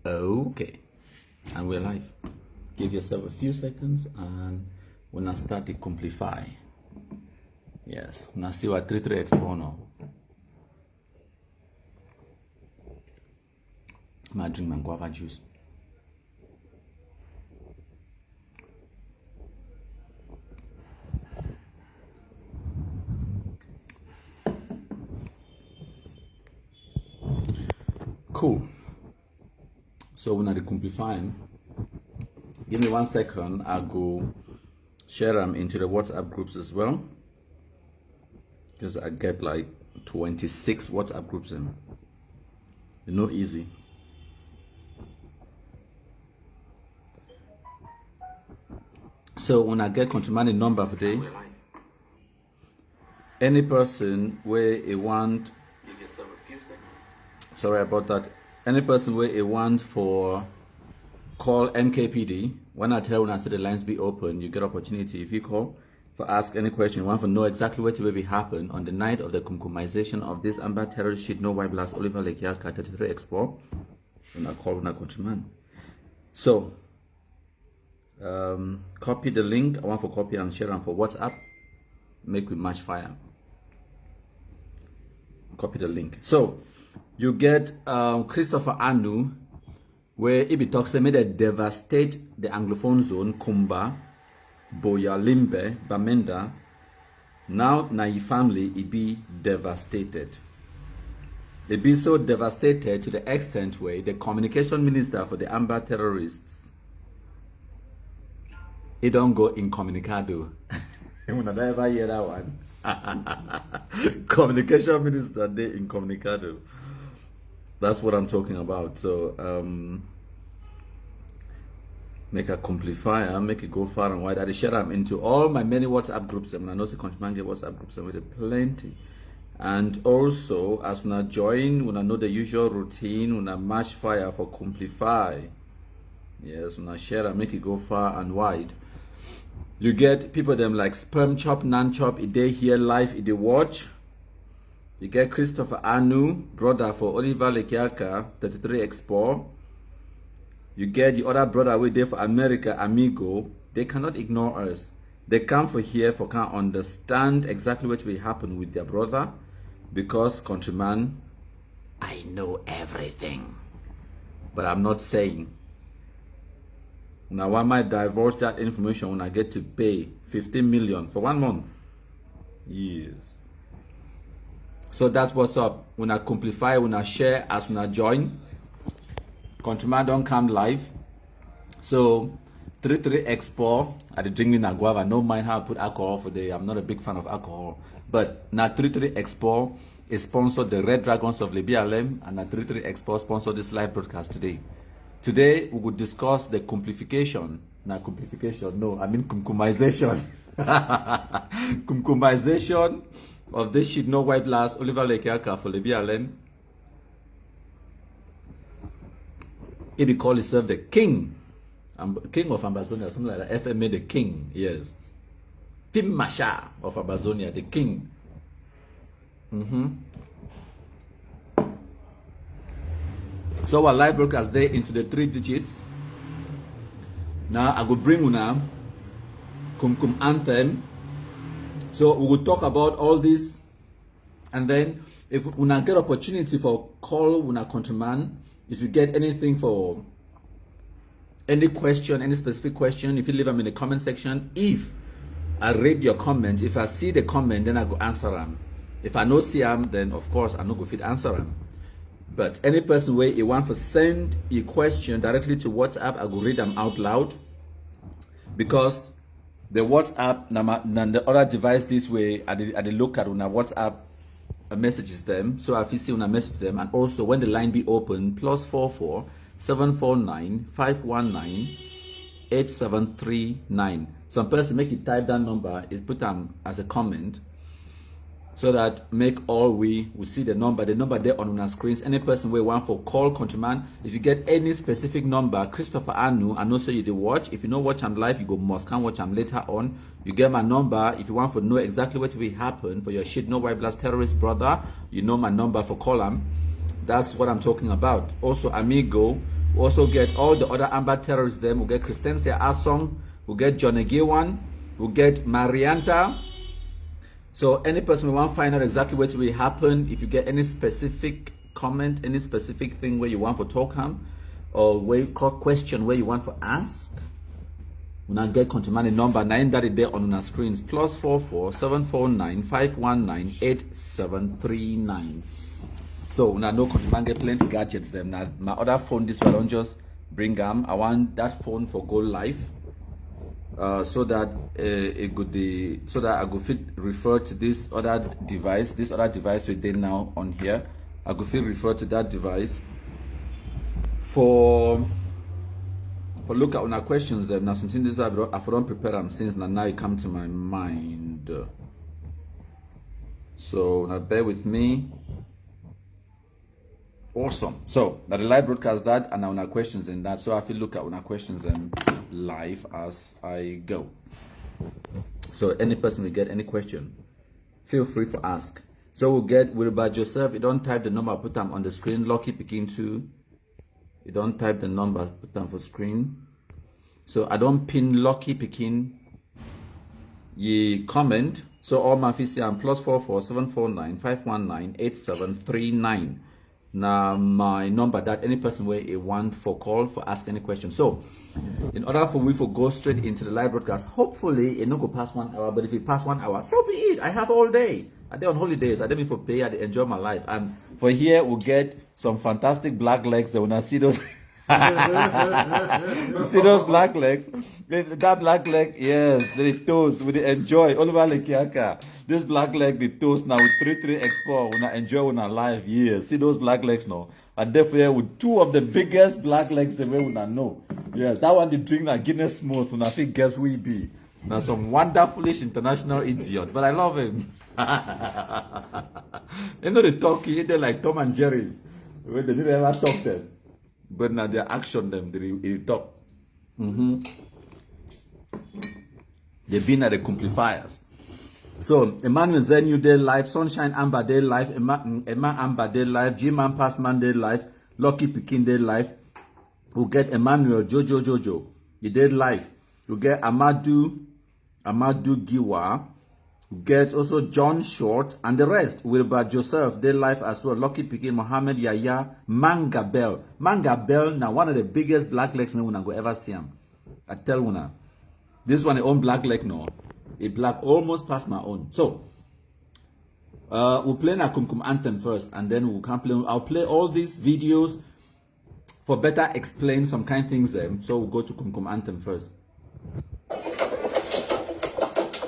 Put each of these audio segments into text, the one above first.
Okay, and we're live. Give yourself a few seconds and when I start to simplify. Yes, when I see what 33 expo now. I'm gonna drink my guava juice. Cool. So when I simplifying, give me 1 second. I'll go share them into the WhatsApp groups as well, because I get like 26 WhatsApp groups in. It's not easy. So when I get countryman number for day, any person where a want, sorry about that. Any person where a want for call MKPD. When I tell when I say the lines be open, you get opportunity. If you call for ask any question, you want to know exactly what will be happen on the night of the kumkumization of this amber terror sheet, no white blast Oliver Lekiaka 33 Expo. When I call when I countryman. So copy the link. I want for copy and share them for WhatsApp. Make we match fire. Copy the link. So you get Christopher Anu, where he be talks they made a devastate the Anglophone zone, Kumba, Boya, Limbe, Bamenda. Now na family it be devastated. It be so devastated to the extent where the communication minister for the Amber terrorists, he don't go incommunicado. You will never hear that one. Communication minister, they incommunicado. That's what I'm talking about. So make a simplifier, make it go far and wide. I share them into all my many WhatsApp groups. And I know the countryman get WhatsApp groups and with plenty. And also, as when I join, when I know the usual routine, when I match fire for simplify. Yes, when I share, I make it go far and wide. You get people them like Sperm Chop, Nan Chop, if they hear live, if they watch. You get Christopher Anu, brother for Oliver Lekiaka, 33 Expo. You get the other brother we there for America, Amigo. They cannot ignore us. They come for here for can understand exactly what will happen with their brother. Because countryman, I know everything. But I'm not saying. Now I might divulge that information when I get to pay 15 million for 1 month. Yes. So that's what's up. When I simplify, when I share, as when I join, countryman don't come live. So 33 Expo, I did drink in guava. No mind how I put alcohol for the. I'm not a big fan of alcohol. But now 33 Expo is sponsored the Red Dragons of lebialem, and now 33 Expo sponsored this live broadcast today. Today we will discuss the simplification. Now simplification, no, I mean kumkumization. Kumkumization of this shit, no white blast, Oliver Lekiaka for lebialem. He be called himself the king. King of Amazonia, something like that. FMA the king, yes. Tim Masha of Amazonia, the king. So our live broadcast there into the 3 digits. Now I will bring una Kumkum anthem. So we will talk about all this, and then if una get opportunity for call una countryman, if you get anything for any question, any specific question, if you leave them in the comment section, if I read your comment, if I see the comment, then I go answer them. If I no see them, then of course I no go fit answer them. But any person where you want to send a question directly to WhatsApp, I go read them out loud, because the WhatsApp and the other device this way, I look at when I WhatsApp messages them, so if you see when I message them, and also when the line be open, +44 749 519 8739. Some person make it type that number, it put them as a comment, so that make all we will see the number there on our screens. Any person we want for call countryman, if you get any specific number, Christopher Anu, and also you the watch. If you know watch I'm live, you go must can watch I'm later on. You get my number. If you want to know exactly what will happen for your shit no white blast terrorist brother, you know my number for call them. That's what I'm talking about. Also, Amigo. We also get all the other Amber terrorists. Them. We'll get Christensia Asong. We'll get John Egewan. We'll get Marianta. So any person we want to find out exactly what will happen, if you get any specific comment, any specific thing where you want for talk or where you call question where you want for ask, we now get contact number 9 that is there on our screens, +44 749 519 8739. So now no contact get plenty gadgets them. Now my other phone, this one, I don't just bring them. I want that phone for go live. So that it could be, so that I could fit refer to this other device we did now on here. I could fit refer to that device for look at on our questions them. Now something this I don't prepare them since now it come to my mind. So now bear with me. Awesome. So now the live broadcast that and now our questions in that. So I feel look at on our questions live as I go. So any person will get any question, feel free to ask. So we'll get Wilbur Joseph. You don't type the number, put them on the screen. Lucky Pekin 2. You don't type the number, put them for screen. So I don't pin Lucky Pekin. Ye comment. So all my fees are +44 749 519 8739. Now my number that any person where a want for call for ask any question. So in order for we to go straight into the live broadcast, hopefully it not go past 1 hour, but if it pass 1 hour, so be it. I have all day. I day on holidays. I don't for pay. I enjoy my life. And for here we'll get some fantastic black legs. That when I see those see those black legs, that black leg, yes, the toes we enjoy all over Lekiaka. This black leg, the toast now with 3 Expo, when I enjoy when I live here. See those black legs now. And therefore with 2 of the biggest black legs the way when I know. Yes, that one the drink na Guinness smooth when I think guess we be. Now some wonderfulish international idiot, but I love him. You know the talkie, they're like Tom and Jerry. When they didn't ever talk them. But now they action them, they talk. They've been at the complifiers. So Emmanuel Zenu Day Live, Sunshine Amber Day Live, Emma Amber Day Live, G-Man Passman Day Live, Lucky Pekin Day Live. We'll get Emmanuel Jojo. He did live. We'll get Amadou Giwa. We'll get also John Short and the rest. Wilbur Joseph Day Live as well. Lucky Pekin, Mohammed Yaya, Manga Bell. Manga Bell now one of the biggest black legs when I go ever see him. I tell you now. This one own black leg now. A black almost past my own. So we'll play a Kumkum anthem first, and then we'll can play. I'll play all these videos for better explain some kind of things. So we'll go to Kumkum anthem first.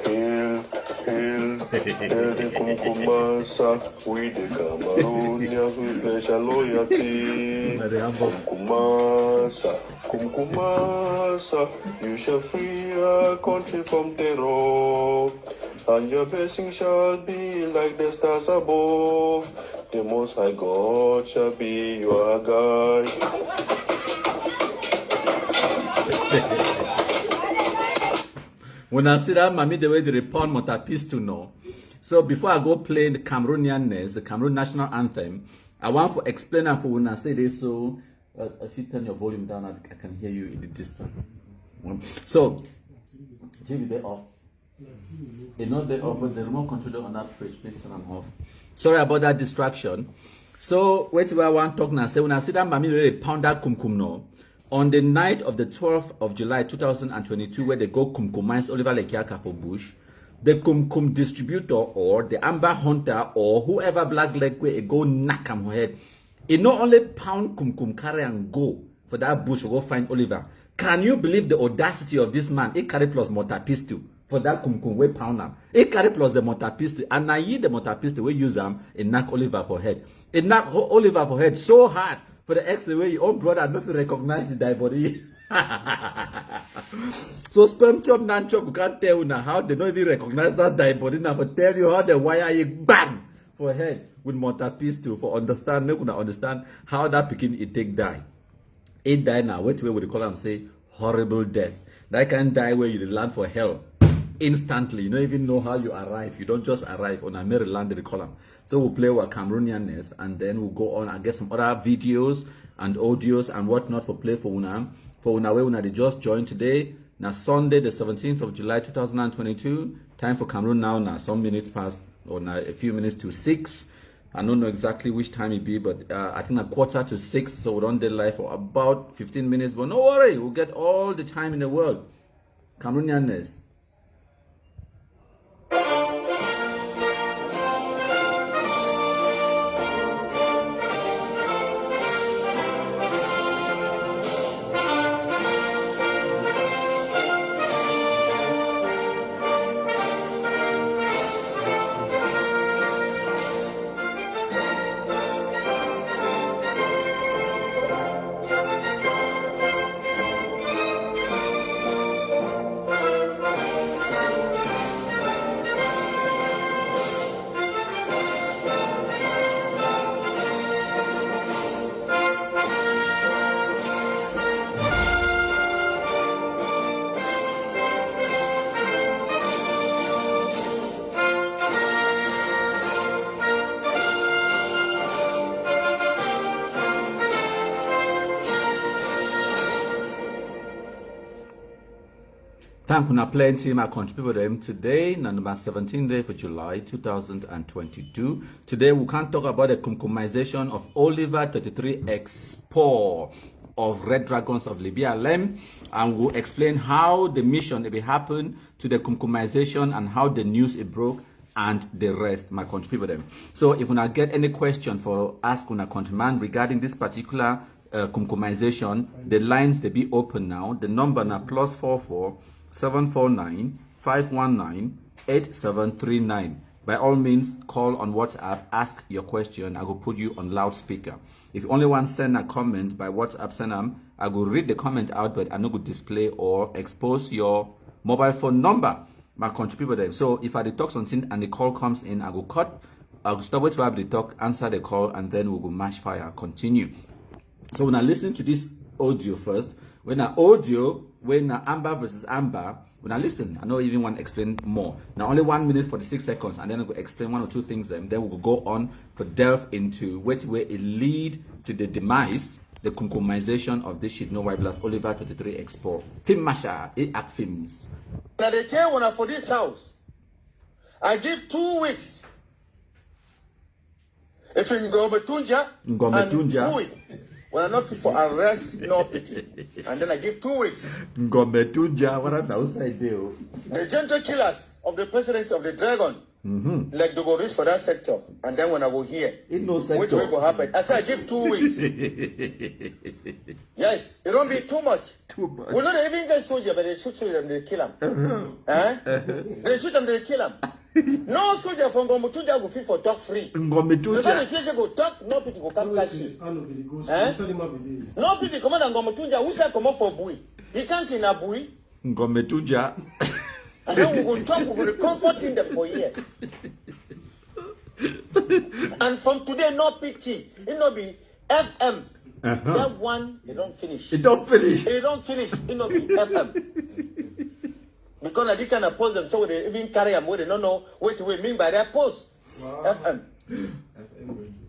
Hail, hail, hail the Kumkumasa, we the Cameroonians, we pledge our loyalty. Kumkumasa, Kumkumasa, you shall free our country from terror, and your blessing shall be like the stars above. The Most High God shall be your guide. When I see that, mommy, the way they report Motapis to know. So before I go play the Cameroonianness, the Cameroon national anthem, I want to explain and for when I say this. So if you turn your volume down, I can hear you in the distance. So, TV they off. They know they off, but the remote control on that fridge, please turn them off. Sorry about that distraction. So wait till I want to talk now. Say when I see that mommy really pound that kumkum no. On the night of the 12th of July 2022, where they go kumkumines Oliver Lekiaka for Bush, the kumkum distributor or the amber hunter or whoever black leg where go knock him head, it not only pound kumkum carry and go for that bush to go find Oliver. Can you believe the audacity of this man? It carry plus mortar pistol for that kumkum way pound him. It carry plus the mortar pistol and now the mortar pistol we use them and knock Oliver for head. It knock Oliver for head so hard. For the ex, the way your own brother not to recognize the dead body. So sperm chop, non chop, you can't tell now how they don't even recognize that dead body. Now for tell you how the wire you bam for head with mortar pistol for understand. No, understand how that picking it take die. It die now. What way would they call them? Say horrible death. That can die where you land for hell. instantly. You don't even know how you arrive. You don't just arrive on a Maryland, they call them. So we'll play our Cameroonianness, and then we'll go on and get some other videos and audios and whatnot for play for una. For una, where una they just joined today. Now Sunday, the 17th of July, 2022. Time for Cameroon now some minutes past, or now a few minutes to 6. I don't know exactly which time it be, but I think 5:45, so we're on the live for about 15 minutes. But no worry, we'll get all the time in the world. Cameroonianness. Thank you plenty, my country people. Them today, number 17th day for July 2022. Today we can talk about the kumkumization of Oliver 33 Expo of Red Dragons of lebialem, and we'll explain how the mission it happened to the kumkumization and how the news it broke and the rest, my country people. Them. So if you get any question for ask on a countryman regarding this particular kumkumization, the lines they be open now. The number now +44 749 519 8739. By all means, call on WhatsApp, ask your question. I will put you on loudspeaker. If you only want to send a comment by WhatsApp, send them. I will read the comment out, but I no go display or expose your mobile phone number. My country people there. So if I talk something and the call comes in, I will cut. I will stop it while they talk, answer the call, and then we will match fire, continue. So when I listen to this audio first, when Amber versus Amber, when I listen, I don't even want to explain more. Now only 1 minute 46 seconds, and then I will explain 1 or 2 things, and then we will go on for delve into which way it lead to the demise, the kumkumization of this shit no white blast Oliver 33 Expo. Film Masha, act films. Now they tell one for this house, I give 2 weeks. If you go Betunja and Bui, when I'm not fit for arrest, no pity. And then I give 2 weeks. Betunja, what an outside deal. The gentle killers of the presidency of the dragon, like they go reach for that sector. And then when I go here, which will go happen? I say I give 2 weeks. Yes, it don't be too much. We not even get soldier, but they shoot soldier and they kill them. They shoot them, they kill them. No soldier from Gomutunja go fit for talk free. Gomutunja. The go talk, no pity go come catch you. No pity come on Gomutunja. Who say come up for Bui? He can't in a Bui. Gomutunja. And then we will talk, we will comfort in them for here. And from today, no pity. It no be FM. That one, they don't finish. It don't finish. It don't finish. It no be FM. Because they kind of post them, so they even carry them where they don't know what we mean by that post. Wow.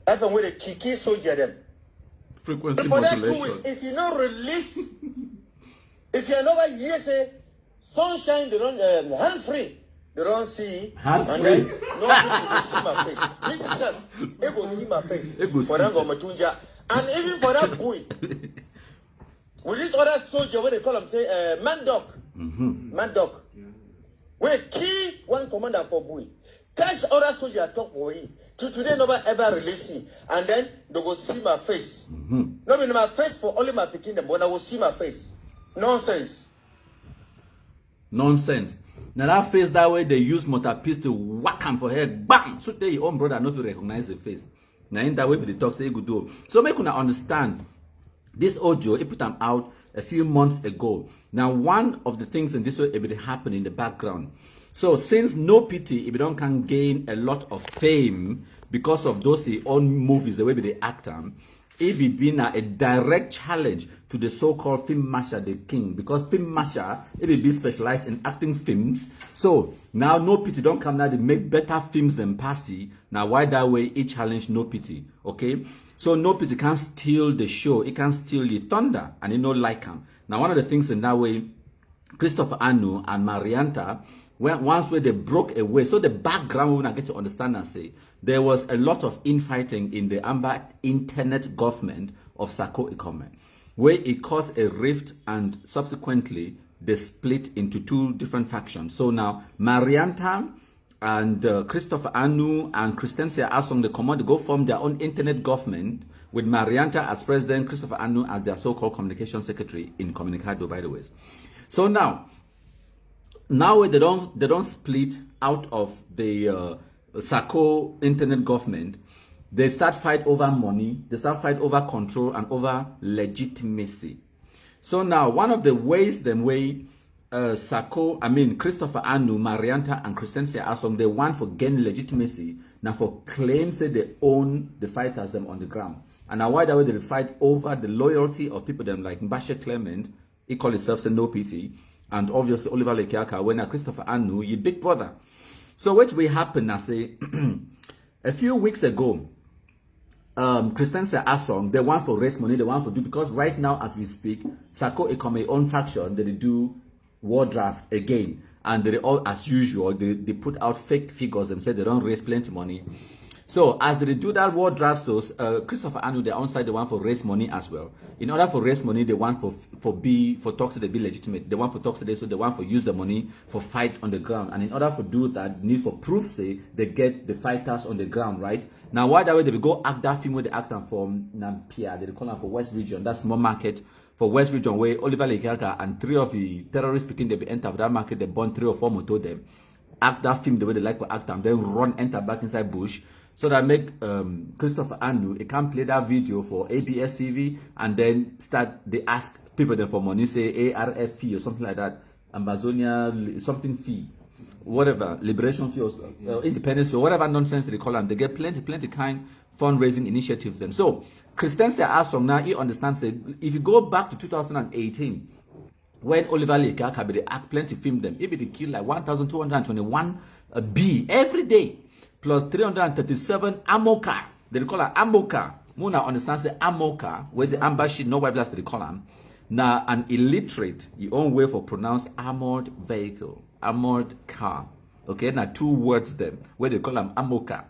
FM where they kiki soldier them. Frequency for modulation. That 2 weeks, if you not release, if you're not here say sunshine, they don't hand free. They don't see. Hand and free. Then nobody will see my face. This is just they go see my face. For that Gomatunja. And even for that boy. With this other soldier, what they call him, say, man dog. Man dog. We key one commander for Bui. Catch other soldier talk for him. To today, nobody ever release him. And then they go see my face. Not in my face for only my picking them, but I will see my face. Nonsense. Nonsense. Now that face that way they use motor piece to whack him for head. Bam! So they your own brother not to recognize the face. Now in that way they talk say you could do. So make una understand. This audio, it put them out a few months ago. Now, one of the things in this way, it will happen in the background. So, since No Pity, Ibidon can gain a lot of fame because of those own movies, the way they act them, it be been a direct challenge to the so-called film master, the king, because film master, it be specialized in acting films. So now no pity don't come now, they make better films than Passy. Now why that way it challenge no pity, okay? So no pity can't steal the show, it can steal the thunder, and it no like him. Now one of the things in that way, Christopher Anu and Marianta, once where they broke away, so the background when I get to understand and say, there was a lot of infighting in the Amber internet government of Sako Ikome, where it caused a rift and subsequently they split into two different factions. So now Marianta and Christopher Anu and Christensia Asong, they come out to go form their own internet government with Marianta as president, Christopher Anu as their so-called communication secretary in Communicado, by the way. So now they don't split out of the Sako internet government. They start fight over money, they start fight over control and over legitimacy. So now one of the ways Christopher Anu, Marianta and Christensia Asong, they want for gain legitimacy, now for claims that they own the fighters them on the ground. And now why that way they fight over the loyalty of people them like Mbashe Clement, he call himself no pity, and obviously Oliver Lekiaka, when Christopher Anu, your big brother. So what will happen, I say, a few weeks ago, Christensia Asong, they want for raise money, they want for do, because right now as we speak, Sako Ikome own faction, they do war draft again, and they all, as usual, they put out fake figures, they say they don't raise plenty money. So as they do that war draft, so Christopher Anu, they're on side, they want for raise money as well. In order for raise money, they want for talks to be legitimate. They want for talks today, so they want for use the money for fight on the ground. And in order for do that, need for proof say they get the fighters on the ground, right? Now why that way they will go act that film where they act and from Nampia, they call them for West Region, that's small market for West Region where Oliver Lekiaka and 3 of the terrorists speaking, they be enter that market, they burn 3 or 4 motor them, act that film the way they like for act and then run, enter back inside bush. So that make Christopher Anu, he can play that video for ABS TV and then they ask people there for money, say ARF fee or something like that, Amazonia, something fee, whatever, liberation fee or independence fee, or whatever nonsense they call them. They get plenty kind fundraising initiatives then. So Christensia Asong now, he understands that if you go back to 2018, when Oliver Lekiaka, they act plenty film them, it be kill like 1,221 B every day. Plus 337 ammo car. They call it ammo car. Muna understands the ammo car, where the amber sheet, no white blast they call them. Now an illiterate, your own way for pronounce armored vehicle, armored car. Okay, now 2 words them, where they call them ammo car.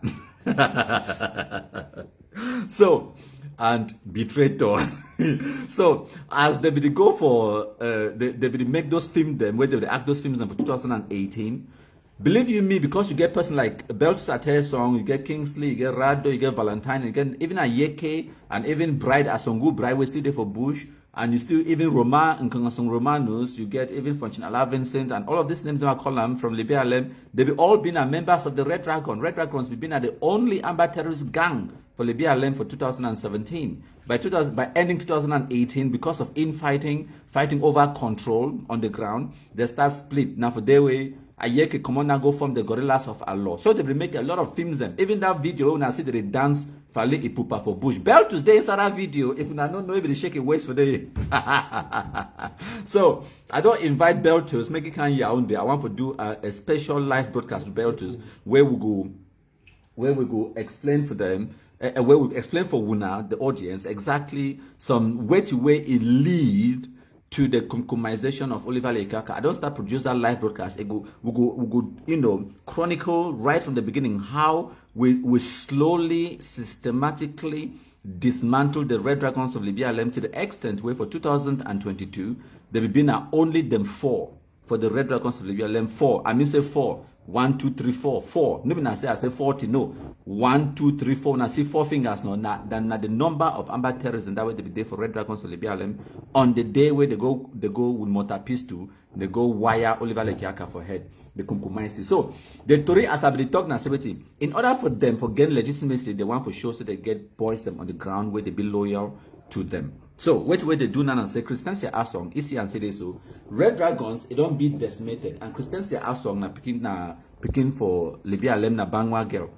So, and betrayed. So as they be go for they be make those films them, where they act those films them for 2018. Believe you me, because you get person like Beltsater Song, you get Kingsley, you get Rado, you get Valentine, you get even a Yeke, and even Bride Asongu, Bride was still there for Bush, and you still even Roma and Kangasong Romanus, you get even Fonchinala Vincent, and all of these names I call them from lebialem, they've all been members of the Red Dragon. Red Dragons have been the only Amber terrorist gang for lebialem for 2017. By ending 2018, because of infighting, fighting over control on the ground, they start split. Now for their way, Ayeke come on now go from the gorillas of Allah. So they will make a lot of films them. Even that video when I see that they dance Fale Ipupa for Bush. Beltus day inside that video. If you don't know if they shake it waist for the So I don't invite Beltus, make it kind Yaounde. I want to do a special live broadcast with Beltus where we go explain for them. Where we explain for Wuna, the audience, exactly some way it lead to the compromisation of Oliver Lekiaka. I don't start produce that live broadcast. We go, chronicle right from the beginning how we slowly, systematically dismantle the Red Dragons of lebialem to the extent where for 2022 there will be now only them 4 for the Red Dragons of lebialem. 4. I mean say 4. 1, 2, 3, 4. 4. No, I say 40. No. 1, 2, 3, 4. Now see 4 fingers. No. Now the number of Amber terrorists and that way they be there for Red Dragons of lebialem on the day where they go with mortar pistol, they go wire Oliver Lekiaka for head. They compromise. So the Tory as I be talk now, in order for them for gain legitimacy, they want for sure so they get boys them on the ground where they be loyal to them. So, what way they do now and say Christensia Asong, isi and say this so Red Dragons, it don't be decimated, and Christensia Asong na picking for lebialem na bangwa girl.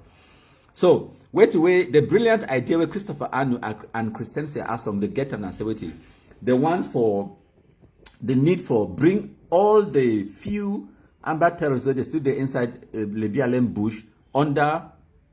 So, wait away, the brilliant idea where Christopher Anu and Christensen Aston, the get and say, wait, the one for the need for bring all the few amber terrorists that stood there inside lebialem bush under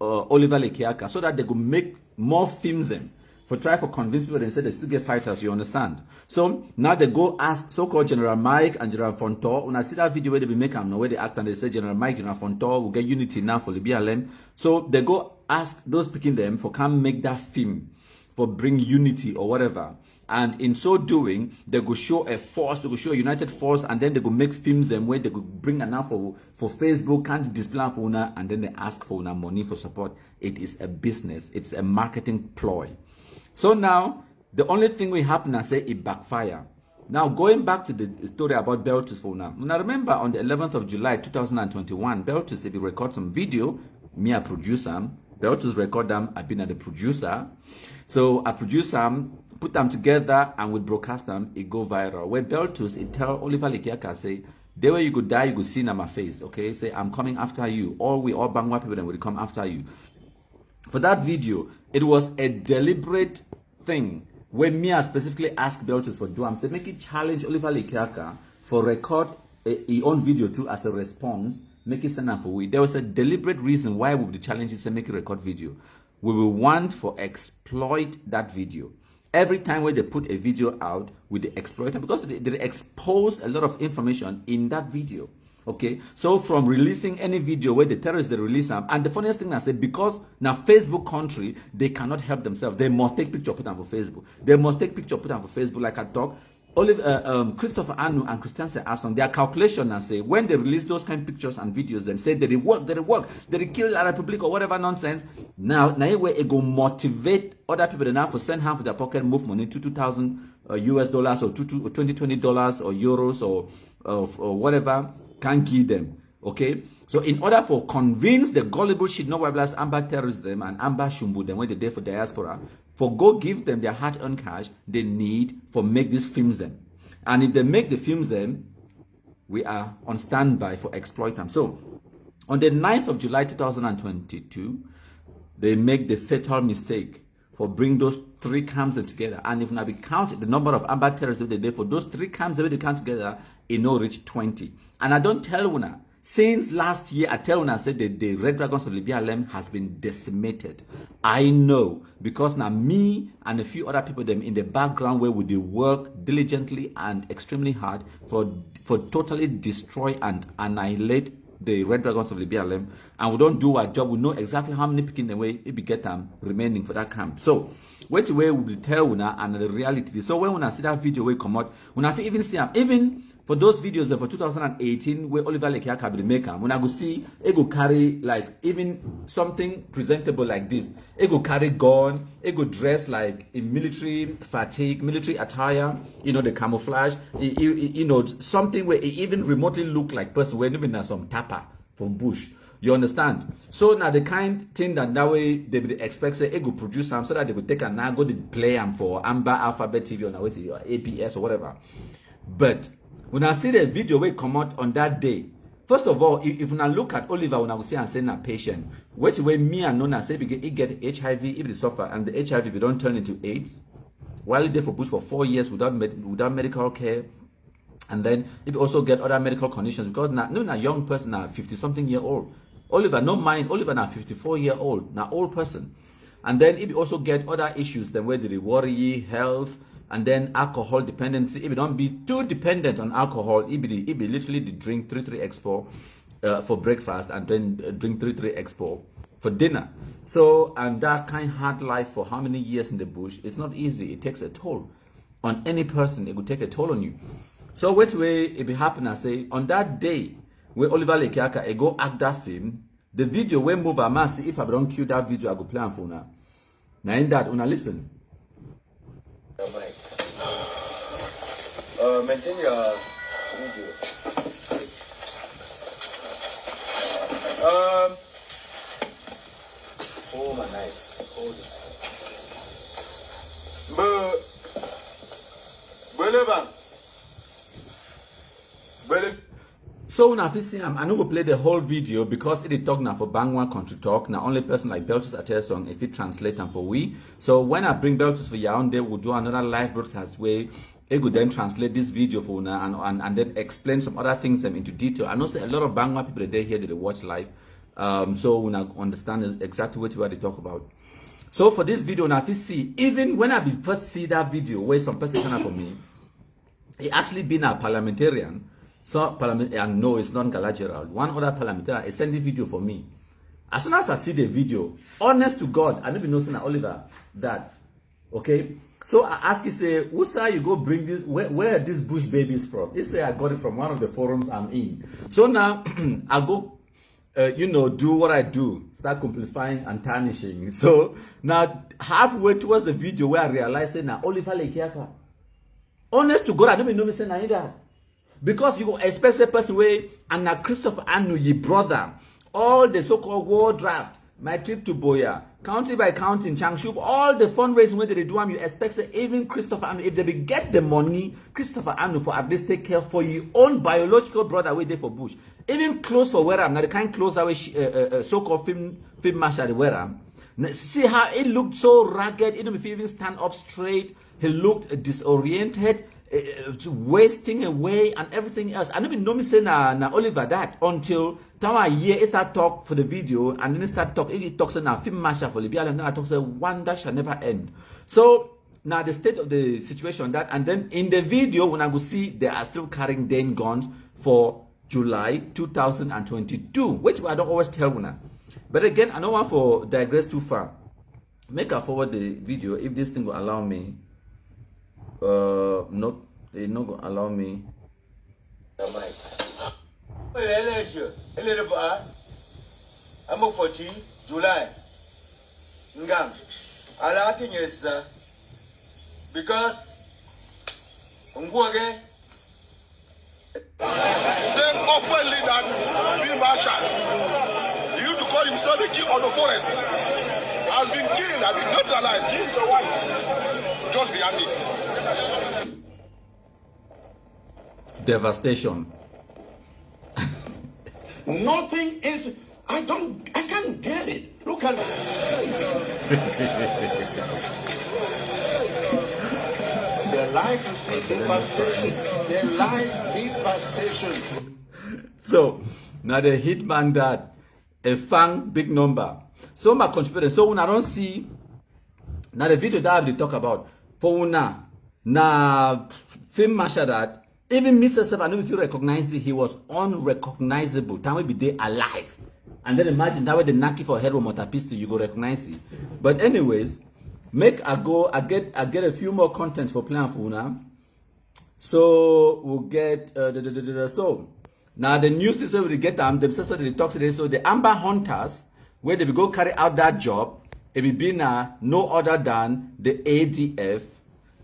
Oliver Lekiaka so that they could make more films them for try for convince people and say they still get fighters, you understand? So now they go ask so-called General Mike and General Fontor. When I see that video where they be make them know where they act and they say General Mike, General Fontor will get unity now for lebialem. So they go ask those picking them for come make that film for bring unity or whatever. And in so doing, they go show a force, they go show a united force, and then they go make films them where they go bring enough for Facebook, can't display for una, and then they ask for una money for support. It is a business, it's a marketing ploy. So now, the only thing we happen and say it backfire. Now going back to the story about Beltus for una. Now remember on the 11th of July 2021, Beltus, if you record some video, me a producer, Beltus record them, I've been at the producer. So I produce them, put them together, and we broadcast them, it go viral. Where Beltus, it tell Oliver Lekiaka, say, the way you could die, you could see in my face, okay? Say, I'm coming after you. All Bangwa people, then will come after you. For that video, it was a deliberate thing where Mia specifically asked Beltus for do. I'm saying, make it challenge Oliver Lekiaka for record his own video too as a response, make it stand up for we. There was a deliberate reason why we would challenge it and make a record video. We will want for exploit that video. Every time when they put a video out with the exploiter, because they expose a lot of information in that video. Okay, so from releasing any video where the terrorists they release them, and the funniest thing I said, because now Facebook country, they cannot help themselves. They must take picture put them for Facebook. They must take picture put them for Facebook. Like I talk, Christopher Anu and Christensen Aston, their calculation and say when they release those kind of pictures and videos, them say that it work, they kill La Republic or whatever nonsense. Now way it go motivate other people to now for send half of their pocket, move money to $2,000 US dollars or $20 or euros or whatever can give them. Okay, so in order for convince the gullible shit, no blast amber terrorism and amber shumbu them when they there for diaspora, for go give them their hard-earned cash, they need for make these films them. And if they make the films them, we are on standby for exploit them. So on the 9th of July 2022, they make the fatal mistake for bring those three camps together. And if now we count the number of amber terrorists they did for those three camps they count together, it no reach 20. And I don't tell una. Since last year, I tell when I said that the Red Dragons of lebialem has been decimated. I know because now me and a few other people them in the background where we work diligently and extremely hard for totally destroy and annihilate the Red Dragons of lebialem, and we don't do our job. We know exactly how many picking the way it be get them remaining for that camp. So which way we will tell una and the reality. So when I see that video we come out, when I even see them, even for those videos for 2018 where Oliver Lekiaka be the maker, when I go see, it go carry like even something presentable like this. It go carry gun, it go dress like in military fatigue, military attire, you know, the camouflage, you know, something where it even remotely look like person where even some tapper from bush. You understand? So now the kind thing that way they will expect say it go produce them so that they could take and now go to play them for Amber Alphabet TV or APS or whatever. But when I see the video where come out on that day, first of all, if I look at Oliver, when I will say and say a patient, which way me and Nona say it get HIV, if they suffer, and the HIV we don't turn into AIDS, while they for push for 4 years without medical care, and then it also get other medical conditions because now no young person now 50-something year old. Oliver, no mind, Oliver now 54-year-old, now old person, and then it also get other issues then where they worry, health. And then alcohol dependency. If you don't be too dependent on alcohol, it be literally the drink 3-3 expo for breakfast and then drink 3-3 expo for dinner. So and that kind of hard life for how many years in the bush, it's not easy. It takes a toll on any person. It would take a toll on you. So which way it be happen? I say on that day where Oliver Lekiaka go act that film, the video where move a mass. If I don't cue that video, I go play for now. Now in that, una listen. Maintain your video. Oh my knife. Hold this. So now, if you I'm not going to play the whole video because it is talk now for Bangwa country talk. Now only person like Beltus Atel song if it translate them for we. So when I bring Beltus for Yaoundé, we'll do another live broadcast where it would then translate this video for now and then explain some other things into detail. I know say a lot of Bangwa people they here they watch live, so we now understand exactly what they talk about. So for this video now, if you see, even when I first see that video where some person sent for me, he actually been a parliamentarian. So and no, it's not Gala Gerald. One other parliamentarian is sending video for me. As soon as I see the video, honest to God, I don't even know Senator Oliver that. Okay. So I ask you, say, who say you go bring this? Where are these bush babies from? He say I got it from one of the forums I'm in. So now I go, do what I do, start simplifying and tarnishing. So now halfway towards the video where I realized that now Oliver Lekiaka. Honest to God, I don't even know me saying that. Because you go expect a person where and now Christopher Anu, ye brother, all the so-called war draft, my trip to Boya, county by county in Changshu, all the fundraising where they do, you expect that even Christopher Anu, if they will get the money, Christopher Anu for at least take care for your own biological brother way there for Bush, even close for where I'm now the kind close that way so-called film marshal where I'm. See how it looked so ragged, even if he even stand up straight, he looked disoriented. Wasting away and everything else. I don't even know me say na Oliver that until time year it start talk for the video and then it start talk. It talks na film marshal for lebialem and then I talk say one that shall never end. So now the state of the situation that and then in the video when I go see they are still carrying Dane guns for July 2022, which I don't always tell una. But again, I don't want to digress too far. Make a forward the video if this thing will allow me. No, they not gonna allow me. I'm a 14 July. Ngam. I think is because Ngwage Say openly that Bill Marshall, he used to call himself the king of the forest, has been killed, has been neutralized. He is the one just behind me. Devastation. Nothing is. I can't get it. Look at their life is devastation. Their life devastation. So now the hitman that a fang big number. So my contributor. So when I don't see now the video that they talk about for una na film marshal that even Mr. Self, I don't know if you recognize it, he was unrecognizable. Time will be there alive. And then imagine that way the Naki for head motor pistol, you go recognize it. But anyways, make I go, I get a few more content for plan for now. So we'll get so now the news is we get them they talk today. So the Amber Hunters, where they will go carry out that job, it will be now no other than the ADF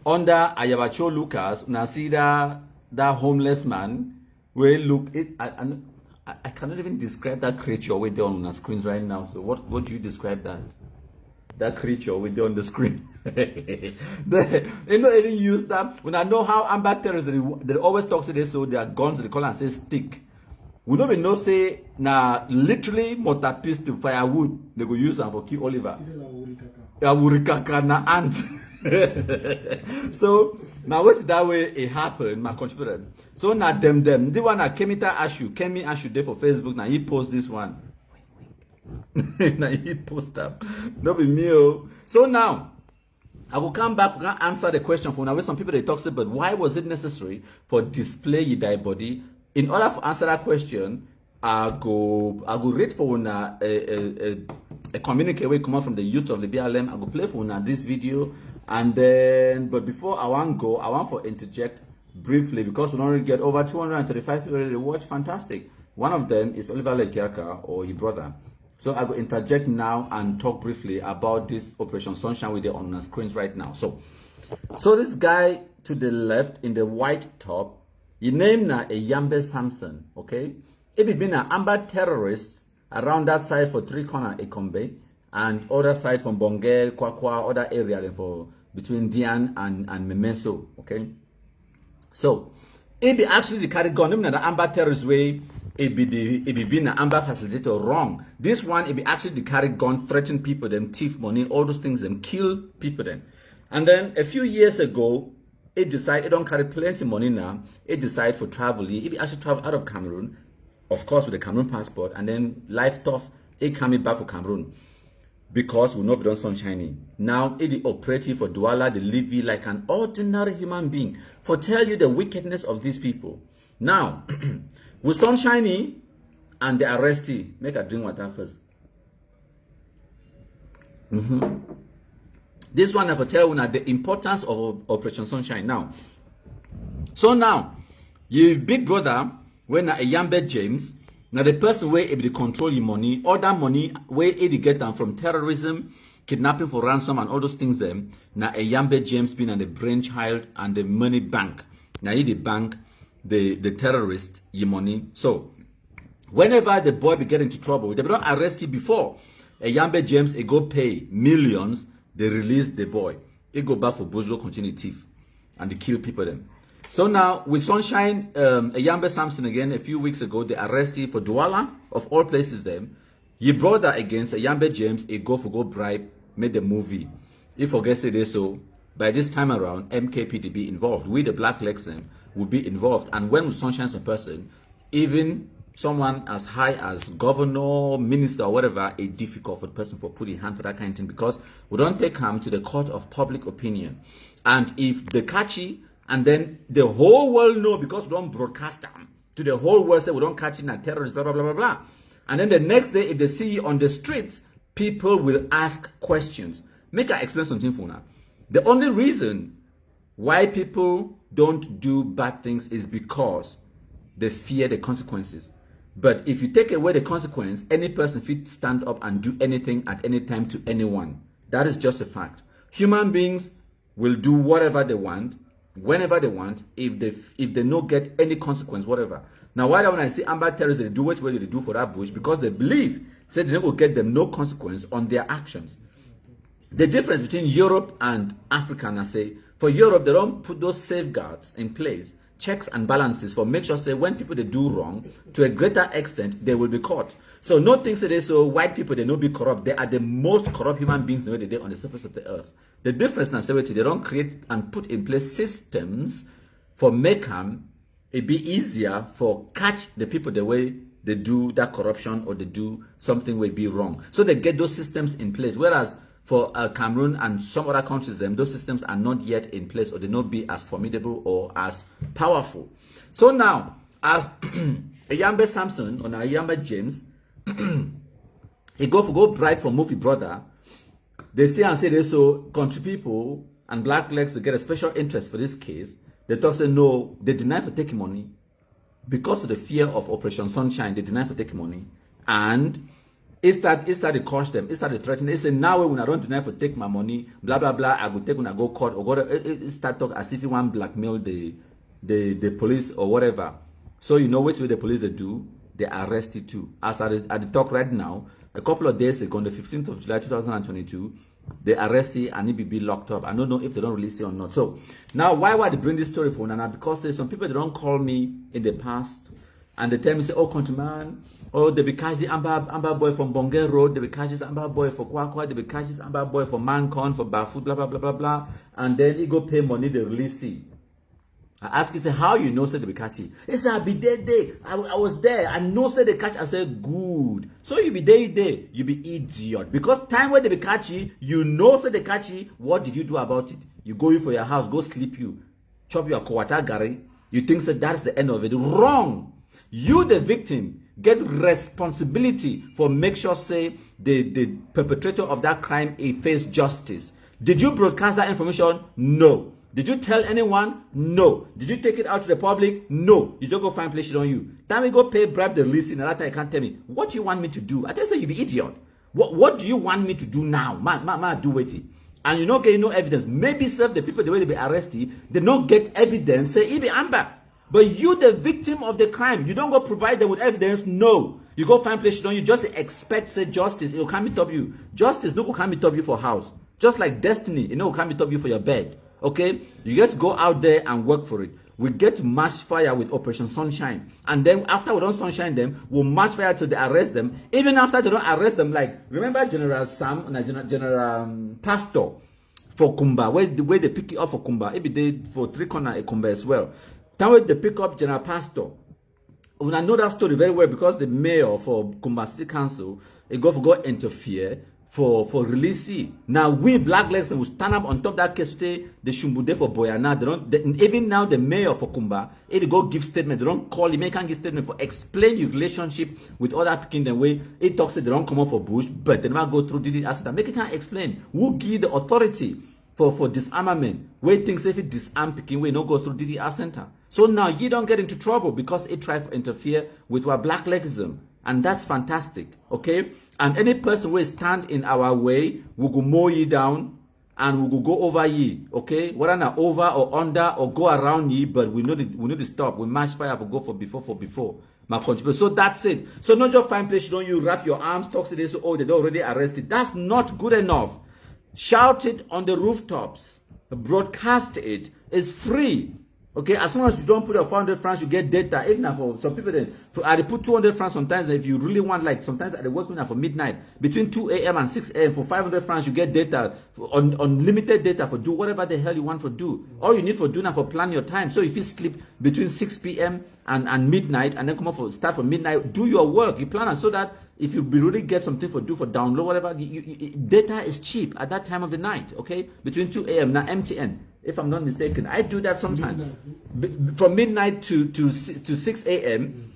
under Ayabacho Lucas. Now see that homeless man will look it I cannot even describe that creature with on the screens right now. So what do you describe that creature with on the screen? They don't even use that. When I know how Amber terrorists they always talk to this, so their guns they call and say stick. We don't even know say na literally motor pistol firewood they go use them for kill Oliver. Wurikaka na ant. So now what's that way it happened, my contributor. So now them the one that Kemi Ashu there for Facebook now he post this one. Now he post that. No be me. So now I will come back and answer the question for now. Some people they talk about why was it necessary for display your die body. In order to answer that question, I go read for una a communique way come out from the youth of the lebialem. I go play for una this video. And then, but before I want to interject briefly because we already get over 235 people to watch. Fantastic. One of them is Oliver Lekiaka or his brother. So I will interject now and talk briefly about this Operation Sunshine with the on the screens right now. So this guy to the left in the white top, he named a Yambe Samson. Okay, it be been an Amber terrorist around that side for 3 corner Ekombe. And other side from Bongel, Kwakwa, other area then for between Dian and Memeso, okay? So, it be actually the carry gun, the Amber terrorist way, it be being an amber facilitator wrong. This one, it be actually the carry gun, threaten people, them thief money, all those things, them kill people then. And then a few years ago, it decided it don't carry plenty money now. It decided for travel. It actually travel out of Cameroon, of course with the Cameroon passport, and then life tough, it coming back for Cameroon. Because we not be done sunshiny. Now it is operative for Douala, the Levy, like an ordinary human being. For tell you the wickedness of these people. Now, with sunshiny and the arrestee, make a drink water first. This one I will tell you now the importance of Operation Sunshine. Now, so now, you big brother, when a Yambe James, now the person where able to control your money, all that money where it get them from terrorism, kidnapping for ransom and all those things them. Now a Yambe James being and the brainchild and the money bank. Now the bank, the terrorist your money. So whenever the boy be get into trouble, they don't arrest him before. A Yambe James, it go pay millions. They release the boy. It go back for bourgeois continue thief. And they kill people then. So now, with Sunshine, Yambe Samson again, a few weeks ago, they arrested for Douala, of all places them. Your brother against Yambe James, a go bribe, made the movie. If forget today, so by this time around, MKP to be involved. We, the Black Legs, them, will be involved. And when with Sunshine's a person, even someone as high as governor, minister, or whatever, a difficult for the person for putting hand for that kind of thing, because we don't take him to the court of public opinion. And if the catchy, and then the whole world know, because we don't broadcast them to the whole world, say we don't catch in a terrorist, blah, blah, blah, blah, blah. And then the next day, if they see you on the streets, people will ask questions. Make I explain something for now. The only reason why people don't do bad things is because they fear the consequences. But if you take away the consequence, any person fit stand up and do anything at any time to anyone. That is just a fact. Human beings will do whatever they want, whenever they want, if they not get any consequence, whatever. Now, why when I say amber terrorists, they do what they do for that bush, because they believe, say they will get them no consequence on their actions. The difference between Europe and Africa, I say, for Europe, they don't put those safeguards in place, checks and balances for make sure say when people they do wrong, to a greater extent, they will be caught. So no things say so white people, they not be corrupt. They are the most corrupt human beings on the surface of the earth. The difference now, they don't create and put in place systems for make them it be easier for catch the people the way they do that corruption or they do something will be wrong. So they get those systems in place. Whereas for Cameroon and some other countries, those systems are not yet in place, or they not be as formidable or as powerful. So now, as Yambe Samson or Yambe James, he go bribe for movie brother. They say and say they so country people and Black Legs to get a special interest for this case. They talk say no, they deny for taking money because of the fear of Operation Sunshine. They deny for taking money, and it started cost them. It started threatening. They say now when I don't deny for take my money, blah blah blah. I will take when I go court or go. It start talk as if you want blackmail the police or whatever. So you know which way the police they do? They arrest it too. As at the talk right now, a couple of days ago, on the 15th of July 2022, they arrested and he be locked up. I don't know if they don't release it or not. So now why they bring this story for Nana? Because there's some people that don't call me in the past and they tell me say, oh countryman, oh they be catch the amber boy from Bonge Road, they be catch this amber boy for Kwakwa, they be catch this amber boy for Mancon, for Bafu, blah blah blah blah blah, and then he go pay money, they release it. I ask him, say, how you know say they be catchy? He said, I be there. I was there. I know say they catch. I said, good. So you be there. You be idiot. Because time when they be catchy, you know say they catchy. What did you do about it? You go in for your house, go sleep you. Chop your kowata gari. You think that that's the end of it. Wrong. You, the victim, get responsibility for make sure say the perpetrator of that crime face justice. Did you broadcast that information? No. Did you tell anyone? No. Did you take it out to the public? No. You just go find place on you. Then we go pay, bribe the leasing, and that time you can't tell me. What do you want me to do? I tell you, you be idiot. What do you want me to do now? Man, do it. And you not get no evidence. Maybe serve the people the way they be arrested, they don't get evidence, say it be amber. But you, the victim of the crime, you don't go provide them with evidence. No. You go find place on you, just expect say justice. It will come to you. Justice no go come to you for house. Just like destiny, it no will come to you for your bed. Okay, you get to go out there and work for it. we get to match fire with Operation Sunshine. And then after we don't sunshine them, we'll match fire till they arrest them. Even after they don't arrest them, like, remember General Sam, General Pastor for Kumba, where they pick it up for Kumba, maybe they for 3 corner Kumba as well. That way they pick up General Pastor. When I know that story very well because the mayor for Kumba City Council, he go interfere for release. Now we Black Legs will stand up on top of that case today. The Shumbude for Boyana. Even now the mayor for Kumba, he go give statement. They don't call him. He can't give statement for explain your relationship with other picking the way he talks. They don't come up for bush, but they never go through DD asset. Make it can't explain who give the authority for disarmament. Where things if it disarm picking, we no go through DDR center. So now you don't get into trouble because it try to interfere with our Black Legism. And that's fantastic, okay? And any person will stand in our way, we go mow ye down, and we will go over ye, okay? Whether not over or under or go around ye, but we need to stop. We match fire for go for before. My contribution. So that's it. So not just find place, don't you wrap your arms, talk to this, oh, they don't already arrested. That's not good enough. Shout it on the rooftops. Broadcast it. It's free. Okay, as long as you don't put a 400 francs, you get data. Even for some people, I put 200 francs sometimes. If you really want, like sometimes at the work for midnight, between 2 a.m. and 6 a.m. for 500 francs, you get data, unlimited data for do whatever the hell you want to do. All you need for do now for plan your time. So if you sleep between 6 p.m. and midnight, and then come up start from midnight, do your work. You plan it so that if you really get something for do for download whatever, data is cheap at that time of the night. Okay, between 2 a.m. now MTN. If I'm not mistaken, I do that sometimes. From midnight to 6 a.m.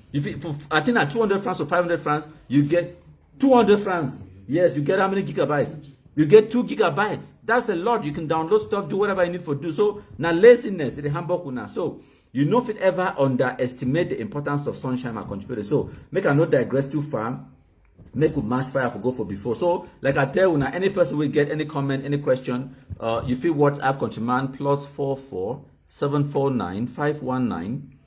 I think at 200 francs or 500 francs, you get 200 francs. Yes, you get how many gigabytes? You get 2 gigabytes. That's a lot. You can download stuff, do whatever you need for do. So now laziness is the handbook now. So you know if it ever underestimate the importance of sunshine and contributor. So make I not digress too far. Make good match fire for go for before. So like I tell you now, any person will get any comment, any question, you feel WhatsApp countryman +44 749 519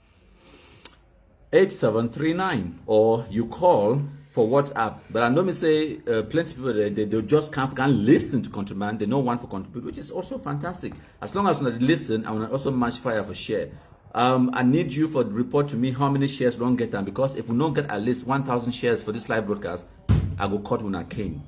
8739, or you call for WhatsApp. But I know me say plenty of people they just can't listen to countryman. They know one for contribute, which is also fantastic. As long as they listen, I want also match fire for share. I need you for the report to me how many shares we don't get them, because if we don't get at least 1,000 shares for this live broadcast, I go cut una cane.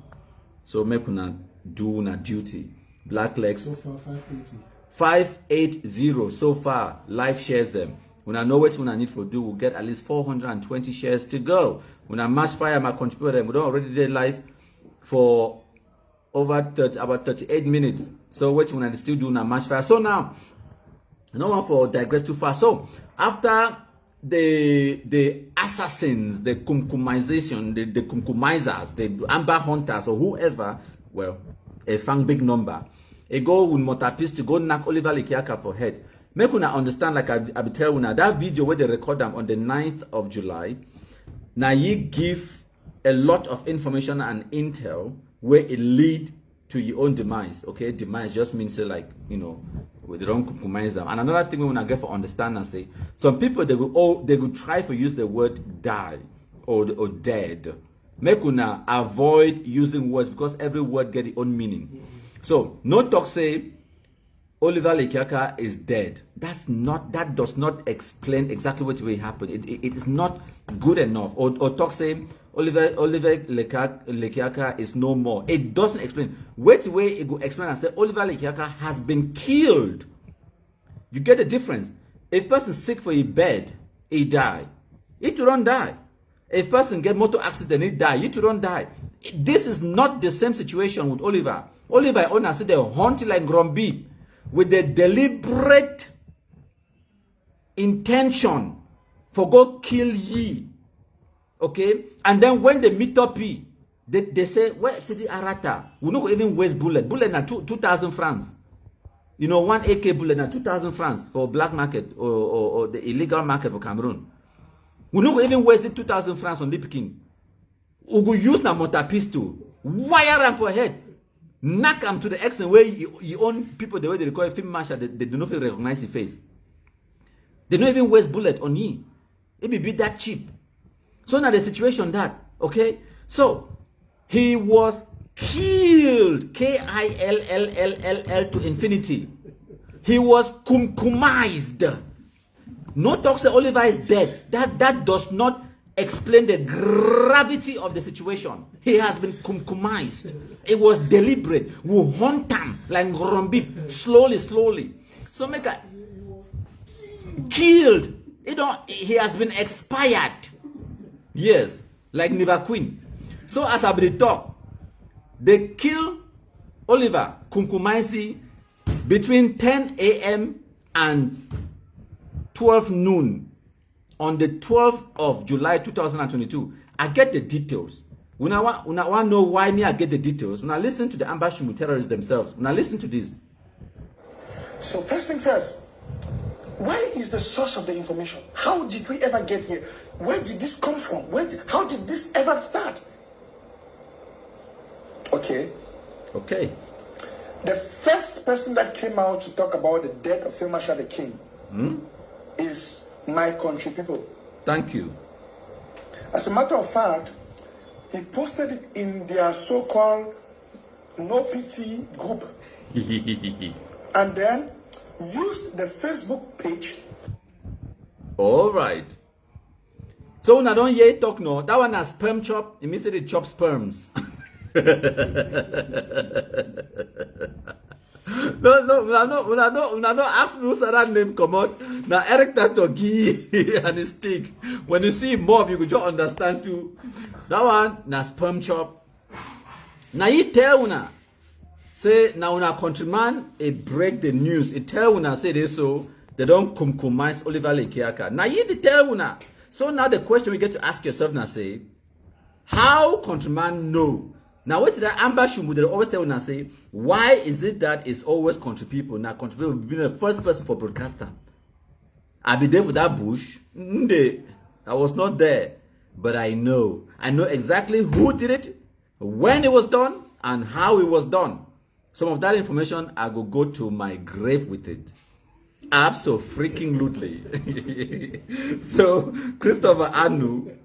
So make una do una duty. Black Legs. So far 580. 580 so far live shares them. When I know what I need for do, we'll get at least 420 shares to go. When I match fire my contributor, we don't already did live for over about 38 minutes. So what when I still do na match fire. So now, no one for digress too far. So after the assassins, the kumkumization, the kumkumizers, the amber hunters or whoever, well, a fang big number, a go with motorpiece to go knock Oliver Lekiaka for head. Make una understand, like I be telling una, that video where they record them on the 9th of July, now you give a lot of information and intel where it lead to your own demise. Okay, demise just means like, you know, they don't compromise them. And another thing we want to get for understand and say, some people they will try to use the word die or dead. Make una avoid using words because every word get its own meaning. So no talk say Oliver Lekiaka is dead. That does not explain exactly what will happen. It is not good enough. Or talk say Oliver Lekiaka is no more. It doesn't explain. Wait way it will explain and say Oliver Lekiaka has been killed. You get the difference. If person sick for a bed, he die. He to don't die. If person get motor accident, he die. You to don't die. This is not the same situation with Oliver. Oliver owner said they hunt like Gromby with the deliberate intention for go kill ye. Okay, and then when they meet up, they say, where city Arata? We not even waste bullet. Bullet na 2,000 francs. You know, 1 AK bullet na 2,000 francs for black market or the illegal market for Cameroon. We not even waste the 2,000 francs on Lip King. We go use na motor pistol, wire them for head, knock them to the extent where you own people the way they call a film marshal, they do not even recognize his face. They don't even waste bullet on ye. It be that cheap. So now the situation that, okay, so he was killed, K-I-L-L-L-L-L to infinity. He was kumkumized. No talk say Oliver is dead. That does not explain the gravity of the situation. He has been compromised. It was deliberate. We hunt him like Rombi, slowly. So make a killed. He has been expired. Yes, like Niva Queen. So as I be talk, they kill Oliver Kunkumaisi between 10 a.m. and 12 noon on the 12th of July 2022. I get the details. When I want to know why me I get the details, when I listen to the ambush terrorists themselves, when I listen to this. So first thing first, where is the source of the information? How did we ever get here? Where did this come from? How did this ever start? Okay. The first person that came out to talk about the death of Field Marshal the King is my country people. Thank you. As a matter of fact, he posted it in their so-called No Pity group. And then used the Facebook page. All right. So when I don't hear talk no, that one has sperm chop. It means it chop sperms. No, after name come out. Now Eric Tatogi and his stick. When you see mob, you could just understand too. That one na sperm chop. Now you tell una say now una countryman it break the news. It tell una say this so they don't compromise Oliver Lekiaka. Now you tell una. So now the question we get to ask yourself now say, how countryman know? Now what did that ambush they always tell una say, why is it that it's always country people? Now country people being the first person for broadcaster. I be there for that bush. I was not there. But I know exactly who did it, when it was done, and how it was done. Some of that information I will go to my grave with it. Absolutely. So Christopher Anu.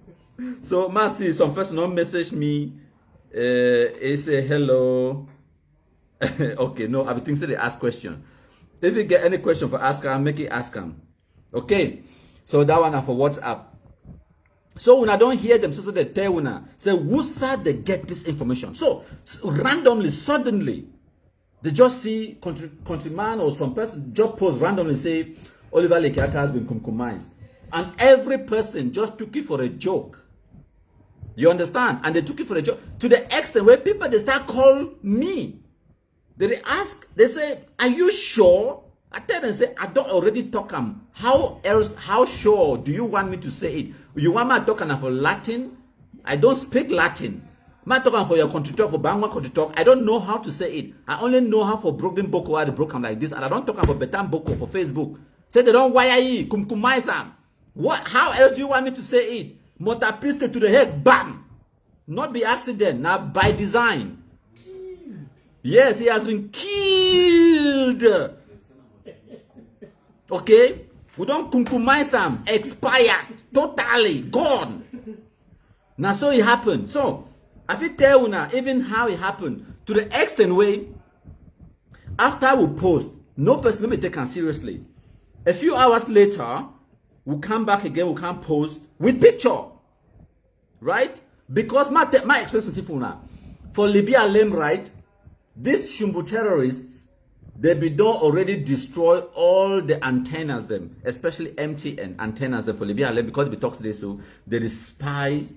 So Mercy, some person don't message me. He say hello. Okay, no, I think they ask question. If you get any question for ask, I'll make it ask them. Okay, so that one are for WhatsApp. So when I don't hear them, so they tell una say who said they get this information. So randomly, suddenly, they just see countryman or some person just post randomly say Oliver Lekiaka has been compromised, and every person just took it for a joke. You understand? And they took it for a joke to the extent where people they start call me. They ask, they say, "Are you sure?" I tell them, say, I don't already talk how sure do you want me to say it? You want me to talk for Latin? I don't speak Latin. I'm talking for your country talk, for Bangla country talk. I don't know how to say it. I only know how for broken boko or broken like this. And I don't talk about Betam Boko for Facebook. Say they don't wire ye, kumkumaisam. What? How else do you want me to say it? Motor pistol to the head, bam! Not by accident, now by design. Yes, he has been killed. Okay, we don't compromise him, expired, totally gone. Now so it happened. So I will tell you now, even how it happened, to the extent where after we post, no person let me take him seriously. A few hours later, we come back again, we can post with picture, right? Because my experience now for lebialem, right? These Shumbu terrorists. They be done already destroy all the antennas them, especially MTN antennas them for lebialem because we talk today so they spy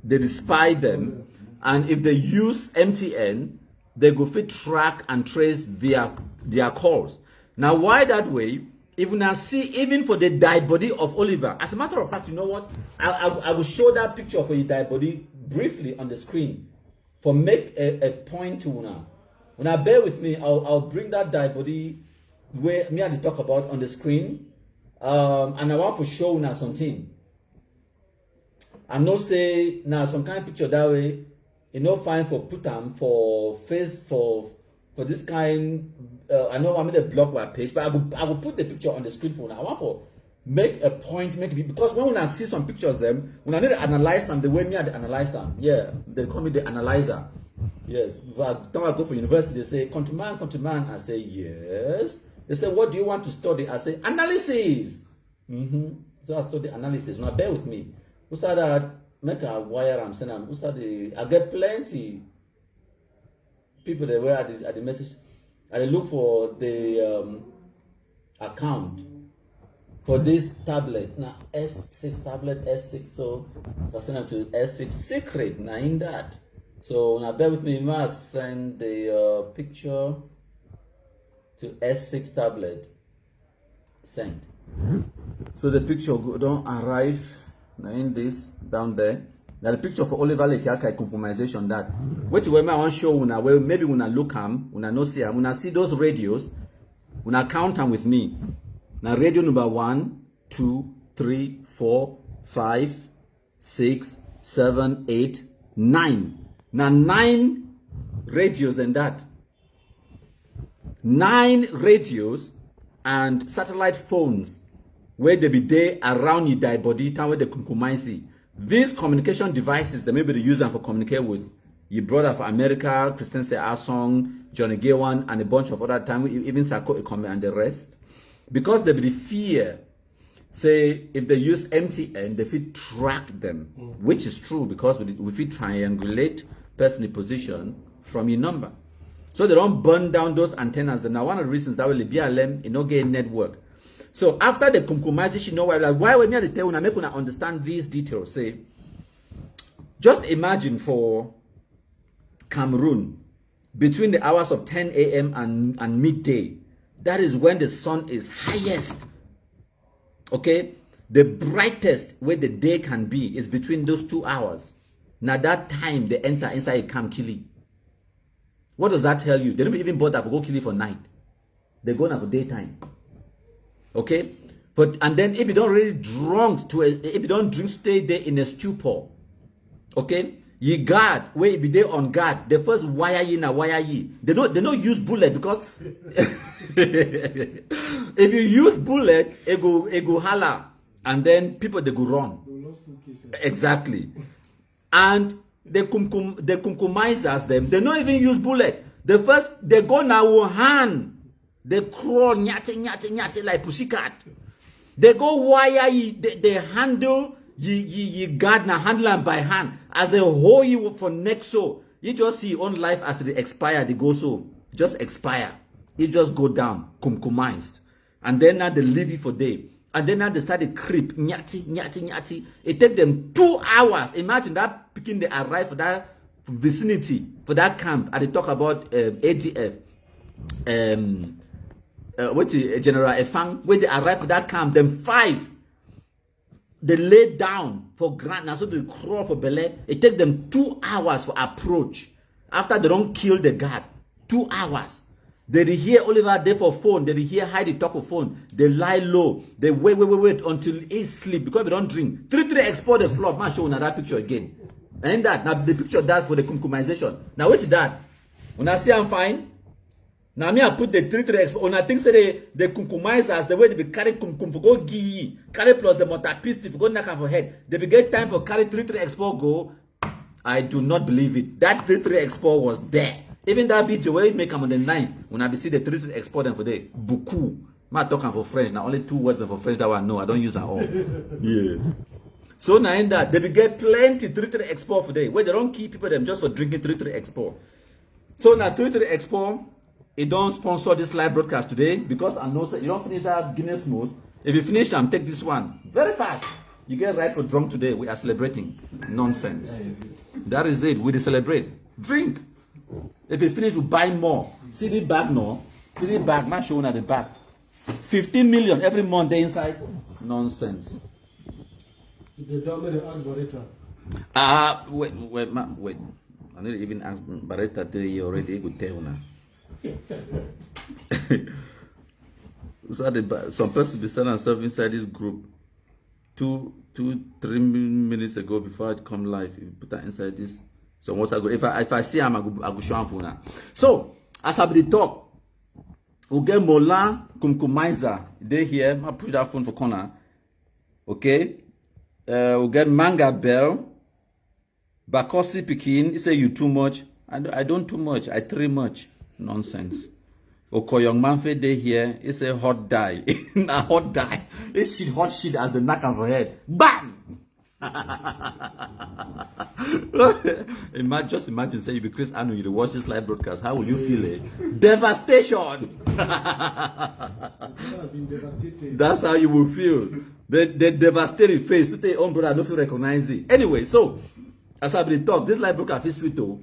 them, and if they use MTN, they go fit track and trace their calls. Now why that way? If we now see even for the dead body of Oliver, as a matter of fact, you know what? I will show that picture for your dead body briefly on the screen for make a point to now. When I bear with me, I'll bring that dead body where me and talk about on the screen, and I want to show now something. I'm not say now some kind of picture that way, you know, fine for put them for face for this kind. I know I made a blog web page, but I will put the picture on the screen for now. I want to make a point, because when I see some pictures them, when I need to analyze them the way me I analyze them, yeah, they call me the analyzer. Yes, if I go for university, they say, countryman, I say, yes. They say, what do you want to study? I say, analysis. So I study analysis. Now bear with me. Who said that make a wire I'm sending? Who said I get plenty people that were at the message. I look for the account for this tablet. Now S6 tablet S6. So I send them to S6 secret. Now in that. So now bear with me. I must send the picture to S6 tablet. Send. So the picture don't arrive now in this down there. Now the picture for Oliver Lake compromisation that. Which way I want show una where maybe una look am, una no see am, una see those radios, una count them with me. Now radio number 1, 2, 3, 4, 5, 6, 7, 8, 9. Now 9 radios and that. 9 radios and satellite phones where they be there around your die body, time where they compromise. These communication devices, they may be use them for communicate with your brother for America, Christian Say Song, Johnny Gawan, and a bunch of other time, even Sako Economy and the rest. Because they be fear, say if they use MTN, they fit track them, which is true because we fit triangulate personal position from your number. So they don't burn down those antennas. Now one of the reasons that will lebialem no get network. So after the compromise, you know why we need to tell you make you understand these details. Say, just imagine for Cameroon between the hours of 10 a.m. and midday. That is when the sun is highest. Okay, the brightest where the day can be is between those 2 hours. Now that time they enter inside a camp killing. What does that tell you? They don't even bother to go kill it for night. They go now for daytime. Okay? And then if you don't really drunk if you don't drink, stay there in a stupor. Okay? You guard, where you be there on guard, the first wire in a wire ye. They don't use bullet because if you use bullet, it go holler. And then people they go run. Exactly. And the compromisers them, they don't even use bullet. The first they go now hand. They crawl nyate like pussycat. They go wire they handle you guard now handle them by hand. As they hold you for next so you just see your own life as they expire, they go so just expire. You just go down, compromised. And then now they leave you for day. And then now they start to creep, nyati. It takes them 2 hours. Imagine that picking they arrive for that vicinity, for that camp. And they talk about ADF, what's it, General Efang, when they arrive for that camp, them 5, they lay down for grant, and so they crawl for Belay. It takes them 2 hours for approach. After they don't kill the guard, 2 hours. They hear Oliver there for phone. They hear Heidi talk for phone. They lie low. They wait until he sleep because they don't drink. 3 export the floor. Man, show that picture again. And that now the picture that for the compromisation. Now what's that? When I say I'm fine. Now me I put the 3 export. When I think say the compromisers the way they be carry for go gi carry plus the motor pistol for go knock for head. They be get time for carry 3 export go. I do not believe it. That 3 export was there. Even that video where you make them on the 9th, when I be see the 3 export them for the beaucoup. I'm talking for French now. Only 2 words for French that one no, I don't use at all. Yes. So now in that they will get plenty 3 export for day where they don't keep people them just for drinking 3 export. So now 3 export, it don't sponsor this live broadcast today because I know you don't finish that Guinness smooth. If you finish them, take this one very fast. You get right for drunk today. We are celebrating nonsense. That is it. We celebrate. Drink. If you finish, you buy more. See the bag, no? See the bag, not showing at the back. 15 million every month they inside. Nonsense. They tell me to ask Barretta. Wait. I need to even ask Barretta 3 years already. Good tell now. So some person be selling stuff inside this group 2-3 minutes ago before I come live. You put that inside this. So once I go, if I see him, I go show him for now. So as I be talk, we get Mola Kumkumizer. They here. I push that phone for corner. Okay. We get Manga Bell. Bakosi Pikin. He say you too much. I don't too much. I three much. Nonsense. Okoyong Manfe they here. He say hot die. A hot die. This shit, hot shit as the knack of her head. Bam! Just imagine say you be Chris Anu, you watch this live broadcast. How will you feel it? Devastation! Has been devastated. That's how you will feel. The devastated face. So they own brother, I don't feel recognize it. Anyway, so as I be talk, this live broadcast is sweet though.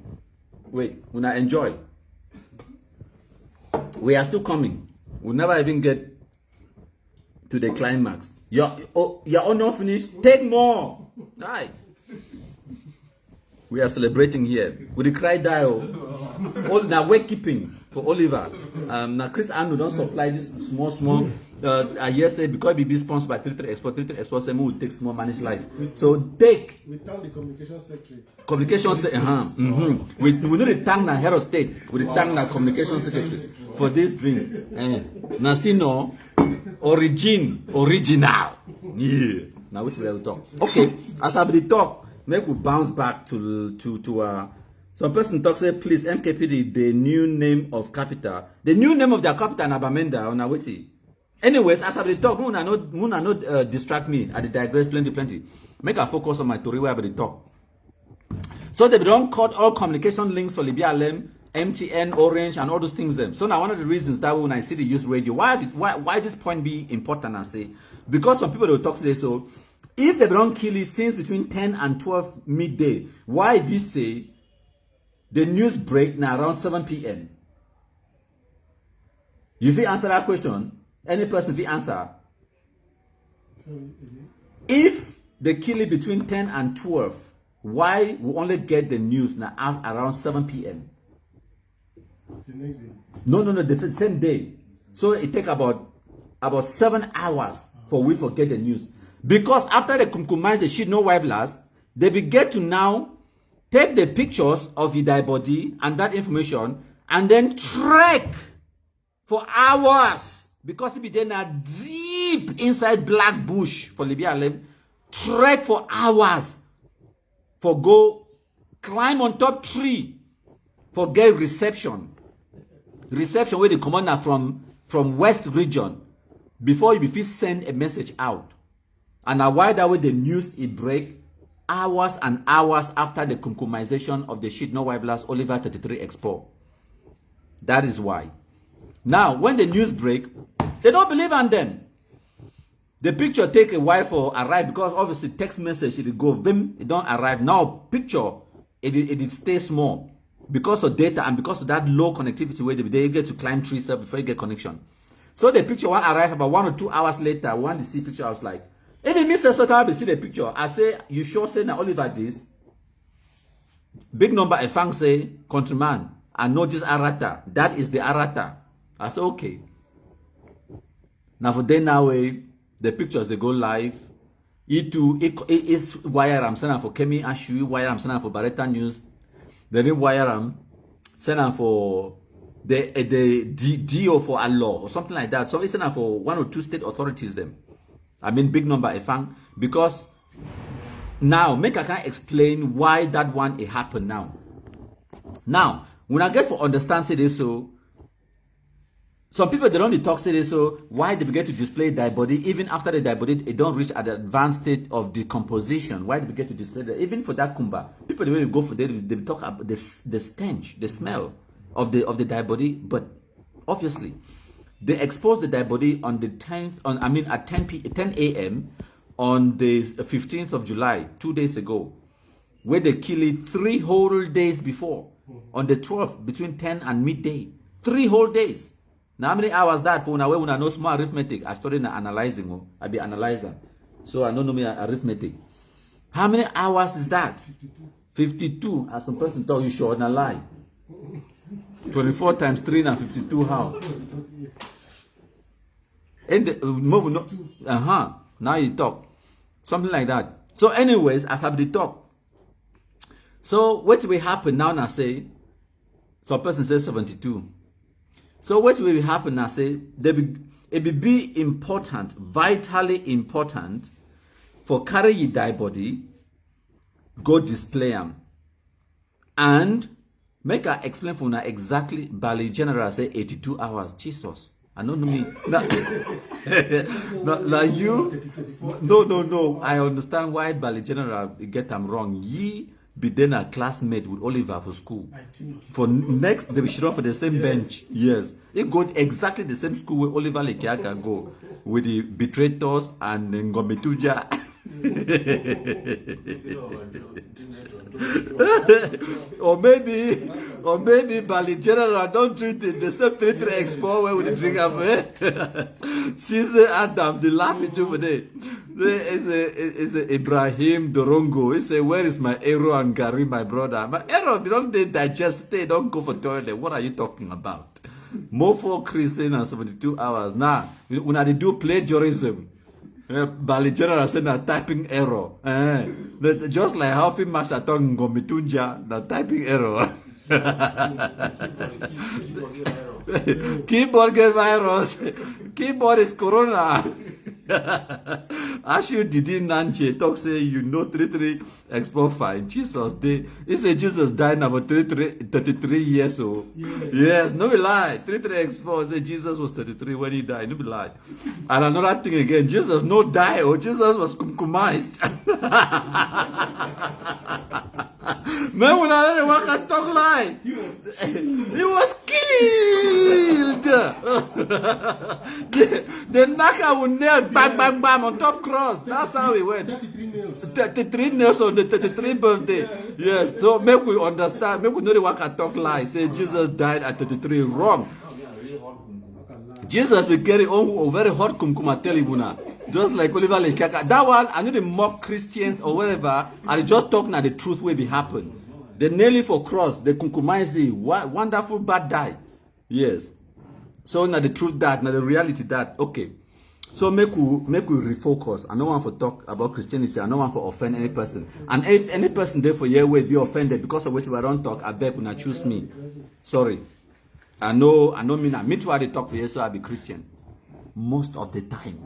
Wait, when I enjoy. We are still coming. We'll never even get to the climax. You're not finished. Take more. Aye. We are celebrating here. With the cry dial. Now we're keeping for Oliver. Now Chris Anu don't supply this small. I hear say because we be sponsored by 33 Export, we will take small managed life. So take. We thank the communication secretary. Communication secretary. We need to thank the head of state. We thank the communication secretary for this drink. Now see no original. Yeah. Now which way we talk? Okay. As I be talk, make we bounce back to some person talk say please MKPD the new name of capital. The new name of their capital in Abamenda on Awiti. Anyways, as I be talk, Muna not distract me. I digress plenty. Make a focus on my story where I be talk. So they don't cut all communication links for lebialem, MTN, Orange, and all those things. Them. So now one of the reasons that when I see the use radio, why this point be important? I say because some people will talk today. So if they don't kill it since between 10 and 12 midday, why do you say the news break now around 7 p.m.? You will answer that question. Any person will answer. If they kill it between 10 and 12, why we only get the news now around 7 p.m.? The next day. No, the same day. So it take about 7 hours for we forget the news. Because after they compromise the shit no white blast, they begin to now take the pictures of the dead body and that information and then trek for hours. Because it be then a deep inside black bush for lebialem, trek for hours for go climb on top tree for get reception where the commander from west region before you be send a message out. And now why that way the news it break hours and hours after the compromisation of the shit no white blast Oliver 33 Expo. That is why. Now when the news break, they don't believe on them. The picture take a while for arrive because obviously text message it go vim, it don't arrive. Now picture it stays small because of data and because of that low connectivity where they get to climb trees before you get connection. So the picture one arrive about 1 or 2 hours later. When they see picture, I was like, if they miss a see the picture, I say, you sure say now Oliver this? Big number a fang say, countryman, I know this arata. That is the arata. I say, okay. Now for then now the pictures they go live. It's wire I'm sending for Kemi Ashui, wire I'm sending for Barretta News. Then wire I'm sending for the DO for a law or something like that. So it's sending for 1 or 2 state authorities them. I mean big number a fan because now make I can explain why that one it happened now. Now when I get for understand say this so. Some people they don't talk say this, so why they begin to display their body even after they die body it don't reach at the advanced state of decomposition. Why they begin to display that even for that kumba people they will go for they talk about the stench, the smell of the dead body, but obviously they exposed the dead body on the 10th at 10 a.m. on the 15th of July 2 days ago, where they killed it 3 whole days before on the 12th between 10 and midday. 3 whole days. Now, how many hours that for now? When I know small arithmetic, I started analyzing. I be analyzer, so I don't know me arithmetic. How many hours is that? 52. As some person told you, sure, not lie. 24 times 3 and 52. How? And the Now you talk something like that. So, anyways, as I be talk. So, what will happen now? I say, some person says 72. So what will happen now? Say it will be important, vitally important, for carry your die body, go display them, and make her explain for now exactly. Bali General say 82 hours. Jesus, I don't know me. Now you. No. I understand why Bali General get them wrong. Ye be then a classmate with Oliver for school. I think. For next, they should run for the same bench. Yes. It go exactly the same school where Oliver Lekiaka go with the betrayers and Ngometuja. or maybe Bali General don't treat it the same 3-3 expo where we drink up. Caesar Adam, they laugh at you over there. It's a Ibrahim Dorongo. He say, where is my arrow and Gary, my brother? My arrow, they don't digest, they don't go for toilet. What are you talking about? More for Christian and 72 hours. Now, when I do plagiarism, Bali General said that typing error. Just like how we match that talking Gomitunja, the typing error. Keyboard get virus. Keyboard is corona. As you didn't Nanche talk say you know 33 expo fine. Jesus they he said Jesus died now for 33 years old. Yes, no be lie. 33 expo say Jesus was 33 when he died. No be lie. And another thing again, Jesus no die or Jesus was kumkumized. Man, when I don't can talk lie. He was killed. the knacker would nail bang bang bang on top cross. That's how it went. 33 nails. 33 nails on the 33 birthday. Yes, so make we understand. Make we know the one can talk lie. Say Jesus died at 33. Wrong. Jesus will carry on very hot kumkum, I tell you now. Just like Oliver Lekaka. That one, I need to mock Christians or whatever, and just talking at the truth will be happen. They nail it for cross, they kumkumize it. Wonderful bad die. Yes. So now the truth that, now the reality that, okay. So make we refocus. I don't want to talk about Christianity. I don't want to offend any person. And if any person there for year will be offended because of which we don't talk, I beg when choose me. Sorry. I know me too I talk for you, so I be Christian. Most of the time.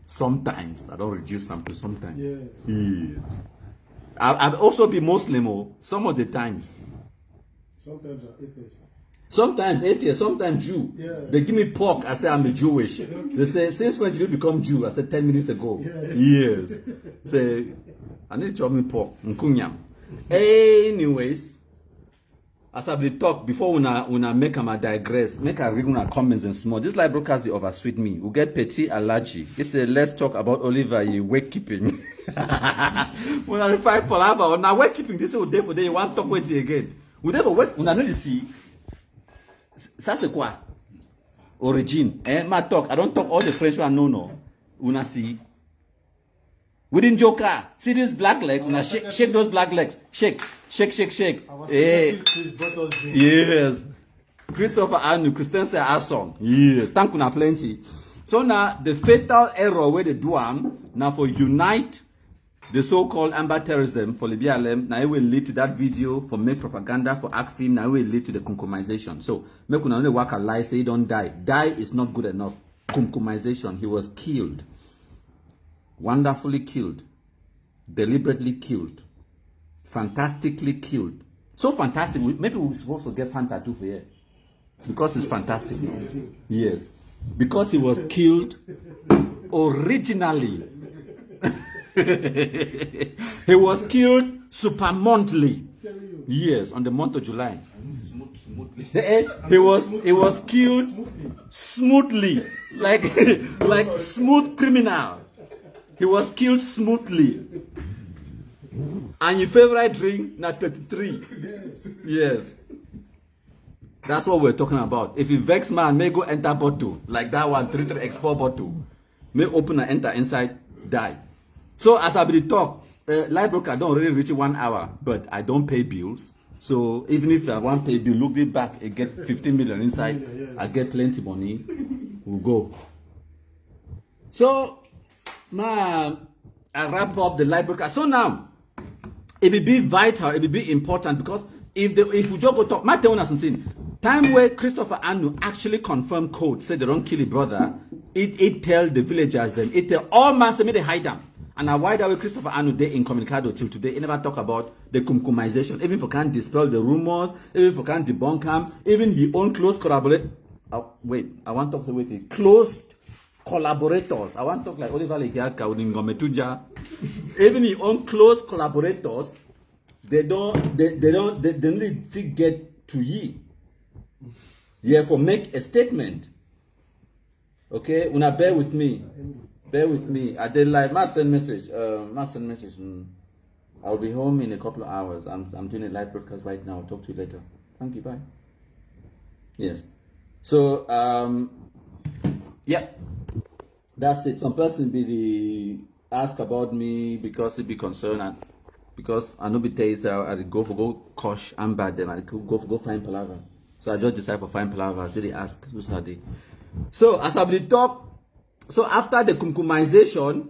Sometimes. I don't reduce them to sometimes. Yes. I'll also be Muslim some of the times. Sometimes I'm atheist. Sometimes atheist, sometimes Jew. Yeah. They give me pork, I say I'm a Jewish. They say, since when did you become Jew? I said 10 minutes ago. Yes. Say, I need to chop me pork. Nkunyam. Anyways, as I will talk before when I make a digress, make a read una comments and small. This live broadcast they oversweet me. We get Petit Alaji. He said, let's talk about Oliver wake keeping. When I find Palava on now wake keeping, this is day for day. You want to talk with you again. We never wait. When I know the see. Ça c'est quoi? Origin. My talk. I don't talk all the French one. No. Una see. Within Joker, see these black legs. Una shake those black legs. Shake. Yes. Christopher Anu, Christensen Asson. Yes. Thank you plenty. So now the fatal error where they do now for unite the so-called amber terrorism for lebialem, now it will lead to that video for make propaganda for act film, now it will lead to the kumkumization. So make una only work a lie, say he don't die. Die is not good enough. Kumkumization, he was killed. Wonderfully killed. Deliberately killed. Fantastically killed. So fantastic, maybe we're supposed to get Fanta too for here. Because it's fantastic. Yes. Because he was killed originally. He was killed super monthly. Yes, on the month of July. He was killed smoothly. Like smooth criminal. He was killed smoothly. And your favorite drink, not 33. Yes. That's what we're talking about. If you vex man, may go enter bottle. Like that one, 33 export bottle. May open and enter inside, die. So as I be talk, live broker don't really reach 1 hour, but I don't pay bills. So even if I want to pay bill, look it back, I get 15 million inside, I get plenty money, we'll go. So, I wrap up the live broker. So now, it will be vital, it will be important because if we just go talk, my tell you something. Time where Christopher Anu actually confirmed code, said they don't kill his brother, it tell the villagers them, it tell all man say me they hide them. And now why that way Christopher Anu they incommunicado till today, he never talk about the kumkumization, even if we can't dispel the rumors, even if we can't debunk them, even the own close collaborators. Wait, I want to talk about it. Close collaborators. I want to talk like Oliver Lekiaka with Ngometunja. Even the own close collaborators, they don't really get to ye. Therefore, make a statement. Okay, una bear with me. Bear with me. I did like my send message. I'll be home in a couple of hours. I'm doing a live broadcast right now. I'll talk to you later. Thank you. Bye. Yes. So yeah, that's it. Some person be ask about me because they be concerned and because I know be taser. I go kosh and bad them. I go find palaver. So I just decide for find palaver. So they ask who's are they. So as I be talk. So after the kumkumization,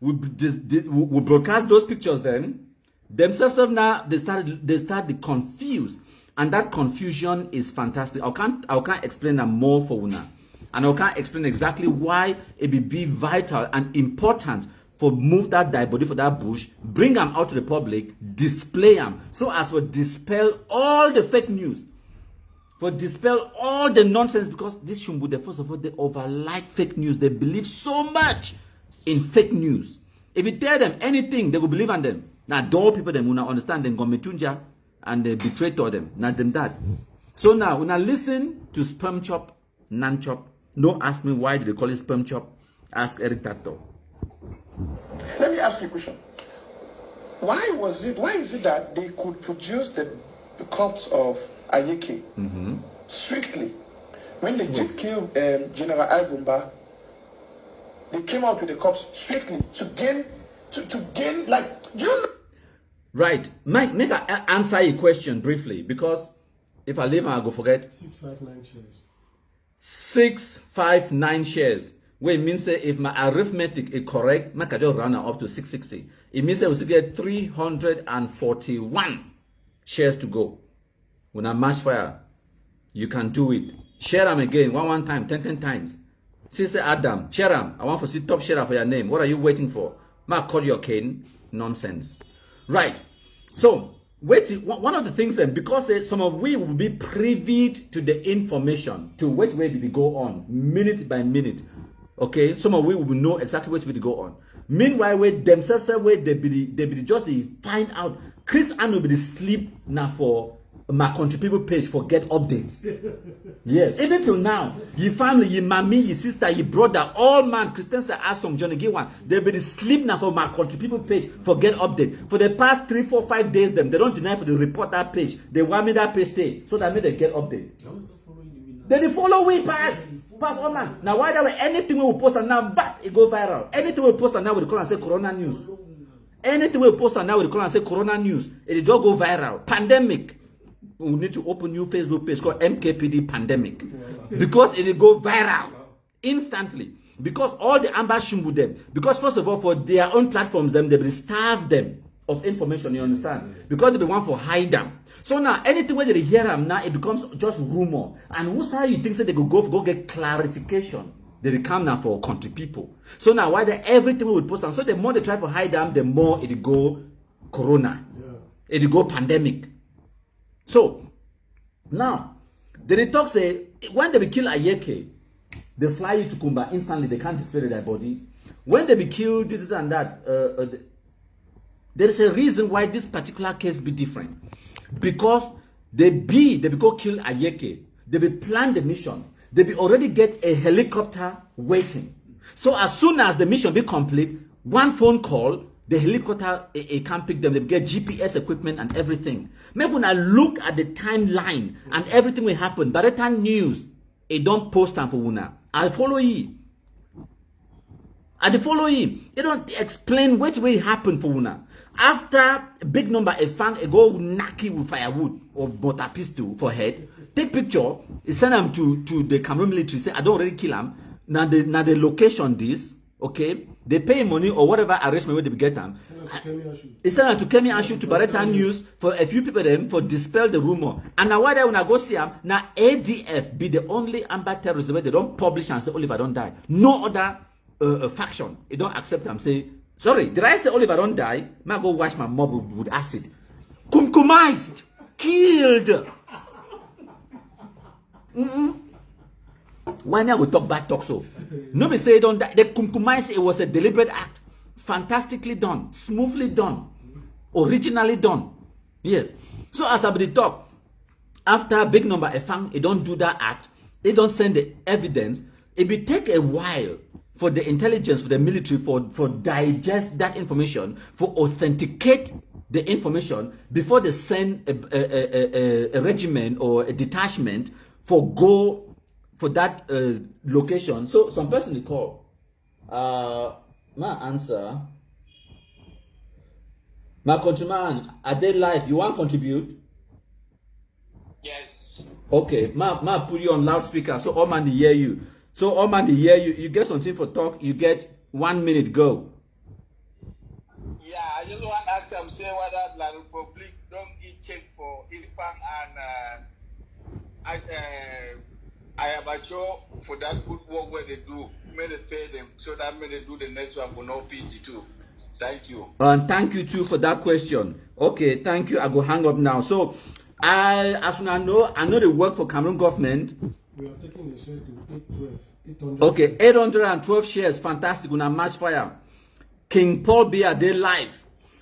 we broadcast those pictures. Then themselves now they start confused, and that confusion is fantastic. I can't explain that more for una, and I can't explain exactly why it be vital and important for move that die body for that bush, bring them out to the public, display them, so as to dispel all the fake news. For dispel all the nonsense, because this Shumbude, first of all, they overlike fake news. They believe so much in fake news. If you tell them anything, they will believe on them. Now, those people them will not understand them, Gometunja, and they betray to them. Not them that. So now, when I listen to sperm chop, nan chop, don't ask me why do they call it sperm chop. Ask Eric Tato. Let me ask you a question. Why is it that they could produce the corpse of Ayeke swiftly? When they did kill General Ivumba, they came out with the corpse swiftly to gain like, do you know? Right. Make I answer your question briefly, because if I leave, I'll go forget. 659 shares. 659 shares. Wait, it means that if my arithmetic is correct, I can just round up to 660. It means that we still get 341 shares to go. When I match fire, you can do it. Share them again, one time, 10 times. Sister Adam, share them. I want to see top share for your name. What are you waiting for? Ma call your cane. Nonsense. Right. So, one of the things then, because some of we will be privy to the information, to which way did it go on, minute by minute. Okay, some of we will know exactly which way to go on. Meanwhile, with themselves, they be just find out. Chris Ann will be sleep now for my country people page for get updates. Yes, even till now, your family, your mommy, your sister, your brother, all man, Christians that ask from Johnny Giwan, they be sleep now for my country people page for get update. For the past 3, 4, 5 days, they don't deny for the report that page. They want me that page stay so that they get update. Then they follow we pass all man. Now why that way anything we will post on now, but it go viral. Anything we post on now with the call and say Corona news. Anything we post on now with the call and say Corona news, it just go viral. Pandemic. We need to open new Facebook page called MKPD Pandemic, because it will go viral instantly. Because all the ambashumbu them, because first of all for their own platforms them, they will starve them of information. You understand? Because they want for hide them. So now anything where they hear them now, it becomes just rumor. And who's how you think that they go get clarification? They come now for country people. So now why they everything we will post on. So the more they try to hide them, the more it go Corona, it go pandemic. So, now, the talk say, when they be kill Ayeke, they fly you to Kumba instantly, they can't display their body. When they be killed, this and that, there is a reason why this particular case be different. Because they go kill Ayeke, they be plan the mission, they be already get a helicopter waiting. So as soon as the mission be complete, one phone call, the helicopter can pick them. They get GPS equipment and everything. Maybe when I look at the timeline and everything will happen, by the time news, it don't post time for una. I'll follow you. It don't explain which way it happen for una. After a big number, a fang, a go naki with firewood or mortar pistol for head. Take picture, send them to the Cameroon military. Say I don't already kill them. Now the location this. Okay, they pay money or whatever arrangement where they get them. It's sent to Kemi Anshu to Barretta News for a few people them for dispel the rumor. And now why they when I go see them, now ADF be the only amber terrorist where they don't publish and say Oliver don't die. No other faction, they don't accept them say Sorry, did I say Oliver don't die? Ma go wash my mob with acid. Kumkumized. Killed. Why now we talk bad talk so? Nobody say don't die. The kumkumized, it was a deliberate act. Fantastically done. Smoothly done. Originally done. Yes. So as I be talk, after a big number of fang, it don't do that act. They don't send the evidence. It will take a while for the intelligence, for the military, for digest that information, for authenticate the information before they send a regiment or a detachment for go for that location. So some person will call. My answer. My countryman, are they live? You want to contribute? Yes. Okay, ma put you on loudspeaker so all man hear you. So all man hear you. You get something for talk. You get 1 minute. Go. Yeah, I just want to ask him, say whether La Republic don't get check for Ifan and I am sure for that good work where they do. May they pay them so that may they do the next one for no PG too. Thank you. And thank you too for that question. Okay, thank you. I go hang up now. So, as I know the work for Cameroon government. We have taken the shares to 812. Okay, 812 shares. Fantastic. Una match fire. King Paul Biya, they live.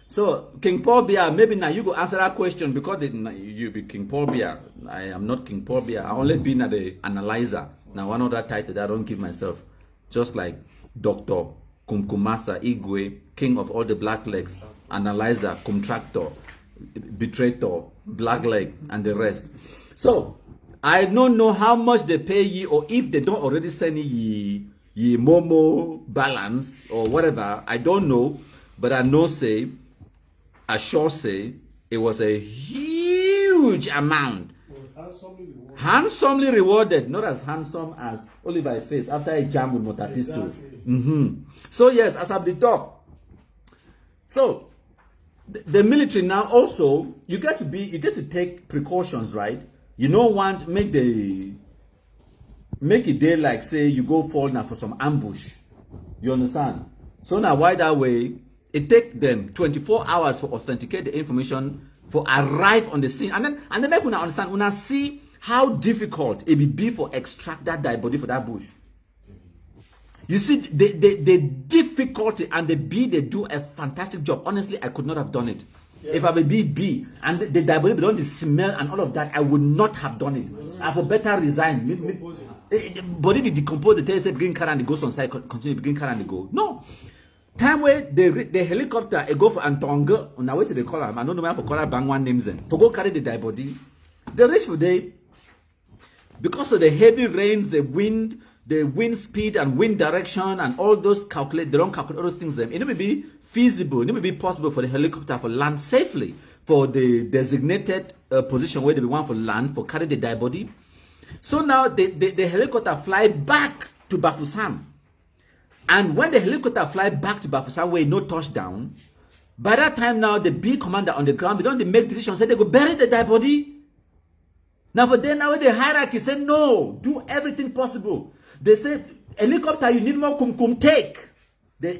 So, King Paul Biya, maybe now you go answer that question because you be King Paul Biya. I am not King Paul Biya. I only been at the analyzer. Now, one other title that I don't give myself. Just like Dr. Kumkumasa Igwe, king of all the black legs, analyzer, contractor, betrayer, black leg, and the rest. So, I don't know how much they pay ye, or if they don't already send ye Momo balance or whatever. I don't know, but I know say, I sure say, it was a huge amount. Handsomely rewarded, not as handsome as Oliver face after a jam with Motapisto. Exactly. So yes, as I've been talk. So the military now also, you get to take precautions, right? You don't want make it day like say you go fall now for some ambush. You understand? So now why that way? It take them 24 hours for authenticate the information, for arrive on the scene, and then make una understand, una see how difficult it will be for extract that dead body for that bush. You see the difficulty, and the bee, they do a fantastic job. Honestly, I could not have done it. Yeah. If I be bee and the dead body don't the smell and all of that, I would not have done it. I would better resign. The body they decompose, the tail say begin carry and the goes on side, continue begin carry and they go. No. Time where the helicopter go for Antonga, on the way to the column, I don't know where for color bang one names them. For go carry the dead body. The rich for they, because of the heavy rains, the wind speed and wind direction and all those they don't calculate all those things. It may be feasible, it may be possible for the helicopter to land safely for the designated position where they want for land for carry the dead body. So now the helicopter fly back to Bafoussam. And when the helicopter fly back to Bafoussam where no touchdown, by that time now the big commander on the ground, they don't make decisions, say they go bury the dead body. Now for them now the hierarchy say no, do everything possible. They say helicopter, you need more kumkum, take. They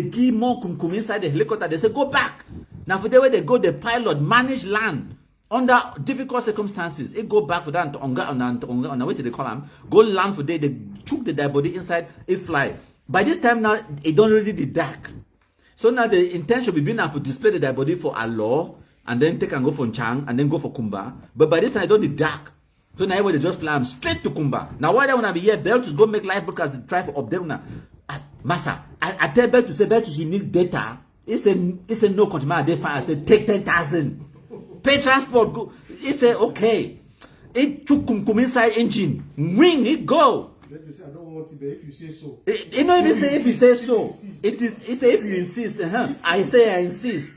give more kumkum inside the helicopter. They say go back. Now for the way they go, the pilot manage land under difficult circumstances. It go back for that on the way to the column. Go land for they took the dead body inside. It fly. By this time now, it don't really be dark. So now the intention will be now to display the dead body for Allah, and then take and go for Chang, and then go for Kumba. But by this time, it don't be dark. So now everybody just fly straight to Kumba. Now why they want to be here? Bell to go make live broadcast, try for update now. Massa, I tell Bell to say Bell you need data. It's a no consumer. They find I say take 10,000. Pay transport. Go. It say okay. It took Kumkum inside engine. Wing it go. They say I don't want it, but if you say so. It not even say if you say so. It say if you insist. I say I insist.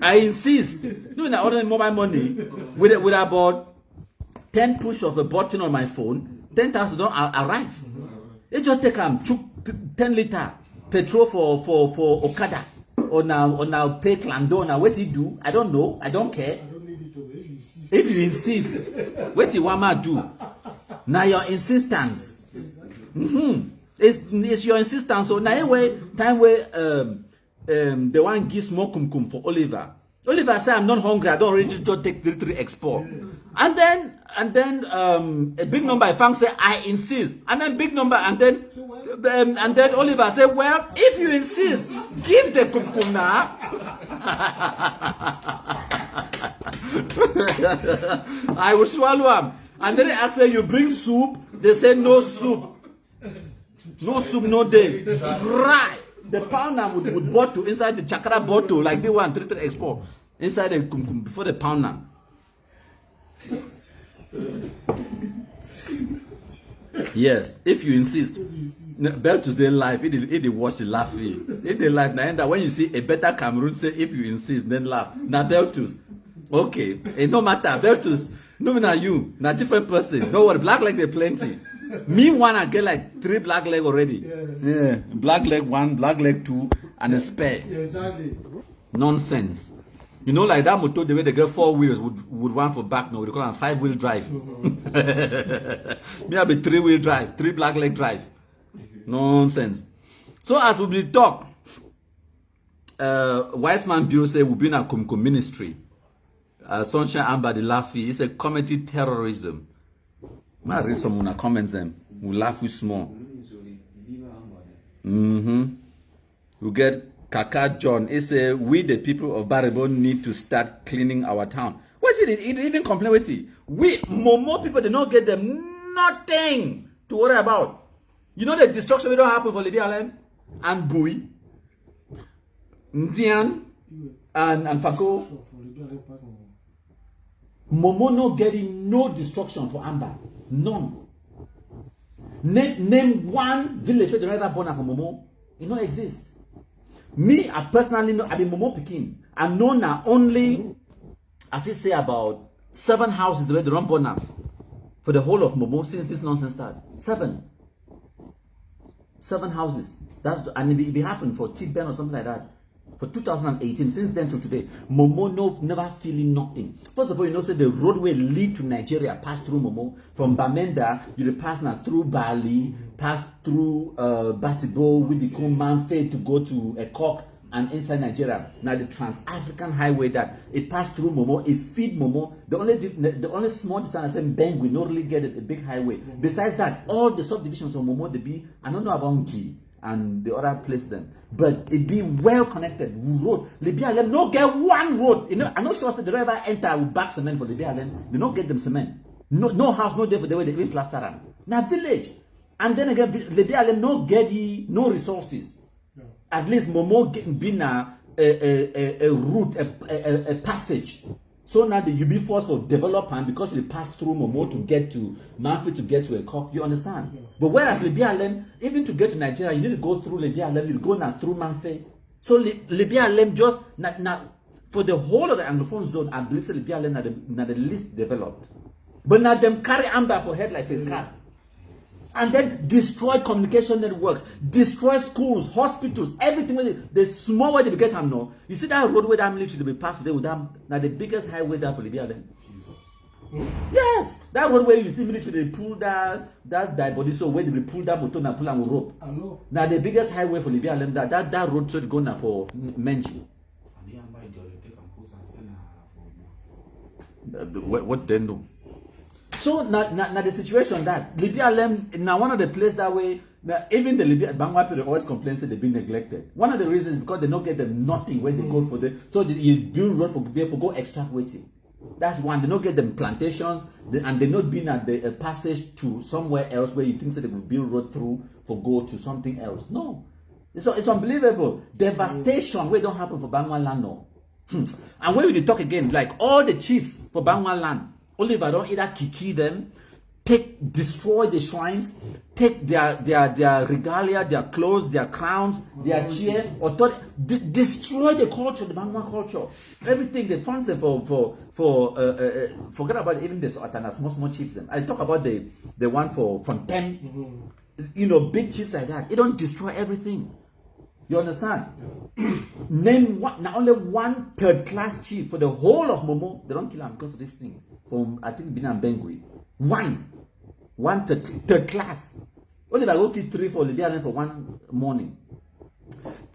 I insist. Doing that ordinary mobile money with about 10 push of a button on my phone, 10,000 don't arrive. It just take 10 liter petrol for Okada or now pay Klando. Now what he do? I don't know. I don't care. I don't need it, but if you insist, what you want to do? Now your insistence. It's your insistence. So now anyway, time where the one gives more kum for Oliver. Oliver said, "I'm not hungry. I don't really just take 3 export." And then a big number I found say, "I insist." And then big number and then Oliver said, "Well, if you insist, give the kum now." I will swallow them. And then they ask me, "You bring soup?" They say, "No soup. No soup, no day." Right. The pounder would bottle inside the chakra bottle, like they want 3 export inside the kum before the pounder. Yes, if you insist. Better to stay live. It watch the laughing. It they laugh. Now when you see a better Cameroon say, "If you insist, then laugh." Now Beltus. Okay, it no matter. Beltus. No, not you. Not different person. No worry. Black leg they plenty. Me one, I get like 3 black leg already. Yeah. Black leg 1, black leg 2, and a spare. Yeah, exactly. Nonsense. You know, like that motor, the way they get 4 wheels would run for back now. We call it 5-wheel drive. Me, I be 3-wheel drive, 3 black leg drive. Nonsense. So as we talk, Wise Man Bureau say we've been a Kumkum ministry. Sunshine Amber the Laffy, it's a comedy terrorism. I read some of the comments them. We laugh with small. We get Kaka John. He say we the people of Baribon need to start cleaning our town. What's it? It even complain with it. We more people they don't get them nothing to worry about. You know the destruction will don't happen for lebialem and Bui, Ndian and Fako. Momo no getting no destruction for Amber. None. Name one village where the river born for Momo. It don't exist. Me, I personally know, I be Momo Pekin. I know now only, I feel say about 7 houses the way they run born up for the whole of Momo since this nonsense started. 7 houses. That's and it be happened for T-Ben or something like that. For 2018, since then to today, Momo never feeling nothing. First of all, you know, say the roadway lead to Nigeria, pass through Momo. From Bamenda, you pass now through Bali, pass through Batibo, with the command fair to go to Ekok and inside Nigeria. Now the Trans-African Highway that it passed through Momo, it feed Momo. The only small distance in Beng we not really get a big highway. Besides that, all the subdivisions of Momo they be, I don't know about Nki and the other place them, but it be well connected road. lebialem no get one road. You know, I'm not sure that the river enter with back cement for lebialem. They don't get them cement. No house, no day for the way they even plaster them. Now village, and then again lebialem no get no resources. Yeah. At least Momo been a route, a passage. So now the you be forced for development because you pass through Momo to get to Manfi to get to a cop. You understand? Yeah. But whereas lebialem, even to get to Nigeria, you need to go through lebialem. You go now through Manfi. So lebialem just now for the whole of the Anglophone zone, I believe lebialem now the least developed. But now them carry Amber for head like this car. And then destroy communication networks, destroy schools, hospitals, everything. The small way they get them now. You see that roadway that military they be passed today with them. Now the biggest highway there for Libya. Yes, that roadway you see military they pull that body so where they pull that motor and pull and rope. I know. Now the biggest highway for Libya that road should go now for Menji. What they know? So now the situation that lebialem now one of the places that way even the Libya Bangwa people always complain that they've been neglected. One of the reasons is because they don't get them nothing when they go for the so you build road for they for go extract waiting. That's one. They don't get them plantations and they not been at the passage to somewhere else where you think that they will build road through for go to something else. No, it's unbelievable devastation where don't happen for Bangwa land no. And when we talk again like all the chiefs for Bangwa land. Oliver don't either kiki them, destroy the shrines, take their regalia, their clothes, their crowns, their chair, destroy the culture, the Bangwa culture, everything. They funds them for forget about even the Atana small chiefs. Them. I talk about the one for Fontaine, you know, big chiefs like that. It don't destroy everything. You understand? Name one, not only one third-class chief for the whole of Momo. They don't kill him because of this thing. From I think Binam Bengui. One third class. Only if I go kill 3 for lebialem for one morning.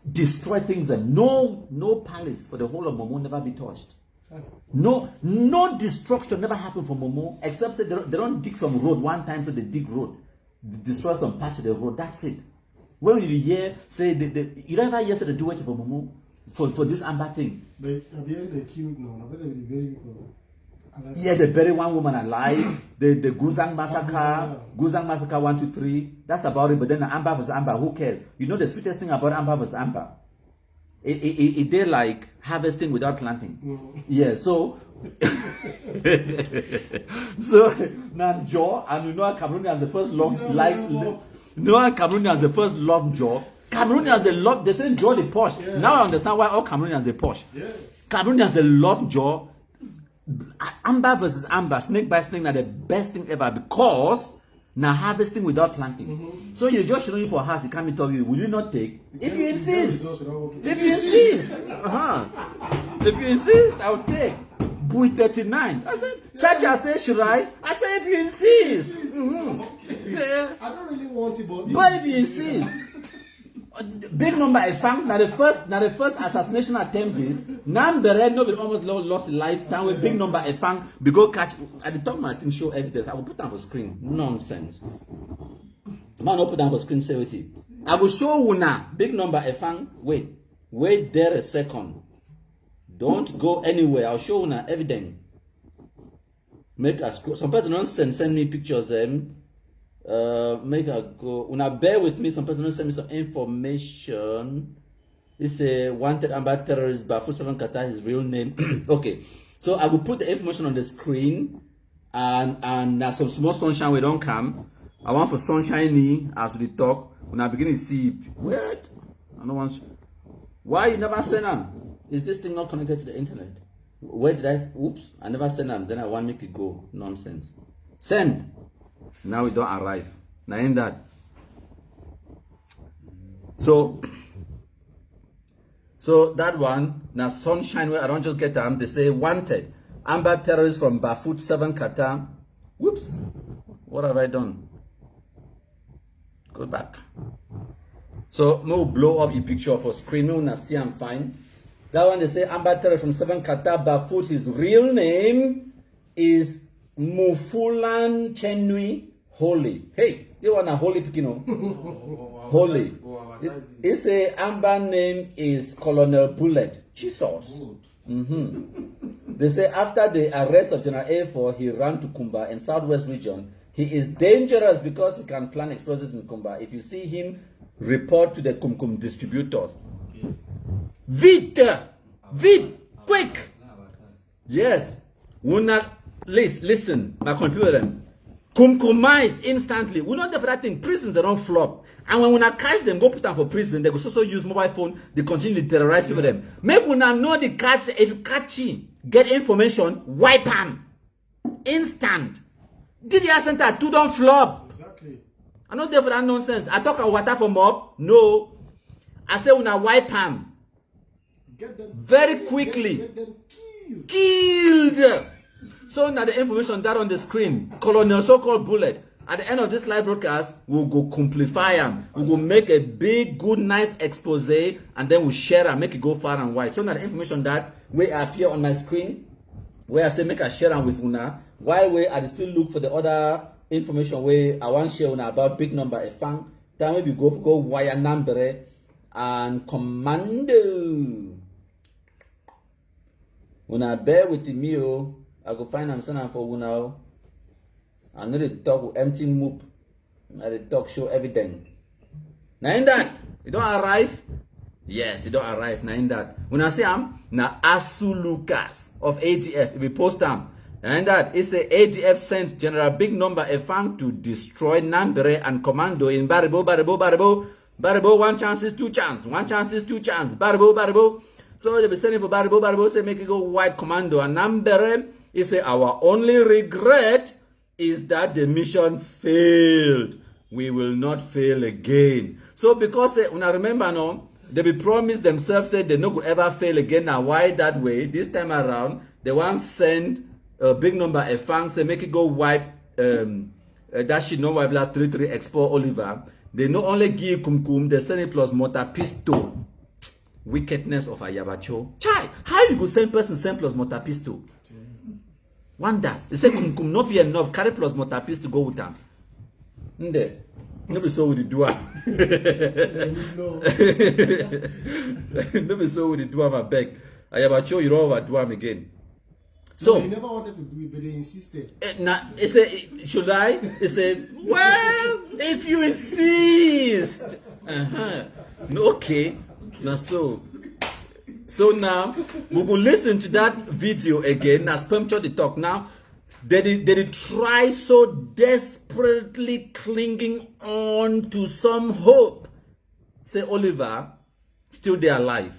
Destroy things and no palace for the whole of Momo never be touched. No destruction never happen for Momo except say they don't dig some road one time, so they dig road, destroy some patch of the road. That's it. When you hear say you don't ever hear say they do it for Momo for this Amber thing. But at the end they killed no, but they will be very people. Yeah, they bury one woman alive. The Guzang massacre, Guzang massacre 1, 2, 3. That's about it. But then the Amber vs Amber, who cares? You know the sweetest thing about Amber vs Amber? They're like harvesting without planting. Yeah, so now Joe and you know Cameroonians the first love Cameroonians the first love Joe. Cameroonians they love they say Joe the posh. Yeah. Now I understand why all Cameroonians they posh. Yes. Cameroonians they love Joe. Amber versus Amber, snake by snake, are the best thing ever because now harvesting without planting. So you just showing for house, you can't tell you, will you not take? If you insist. If you insist. If you insist, I'll take. Bui 39. I said, Chacha says, should I? I said, if you insist. Yeah. I don't really want it, but if you insist. Big number I found now the first assassination attempt is Nambere nobody almost lost a lifetime with big number I found we go catch at the top my thing show evidence. I will put down for screen. Nonsense. Man not put down for screen say what I will show you now. Big number I found wait there a second. Don't go anywhere. I'll show you now evidence. Make a scroll. Some person don't send me pictures make a go. Una bear with me. Some person send me some information. It's a wanted Amber terrorist Bafut 7 Qatar, his real name. Okay, so I will put the information on the screen and some small sunshine we don't come. I want for sunshiny as we talk. When I begin to see wait, I don't want. Why you never send them? Is this thing not connected to the internet? Where did I? Oops, I never send them. Then I want to make it go. Nonsense. Send. Now we don't arrive. Now in that. So that one, now sunshine where I don't just get them, they say wanted. Amber terrorists from Bafut 7 Qatar. Whoops. What have I done? Go back. So no blow up your picture for screen. No, na see I'm fine. That one they say Amber terrorist from 7 Qatar Bafut. His real name is Mufulan Chenui Holy. Hey, you want a holy Pekino? Holy. It's a Amber name is Colonel Bullet. Jesus. They say after the arrest of General A4, he ran to Kumba in Southwest region. He is dangerous because he can plant explosives in Kumba. If you see him, report to the Kumkum distributors. Vite! Quick! Yes. Listen, my computer them. Kumkumize instantly. We not there for that thing. Prisons they don't flop. And when we not catch them, go put them for prison, they go also use mobile phone, they continue to terrorize people them. Make we not know the catch. If you catch him, get information, wipe him. Instant. DDR center 2 don't flop. Exactly. I'm not there for that nonsense. I talk about water for mob. No. I say we not wipe him. Get them very quickly. Get them killed. So now the information that on the screen, Colonel so-called Bullet. At the end of this live broadcast, we'll go complify them. We will make a big, good, nice expose, and then we'll share and make it go far and wide. So now the information that will appear on my screen, where I say make a share them with Una, while I still look for the other information where I want to share Una about big number a fan. Then maybe go wire number and commando. Una bear with me. I go find them send for you now. I need to talk with empty moop. I need to talk show everything. Now in that, you don't arrive? Yes, you don't arrive. Now in that. When I say now Asu Lucas of ADF, if we post them. Now in that, it's the ADF sent General Big Number a fan to destroy Nambere and Commando in Baribo. 1 chance is 2 chance. 1 chance is 2 chance. Baribo. So they be sending for Baribo, say make it go white Commando and Nambere. He say our only regret is that the mission failed. We will not fail again. So because when I remember now, they be promised themselves said they no could ever fail again. Now why that way? This time around, they want send a big number a fang say make it go wipe that she know why black 33 export Oliver. They not only give kumkum, they send it plus mortar pistol. Wickedness of Ayabacho. Chai, how you go send person send plus mortar pistol? Wonders. They say kumkum not be enough. Carry plus mortar pistol go with them. Nde. No be so with the dua. No be so with the dua, my beg. Ayabacho, you don't overdo him again. So he never wanted to do it, but they insisted. Now, should I? He said, well, if you insist. Okay. Now, so now, we will listen to that video again. Now, Sperm Church, they talk now. They try so desperately clinging on to some hope. Say, Oliver, still they alive.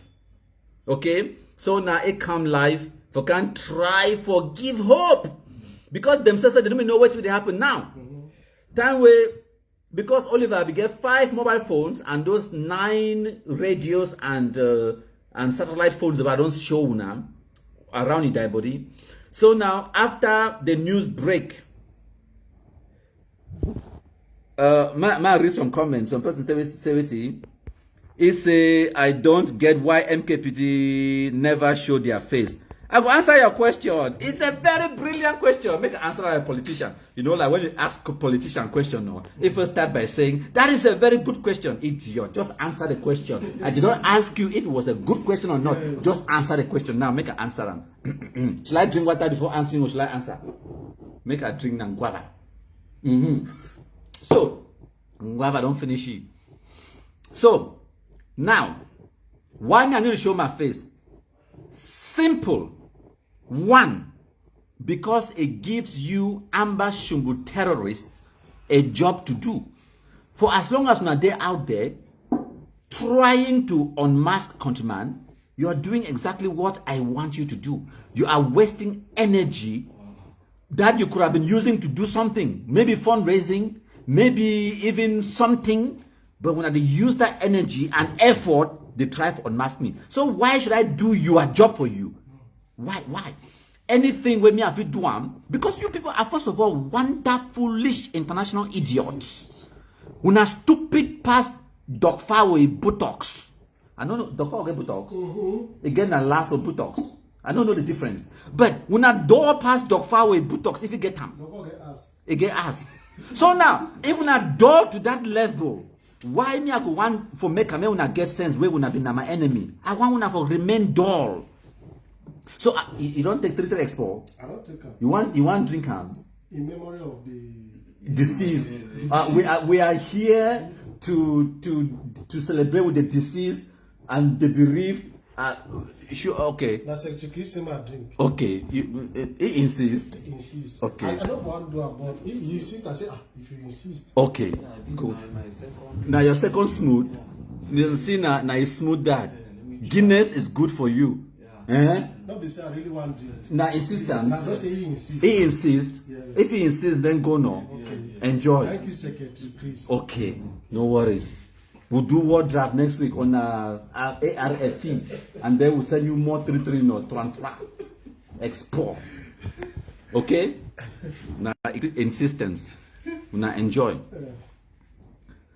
Okay? So now, it come live. For can try for give hope. Because themselves they don't even know what will happen now. Time where, because Oliver we get 5 mobile phones and those 9 radios and satellite phones that don't show now around in their body. So now after the news break, may read some comments. Some person say he say I don't get why MKPD never show their face. I will answer your question. It's a very brilliant question. Make an answer like a politician. You know, like when you ask a politician question, no, if you start by saying, that is a very good question, idiot. Just answer the question. I did not ask you if it was a good question or not. Just answer the question. Now, make an answer. Shall I drink water before answering or shall I answer? Make a drink and guava. So, guava, don't finish it. So, now, why me I need to show my face? Simple. 1, because it gives you Amba Shumbu terrorists a job to do. For as long as they're out there trying to unmask countryman, you are doing exactly what I want you to do. You are wasting energy that you could have been using to do something. Maybe fundraising, maybe even something. But when they use that energy and effort, they try to unmask me. So why should I do your job for you? Why? Anything with me have to do because you people are first of all wonderful-ish international idiots. When a stupid past Dogfa with Botox. I don't know Dogfa get Botox. Again, a last of Botox. I don't know the difference. But when a door past Dogfa with Botox, if you get them, it get ass. So now, even a door to that level. Why me I go want for make a me una get sense where una be na my enemy? I want una for remain dull. So you don't take 33 Expo. I don't take them. You want drink them in memory of the deceased. We are here to celebrate with the deceased and the bereaved. Sure, okay. That's Secretary Chris drink. Okay, he insists. He insists. Okay. I don't want to do about. He insists. I say, if you insist. Okay. Yeah, Cool. My second. Now your second smooth. You see now it's smooth that. Guinness is good for you. Not be say I really want it. Now insistence. Now don't say he insists. He insists. Yes. If he insists, then go no. Okay. Enjoy. Thank you, Secretary Chris. Okay, no worries. We'll do word draft next week on ARFE, and then we'll send you more 33 no 33 export. Okay? Now insistence. Now enjoy.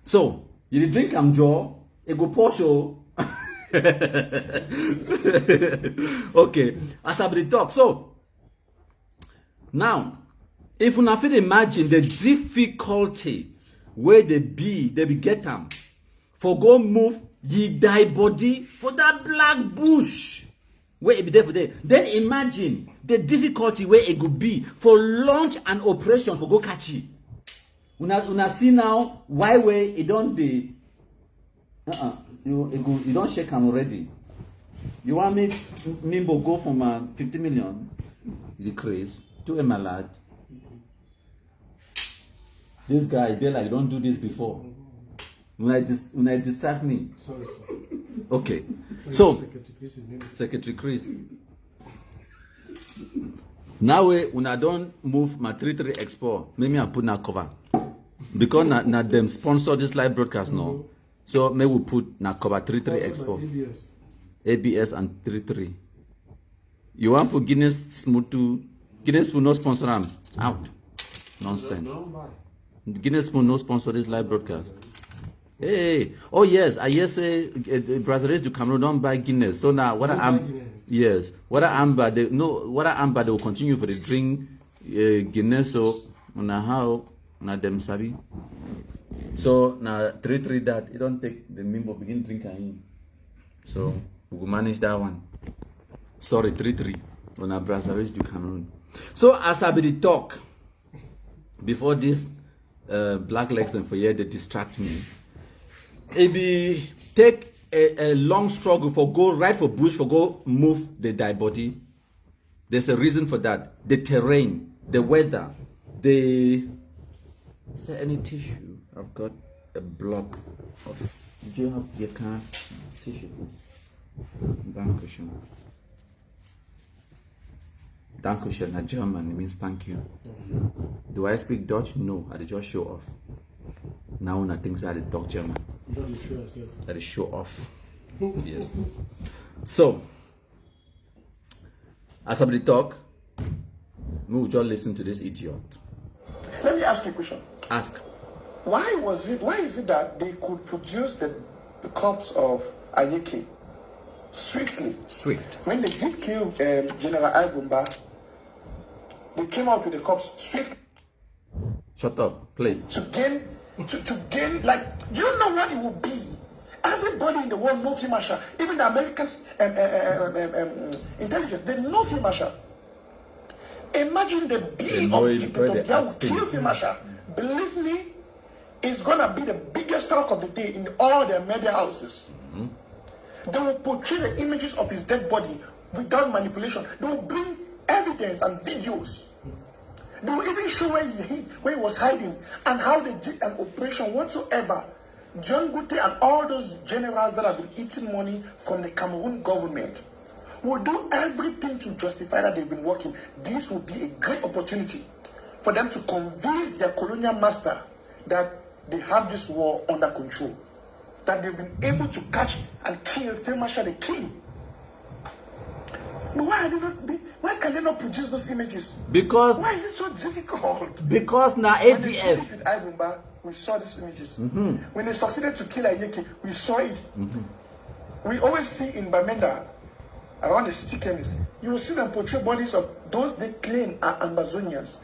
So you drink Joe, it go pour show. Okay, as I be talk. So now, if you not imagine the difficulty where they be get them for go move ye die body for that black bush where it be there for there. Then imagine the difficulty where it could be for launch an operation for go catch it. Una see now why way it don't be. You don't shake him already. You want me Mimbo go from 50 million decrease to a malad. This guy, they like don't do this before. When I distract me. Sorry, sir. Okay. So Secretary Chris. Now when I don't move my 33 Expo, maybe I put na cover. Because na them sponsor this live broadcast now. So maybe we put na cover 33 Expo. ABS and 33. You want for Guinness smooth to Guinness will not sponsor them. Out. Nonsense. Guinness Spoon no sponsor this live broadcast. Hey, oh yes, I yes say Brother Race to Cameroon don't buy Guinness. So now what I'm yes, what I am but they no what I am but they will continue for the drink Guinness so now how now them sabi. So now 3 that you don't take the member begin drinking. So we will manage that one. Sorry, 3 on our Brother Race to Cameroon. So as I be the talk before this black legs and for here they distract me. It be take a long struggle for go right for bush for go move the dead body. There's a reason for that. The terrain, the weather, is there any tissue? I've got a block of. Do you have your car tissue, please? Dankeschön. Dankeschön, na German, it means thank you. Do I speak Dutch? No, I just show off. Now I think I talk German. That is show off. Yes. So, as I talk, we will just listen to this idiot. Let me ask you a question. Ask. Why is it that they could produce the corpse of Ayeke swiftly? Swift. When they did kill General Ivumba, they came out with the corpse swift. Shut up. Play. To gain, like, do you know what it would be? Everybody in the world knows Field Marshal. Even the Americans intelligence, they know Field Marshal. Imagine the bill of Ethiopia will kill Field Marshal. Believe me, it's gonna be the biggest talk of the day in all the media houses. They will portray the images of his dead body without manipulation. They will bring evidence and videos. They will even show where he was hiding and how they did an operation whatsoever. John Gute and all those generals that have been eating money from the Cameroon government will do everything to justify that they've been working. This will be a great opportunity for them to convince their colonial master that they have this war under control, that they've been able to catch and kill Field Marshal the King. But why can they not produce those images? Because why is it so difficult? Because now ADF with Ivumba, we saw these images. When they succeeded to kill Ayeke, we saw it. We always see in Bamenda, around the city chemist, you will see them portray bodies of those they claim are Amazonians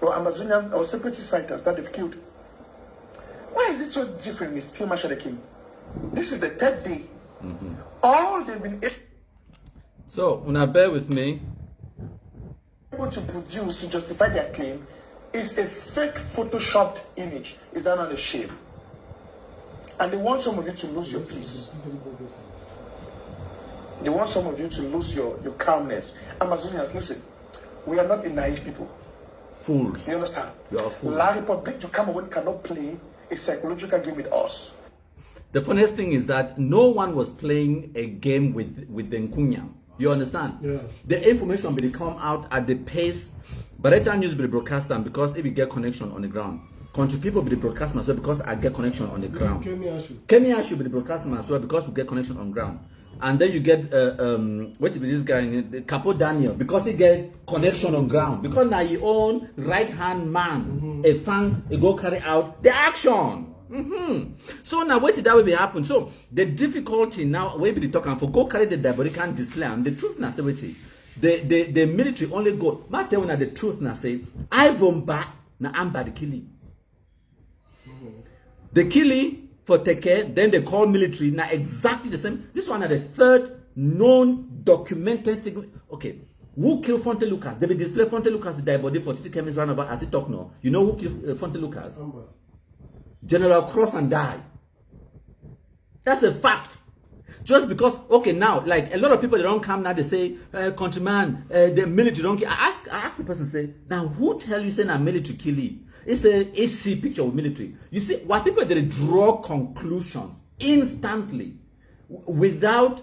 or separatist fighters that they've killed. Why is it so different with Field Marshal the King? This is the 3rd day. All they've been so, una bear with me. able to produce to justify their claim is a fake photoshopped image. Is that not a shame? And they want some of you to lose your peace. They want some of you to lose your calmness. Amazonians, listen, we are not a naive people. Fools. You understand? You are fools. La Republique du Cameroon cannot play a psychological game with us. The funniest thing is that no one was playing a game with the Nkunya. You understand? Yeah. The information will come out at the pace, but right now news will be broadcast because if we get connection on the ground. Country people will be broadcasting as well because I get connection on the ground. Kenya should be broadcasting as well because we get connection on ground. And then you get what is this guy Capo Daniel because he get connection on ground because now he own right hand man a fan he go carry out the action. So now what did that will be happen? So the difficulty now we be talking for go carry the body can't display and the truth now say the military only go ma tell una the truth now say Ivumba na amba the killing. The killing for Teke, then they call military. Now exactly the same. This one are the 3rd known documented thing. Okay, who killed Fonte Lucas? They will display Fonte Lucas dead body for city chemist roundabout as he talk now. You know who killed Fonte Lucas? General Cross and die. That's a fact. Just because, okay, now, like a lot of people they don't come now, they say, countryman, the military don't kill. I ask the person, say, now who tell you saying a military kill it? It's a HC picture of military. You see, why people they draw conclusions instantly without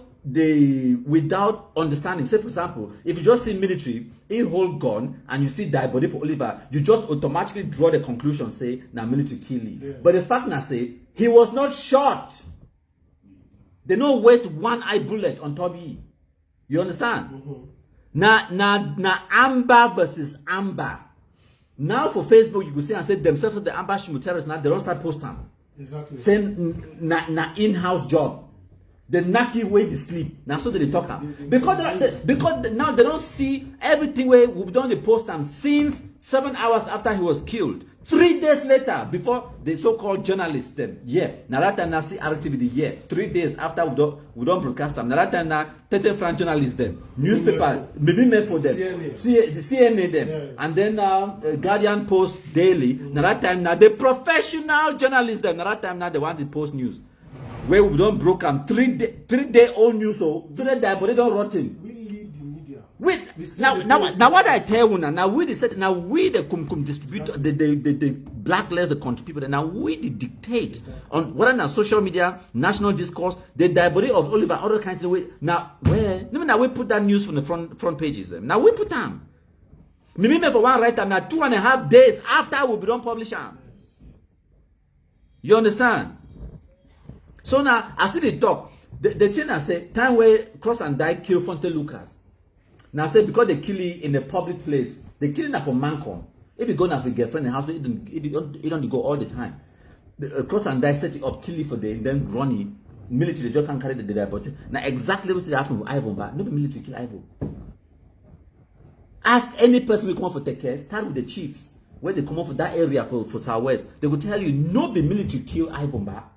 understanding. Say, for example, if you just see military, he hold gun, and you see dead body for Oliver, you just automatically draw the conclusion, say, now military kill it. Yeah. But the fact now say, he was not shot. They don't waste one eye bullet on Toby. You understand? Now Amber versus Amber. Now for Facebook, you could see and say themselves as the ambush terrorists. Now they don't start posting. Exactly. Saying na in-house job. They not give away the sleep. Now so they talk because now they don't see everything where we've done the post time since 7 hours after he was killed. 3 days later, before the so-called journalists them. Yeah. Now that time now see activity. Yeah. 3 days after we don't broadcast them. Now that time now 30 French journalists them. Newspaper, maybe made for them. CNN them. Yeah. And then Guardian Post Daily. Now that time now the professional journalists them. Now that time now they want to post news. Where we don't broke them 3 day old news so they die but they don't rot him. We lead the media. Now what I tell you now we decided now we the distribute the blacklist the country people now we the dictate on whether na social media national discourse the diabody of Oliver other kinds of way now where now we put that news from the front pages now we put them. Me for one right time now 2.5 days after we don't publish them. You understand? So now, I see the talk. The thing I say, time where Cross and Die kill Fonte Lucas. Now I say because they kill it in a public place, they killing her for Mancom. If you go now for girlfriend in the house, it don't go all the time. Cross and Die set it up, kill it for them, then run it. Military, they just can't carry the dead body. Now exactly what happened with Ivan, but no military kill Ivan. Ask any person who come up for take care, start with the chiefs. When they come up for that area for Southwest, they will tell you no be military kill Ivan back.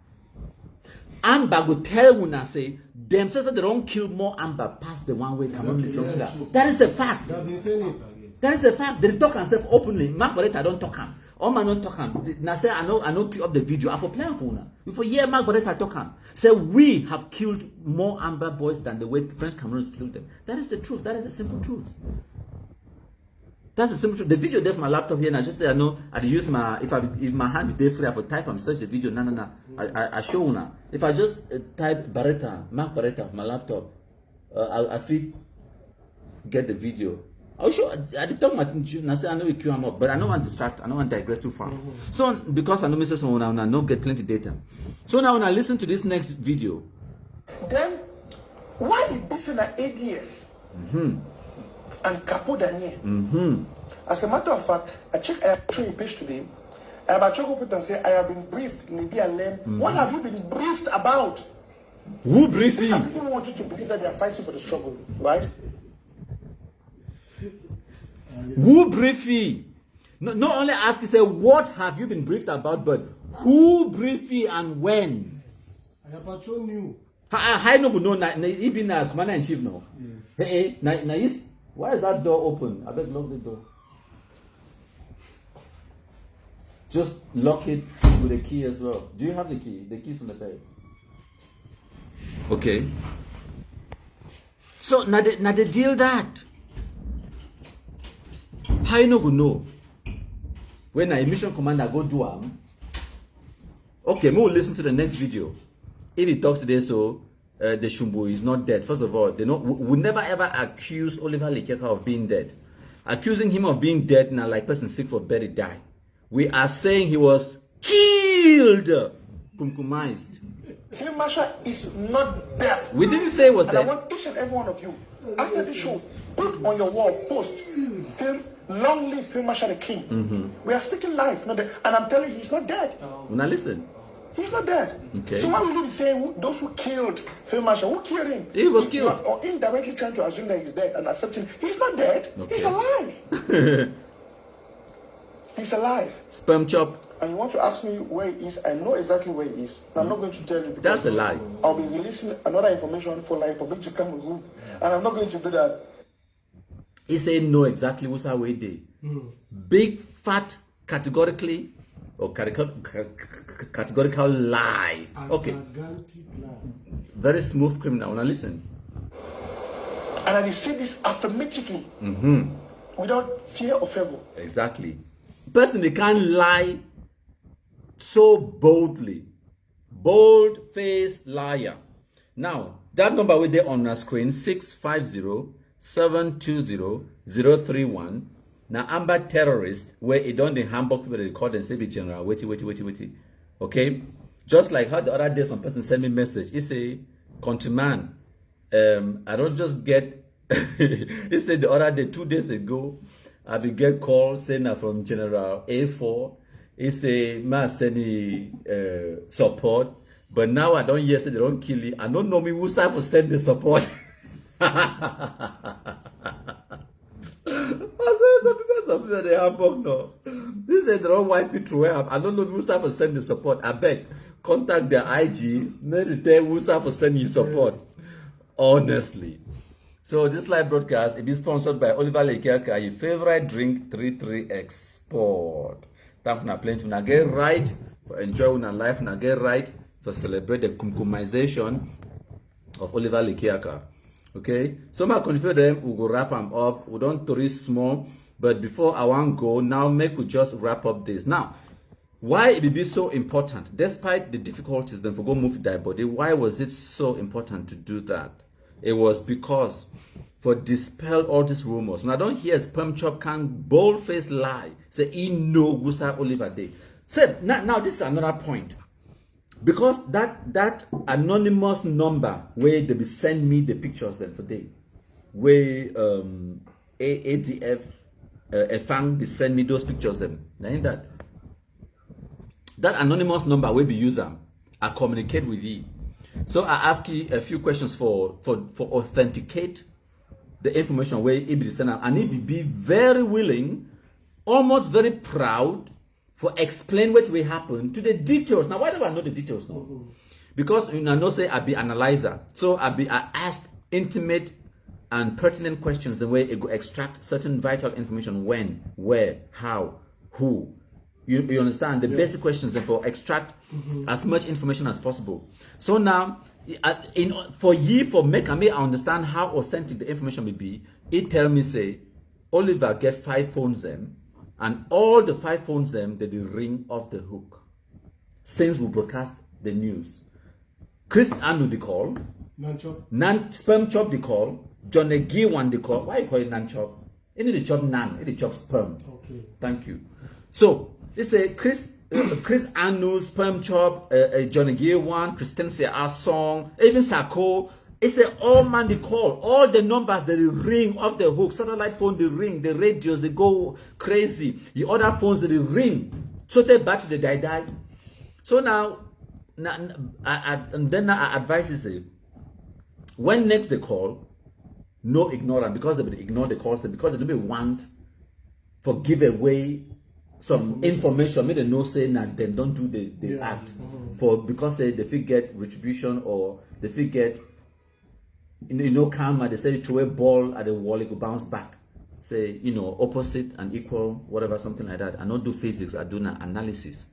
Amber will tell you now say themselves they don't kill more Amber past the one way. That is a fact. That is a fact. They talk and say openly. Mark Barretta don't talk him. All man don't talk him. Now say I know keep up the video. I for playing for now. Before yeah, Mark Barretta talk him. Say we have killed more Amber boys than the way French Cameroons killed them. That is the truth. That is the simple truth. That's the simple truth. The video there from my laptop here, and I just say I know I use my if my hand be free, I would type and search the video. No. I show now. If I just type Barretta, Mark Barretta from my laptop, I feel get the video. I'll show. I did talk my thing and I say I know we queue them up, but I don't want to distract. I don't want to digress too far. So because I know Mr. Someone I know get plenty data. So now when I listen to this next video, then why is this in an ADF? And Capo Daniel. As a matter of fact, I checked your page today. I have and say I have been briefed, lebialem. What have you been briefed about? Who briefed you? Some people want you to believe that they are fighting for the struggle, right? Who briefed you? Not only ask you say what have you been briefed about, but who briefed you and when? I have patrol you. I know he been a commander in chief now. Hey, now why is that door open? I better lock the door. Just lock it with a key as well. Do you have the key? The key's on the bed. Okay. So now they deal that. How you know? When a mission commander go do okay, we will listen to the next video. If he talks today, so the Shumbu is not dead. First of all, we never ever accuse Oliver Lekeka of being dead. Accusing him of being dead now, like person sick for bed, he die. We are saying he was killed, kumkumized. Field Marshal is not dead. We didn't say it was dead. I want each and every one of you, after the show, put on your wall, post, long live Field Marshal the King. We are speaking live, not dead. And I'm telling you, he's not dead. Now listen. He's not dead. Okay. So why will you be saying those who killed Field Marshal? Who killed him? He was killed. Or indirectly trying to assume that he's dead and accepting. He's not dead. Okay. He's alive. He's alive. Sperm chop. And you want to ask me where he is? I know exactly where he is. I'm not going to tell you. That's a lie. I'll be releasing another information for like public to come with, and I'm not going to do that. He said no exactly what's our way day. Big fat categorically or categorical lie. Okay. Very smooth criminal. Now listen. And I say this affirmatively. Without fear or favor. Exactly. Person they can't lie so boldly. Bold-faced liar. Now, that number we there on our screen, 650-720-031. Now, Amber terrorist, where it done the Hamburg people record and say be general. Wait. Okay? Just like how the other day some person sent me a message. He say, countryman, I don't just get he said the other day, 2 days ago, I be get call saying that from General A4. He say, "Ma send support." But now I don't hear say they don't kill it. I don't know me who start to send the support. Some people they have no. This is the wrong white people. I don't know who start to send the support. I beg, contact their IG. Maybe tell who start to send you support. Honestly. So this live broadcast it is sponsored by Oliver Lekiaka, your favorite drink 33 Export. Time for plenty. When I get right for enjoy our life, when I get right for celebrate the kumkumization of Oliver Lekiaka. Okay, so my contribute them, we go wrap them up. We don't tourist small, but before I want go now, make we just wrap up this. Now, why it be so important, despite the difficulties, then for go move that body? Why was it so important to do that? It was because for dispel all these rumors. When I don't hear Sperm Chop can bold-faced lie, say he know Gustav Oliver Day. So now this is another point. Because that anonymous number where they be send me the pictures then for day, where ADF Efang be send me those pictures then. Now that anonymous number will be used I communicate with you. So I ask you a few questions for authenticate the information where it be sent out, and it be very willing, almost very proud. For explain what will happen to the details. Now, why do I know the details now? Because I know say I be analyzer, so I ask intimate and pertinent questions the way it go extract certain vital information: when, where, how, who. You understand the basic questions and for extract as much information as possible. So now, for make me understand how authentic the information will be. It tell me say Oliver get 5 phones them. And all the 5 phones them, they ring off the hook. Since we broadcast the news. Chris Anu the call. Sperm Chop the call. John Egi one the call. Why you call it Nan Chop? It need to chop Nan. It need to chop sperm. Okay. Thank you. So, this is Chris Anu, Sperm Chop, John Egi one, Christensen our song, even Sako. It's all man they call. All the numbers that they ring off the hook. Satellite phone they ring. The radios they go crazy. The other phones that they ring. So they battery they die. So now and then I advise you say, when next they call, no ignore them because they will ignore the calls because they don't want for give away some information. Maybe they know say that they don't do the act for because they fit get retribution or they fit get. Karma, they say throw a ball at the wall, it will bounce back. Say, opposite and equal, whatever, something like that. I don't do physics, I do analysis.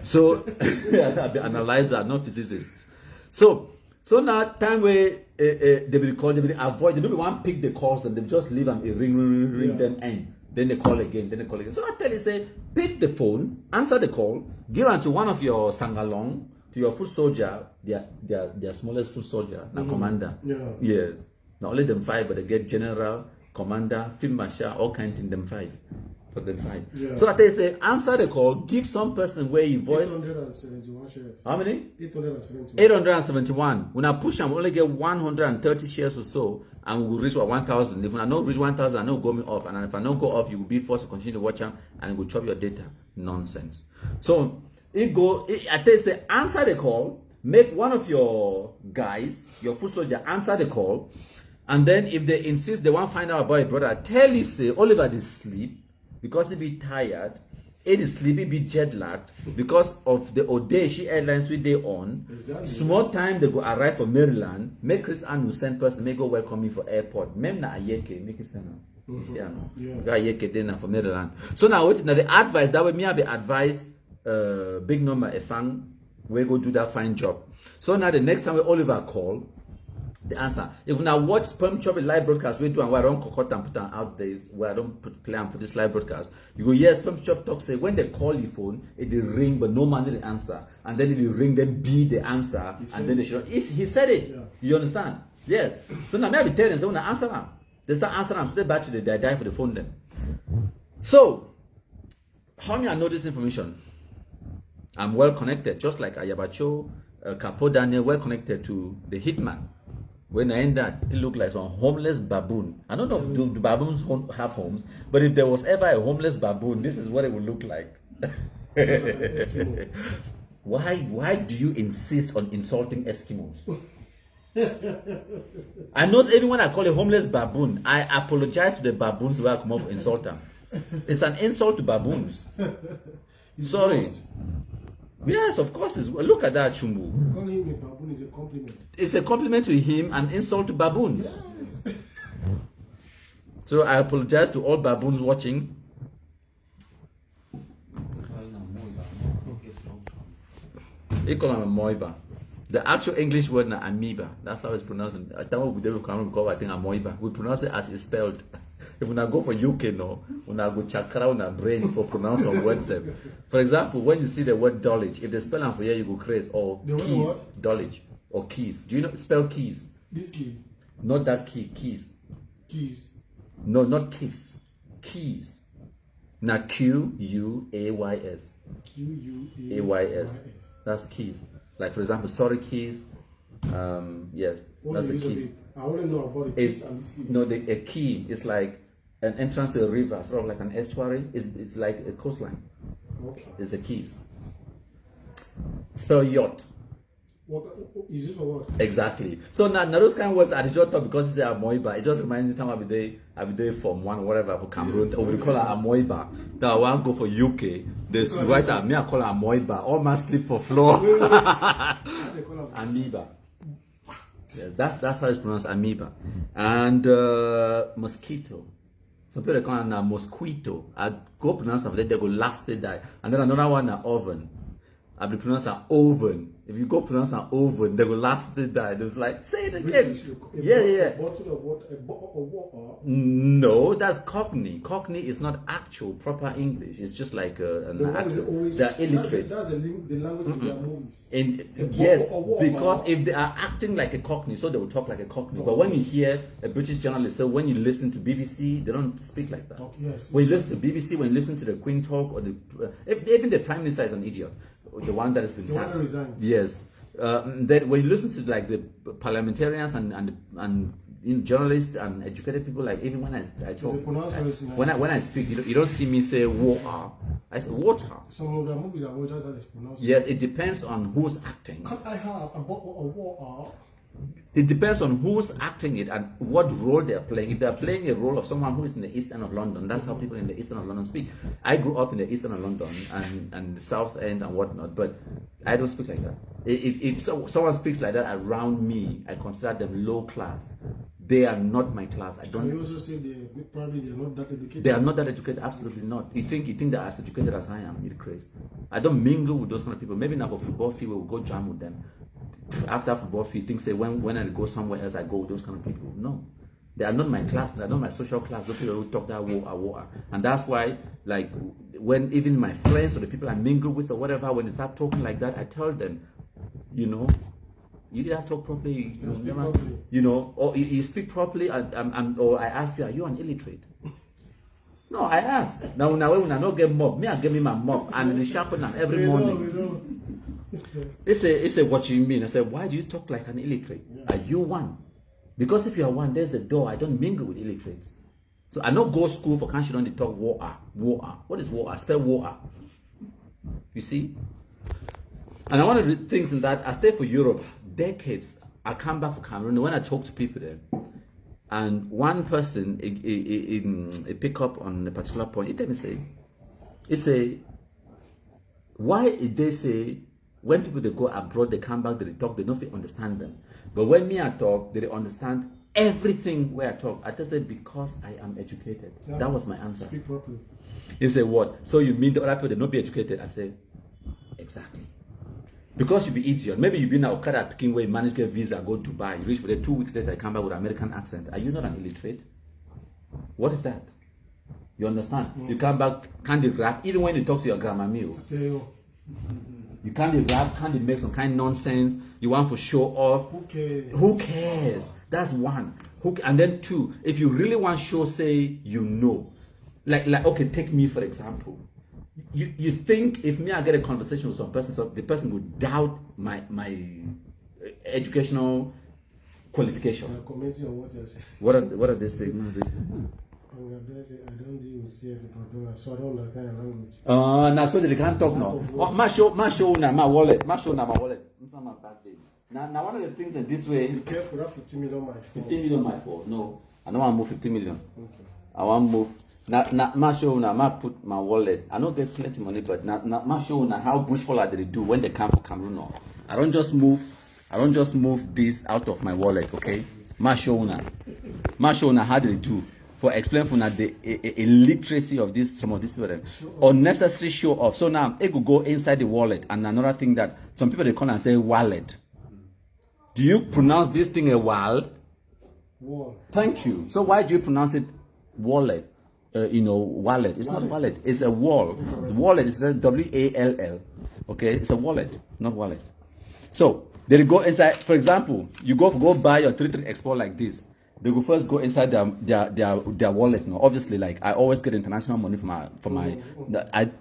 So, I be analyzer, not physicist. So now, time where they will call, they will avoid, they don't want to pick the calls and they just leave them, ring them end. Then they call again, So I tell you, say, pick the phone, answer the call, give it to one of your sangalong, to your foot soldier, their smallest foot soldier, now commander. Yeah. Yes. Not only them 5, but they get general, commander, field marshal, all kinds in them 5. For them 5. Yeah. So that they say, answer the call, give some person where you voice. 871 shares. How many? 871. 871. When I push them, we only get 130 shares or so, and we will reach 1,000. If I don't reach 1,000, I know go me off. And if I don't go off, you will be forced to continue to watch them, and it will chop your data. Nonsense. So, I tell you, say, answer the call, make one of your guys, your foot soldier, answer the call, and then if they insist they want to find out about your brother, tell you, say, Oliver is sleep, because he be tired, he is sleepy, be jet lagged, because of the Odeshi Airlines we they on. Exactly. Small time they go arrive for Maryland, make Chris Anu send person, make go welcome me for airport, mem na ayeke, make it send for Maryland. So now, what the advice, that way me I be advised, big number Efang, we go do that fine job. So now the next time we Oliver call, the answer. If now watch Sperm Chop live broadcast we do and we don't cocotte and put them out days where I don't play them for this live broadcast, you go yes, Sperm Chop talk say when they call your phone, it will ring but no man did the answer, and then it will ring then be the answer, and then they should. He said it. Yeah. You understand? Yes. So now maybe tell them so when I answer them, they start answering them, so they battery they die for the phone then. So how many I know this information? I'm well connected, just like Ayabacho, Capo Daniel, well connected to the hitman. When I end that, it looked like some homeless baboon. I don't know, do baboons have homes? But if there was ever a homeless baboon, this is what it would look like. Why do you insist on insulting Eskimos? I know anyone I call a homeless baboon, I apologize to the baboons who come up to insult them. It's an insult to baboons. Sorry. Lost. Yes, of course. Look at that, Chumbu. Calling him a baboon is a compliment. It's a compliment to him and insult to baboons. Yes. So I apologize to all baboons watching. They call him a moiba. The actual English word is amoeba. That's how it's pronounced. I think amoeba. We pronounce it as it's spelled. If we now go for UK, no, we now go chakra on our brain for pronounce some words. Them. For example, when you see the word dollage, if they spell them for you, you go crazy. Or The keys, what? dollage, or keys. Do you know spell keys? This key. Not that key, keys. Keys. No, not kiss. Keys. Now Q-U-A-Y-S. Q-U-A-Y-S. That's keys. Like for example, sorry keys. Yes, What's that's the the use of keys. it? I want to know about the It's keys and the sleeve. no, a key is like an entrance to a river, sort of like an estuary. It's like a coastline. Okay. It's the keys. Spell yacht. What is it for what? Exactly. So now those kind of words I just thought because it's a amoeba. It just reminds me time I be there from one whatever for Cameroon. Or we call her amoeba. That I want to go for UK. There's right at me I call her amoeba. All man sleep for floor. They call them Amoeba. Yeah, that's how it's pronounced, amoeba. And mosquito. Some people call it mosquito. I go pronounce it, they go laugh, they die. And then another one, oven. I be pronounce an oven. If you go pronounce an oven, they will laugh, they die. They was like, say it again. Yeah. A bottle of what? A bottle of water. No, that's Cockney. Cockney is not actual proper English. It's just like an The one they accent. always. They're illiterate. That's the language of their movies. Yes, Or because if they are acting like a Cockney, so they will talk like a Cockney. But when you hear a British journalist, so when you listen to BBC, they don't speak like that. Yes. When you listen to BBC, when you listen to the Queen talk, or even the Prime Minister is an idiot, the one that has been The one sacked. that resigned. Yes, that when you listen to like the parliamentarians and journalists and educated people, like even when I talk, they pronounce very when I speak, you don't see me say water. I say water. Some of the movies are what that's pronounced. Yeah, it depends on who's acting. Can I have a bottle of water? It depends on who's acting it and what role they're playing. If they're playing a role of someone who is in the East End of London, that's how people in the East End of London speak. I grew up in the East End of London and the South End and whatnot, but I don't speak like that. If someone speaks like that around me, I consider them low class. They are not my class. Can you also say they're not that educated? They are not that educated. Absolutely not. You think they're as educated as I am? You're crazy. I don't mingle with those kind of people. Maybe now for football field we'll go jam with them. After football field, things say when I go somewhere else I go with those kind of people. No, they are not my class. They are not my social class. Those people who talk that war, and that's why, like, when even my friends or the people I mingle with or whatever, when they start talking like that, I tell them, you either talk properly, or you speak properly, or I ask you, are you an illiterate? No, I ask. Now when I don't get mop, I give me my mop and the sharpen them every morning. It's a what you mean. I said, why do you talk like an illiterate? Yeah. Are you one? Because if you are one, there's the door. I don't mingle with illiterates. So I don't go to school for country, don't talk water. What is water? Spell water. You see? And one of the things in that, I stayed for Europe decades. I come back for Cameroon. When I talk to people there, and one person in pick up on a particular point, it me say, why did they say when people they go abroad, they come back, they talk, they don't understand them. But when me I talk, they understand everything where I talk. I just say because I am educated. Yeah. That was my answer. Speak properly. He said, what? So you mean the other people they not be educated? I say, exactly. Because you be idiot. Maybe you be now Okada picking where you manage to get visa, go to Dubai, you reach for the 2 weeks later, you come back with an American accent. Are you not an illiterate? What is that? You understand? You come back, can't you rap, even when you talk to your grandma meal. You can't rap, can't make some kind of nonsense. You want for show off. Who cares? That's one. And then two, if you really want show, say like okay, take me for example. You think if me I get a conversation with some person, so the person would doubt my educational qualification. I'm commenting on what you're saying. What are they saying? I don't deal with CFA product, so I don't understand the language. Now so they can't talk now. Ma show na my wallet. Ma show na my wallet. It's not my birthday. Now one of the things that this way. Be careful, that 50 million my fault. 15 million my fault. No, I don't want to move 50 million. Okay. I want to move. Now ma show na ma put my wallet. I don't get plenty money, but now ma show na how bushful they do when they come for Cameroon. No. I don't just move this out of my wallet. Okay. Ma show na how they do. For explain for now the illiteracy of some of these people, unnecessary show off. So now it could go inside the wallet, and another thing that some people they call and say wallet. Do you pronounce this thing a wall? Wall. Thank you. So why do you pronounce it wallet? Wallet. It's not wallet. It's a wall. Wallet is WALL. Okay, it's a wallet, not wallet. So they go inside. For example, you go buy your 33 Export like this. They will first go inside their wallet. No, obviously, like I always get international money for my.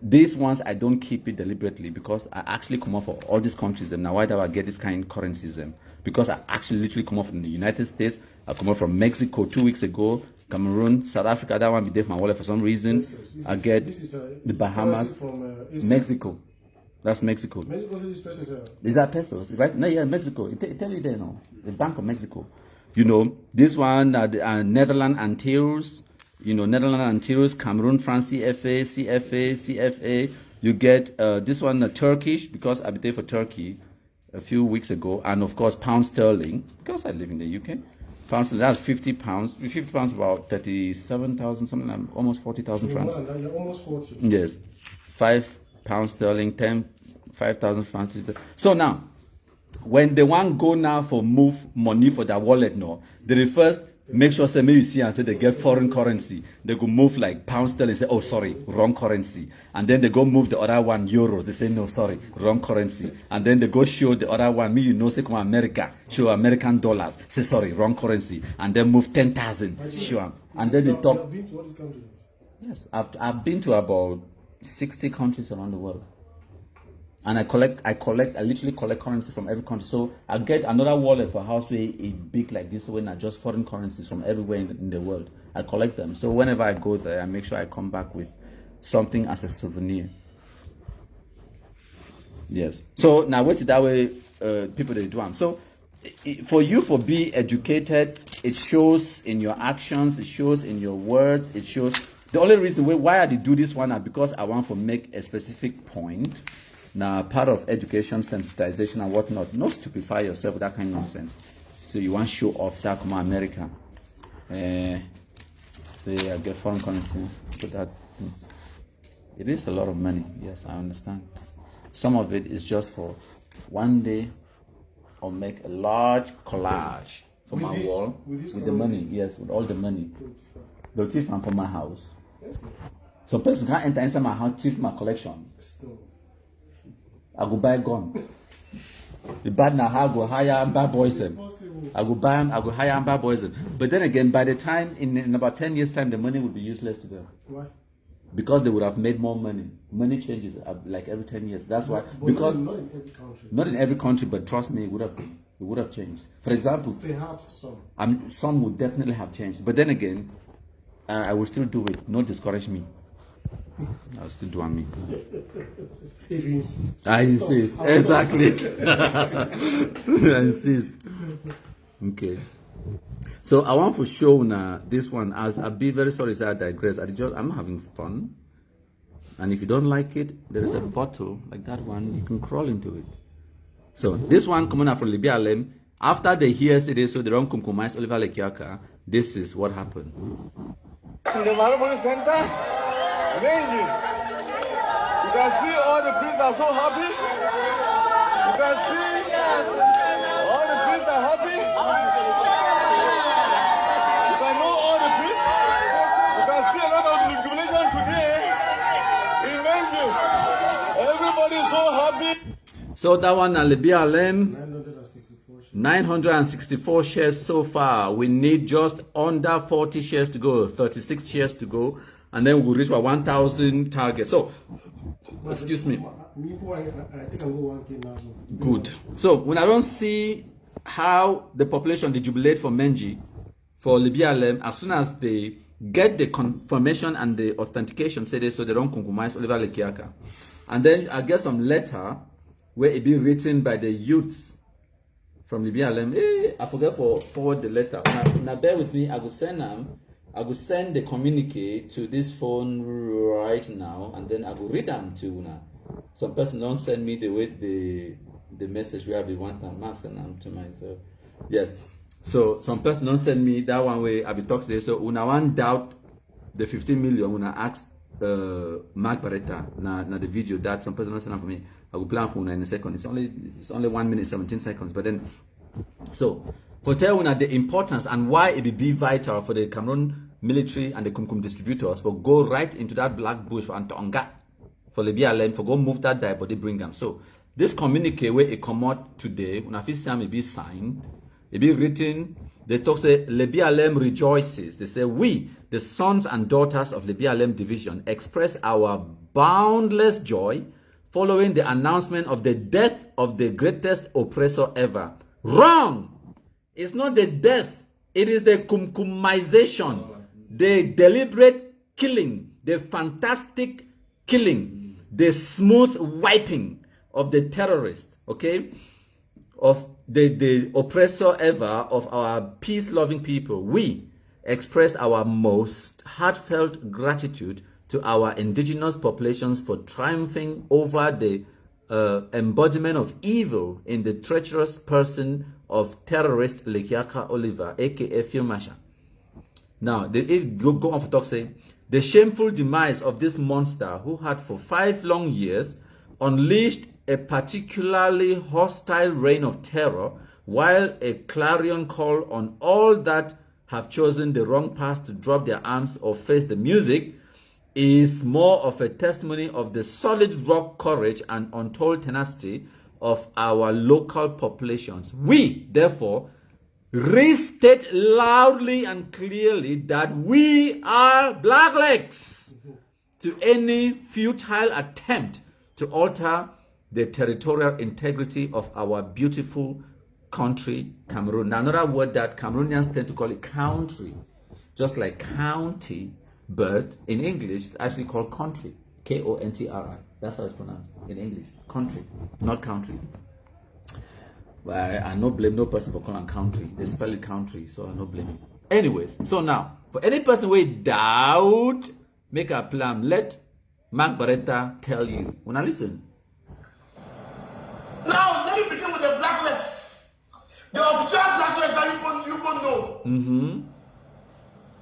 These ones I don't keep it deliberately because I actually come off of all these countries. Them now, why do I get this kind of currencies? Them because I actually literally come off from the United States. I come off from Mexico 2 weeks ago. Cameroon, South Africa. That one be there for my wallet for some reason. I get the Bahamas, from Mexico. That's Mexico. Mexico is pesos. Is that pesos? Right? No, yeah, Mexico. It tell you there now. The Bank of Mexico. You know, this one, Netherlands Antilles, Netherlands Antilles, Cameroon, France, CFA. You get this one, Turkish, because I paid for Turkey a few weeks ago. And of course, pound sterling, because I live in the UK. Pound sterling, that's 50 pounds. 50 pounds, about 37,000, something like almost 40,000 francs. You're almost 40. Yes. 5 pounds sterling, 5,000 francs. So now, when they want go now for move money for their wallet, no, they first make sure say maybe you see and say they get foreign currency. They go move like pound sterling, say, oh sorry, wrong currency. And then they go move the other one euros. They say no, sorry, wrong currency. And then they go show the other one, say come America, show American dollars, say sorry, wrong currency. And then move 10,000, show them. And then they talk. You've been to all these countries? Yes, I've been to about 60 countries around the world. And I literally collect currency from every country. So I get another wallet for a house where it's big like this, when I just foreign currencies from everywhere in the world. I collect them. So whenever I go there, I make sure I come back with something as a souvenir. Yes. So now what is that way people they do them. So for you for be educated, it shows in your actions, it shows in your words, it shows. The only reason why I do this one is because I want to make a specific point. Now, part of education, sensitization, and whatnot, not stupefy yourself with that kind of nonsense. So you want to show off, say, come on, America. So yeah, get foreign currency. Put that. It is a lot of money. Yes, I understand. Some of it is just for one day, or make a large collage for my wall with the money. Yes, with all the money. They'll thief from my house. Some person can't enter inside my house, thief my collection. I go buy gun. The bad now I go hire and buy boys them. I go hire and buy boys them. But then again, by the time in about 10 years' time, the money would be useless to them. Why? Because they would have made more money. Money changes like every 10 years. That's why. Because not in every country. Not in every country, but trust me, it would have changed. For example, perhaps some. Some would definitely have changed. But then again, I will still do it. Don't discourage me. I'll still do me. If you insist. I insist. Exactly. I insist. Okay. So I want to show now this one. I'll be very sorry if I digress. I'm having fun. And if you don't like it, there is a bottle like that one. You can crawl into it. So this one coming out from lebialem. After they hear it, so they don't compromise Oliver Lekiaka. This is what happened. In the Maraboli Center. Amazing. You can see all the priests are so happy. You can see all the priests are happy. You can know all the priests. You can see a lot of jubilation today. Amazing. Everybody is so happy. So that one at lebialem. 964 shares so far. We need just under 40 shares to go, 36 shares to go. And then we'll reach our 1,000 target. So, excuse me. I think I'll go 1K now. Good. So, when I don't see how the population they jubilate for Menji, for lebialem, as soon as they get the confirmation and the authentication, say they so they don't compromise Oliver Lekiaka. And then I get some letter where it be written by the youths from lebialem. I forget for forward the letter. Now bear with me, I will send the communique to this phone right now, and then I will read them to now. Some person don't send me the message where I be want and send them to myself. Yes. So some person don't send me that one way I be talk today. So una one doubt the 15 million una ask Mark Barretta na the video that some person don't send them for me. I will plan for una in a second. It's only 1 minute 17 seconds. But then so for tell una the importance and why it be vital for the Cameroon military and the Kumkum distributors for go right into that black bush for Antonga for lebialem for go move that die but they bring them. So this communique where it come out today, when I feel Sam it be signed, it be written, they talk say lebialem rejoices. They say we, the sons and daughters of lebialem division, express our boundless joy following the announcement of the death of the greatest oppressor ever. Wrong! It's not the death, it is the kumkumization, the deliberate killing, the fantastic killing, the smooth wiping of the terrorist, okay, of the oppressor ever of our peace-loving people. We express our most heartfelt gratitude to our indigenous populations for triumphing over the embodiment of evil in the treacherous person of terrorist Lekiaka Oliver, aka Filmasha. Now, they go on for talk saying, the shameful demise of this monster who had for 5 long years unleashed a particularly hostile reign of terror, while a clarion call on all that have chosen the wrong path to drop their arms or face the music, is more of a testimony of the solid rock courage and untold tenacity of our local populations. We, therefore, restate loudly and clearly that we are blacklegs to any futile attempt to alter the territorial integrity of our beautiful country, Cameroon. Now, another word that Cameroonians tend to call it country, just like county, but in English, it's actually called country. K-O-N-T-R-I. That's how it's pronounced in English. Country, not country. I no blame no person for calling country. They spell it country, so I no blame you. Anyways, so now, for any person with doubt, make a plan. Let Mark Barretta tell you. When I listen. Now, let me begin with the blacklegs. The official blacklegs that you both know. Mm-hmm.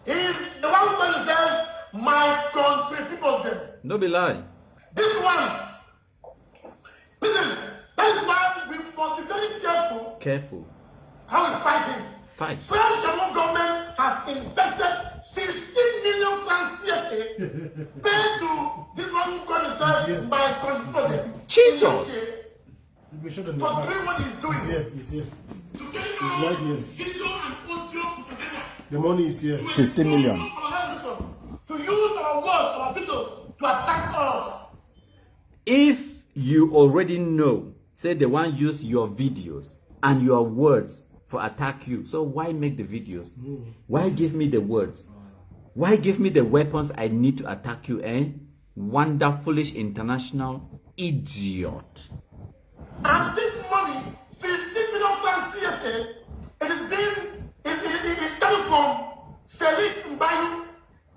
He's the one who calls himself my country, people of them. No be lie. This one, listen, that is why we must be very careful. Careful. How we fight him. Fight. French Cameroon government has invested 16 million francs CFA paid to this one who calls himself my country. Jesus. We should have For doing what he's doing. He's here. To get He's our right here. video and audio together. The money is here. 15 million. To use our words, our videos to attack us. If you already know, say they want to use your videos and your words for attack you, so why make the videos? Why give me the words? Why give me the weapons I need to attack you, eh? Wonderfulish international idiot. And this money, 15 million francs CFA, it comes from Felix Mbayu.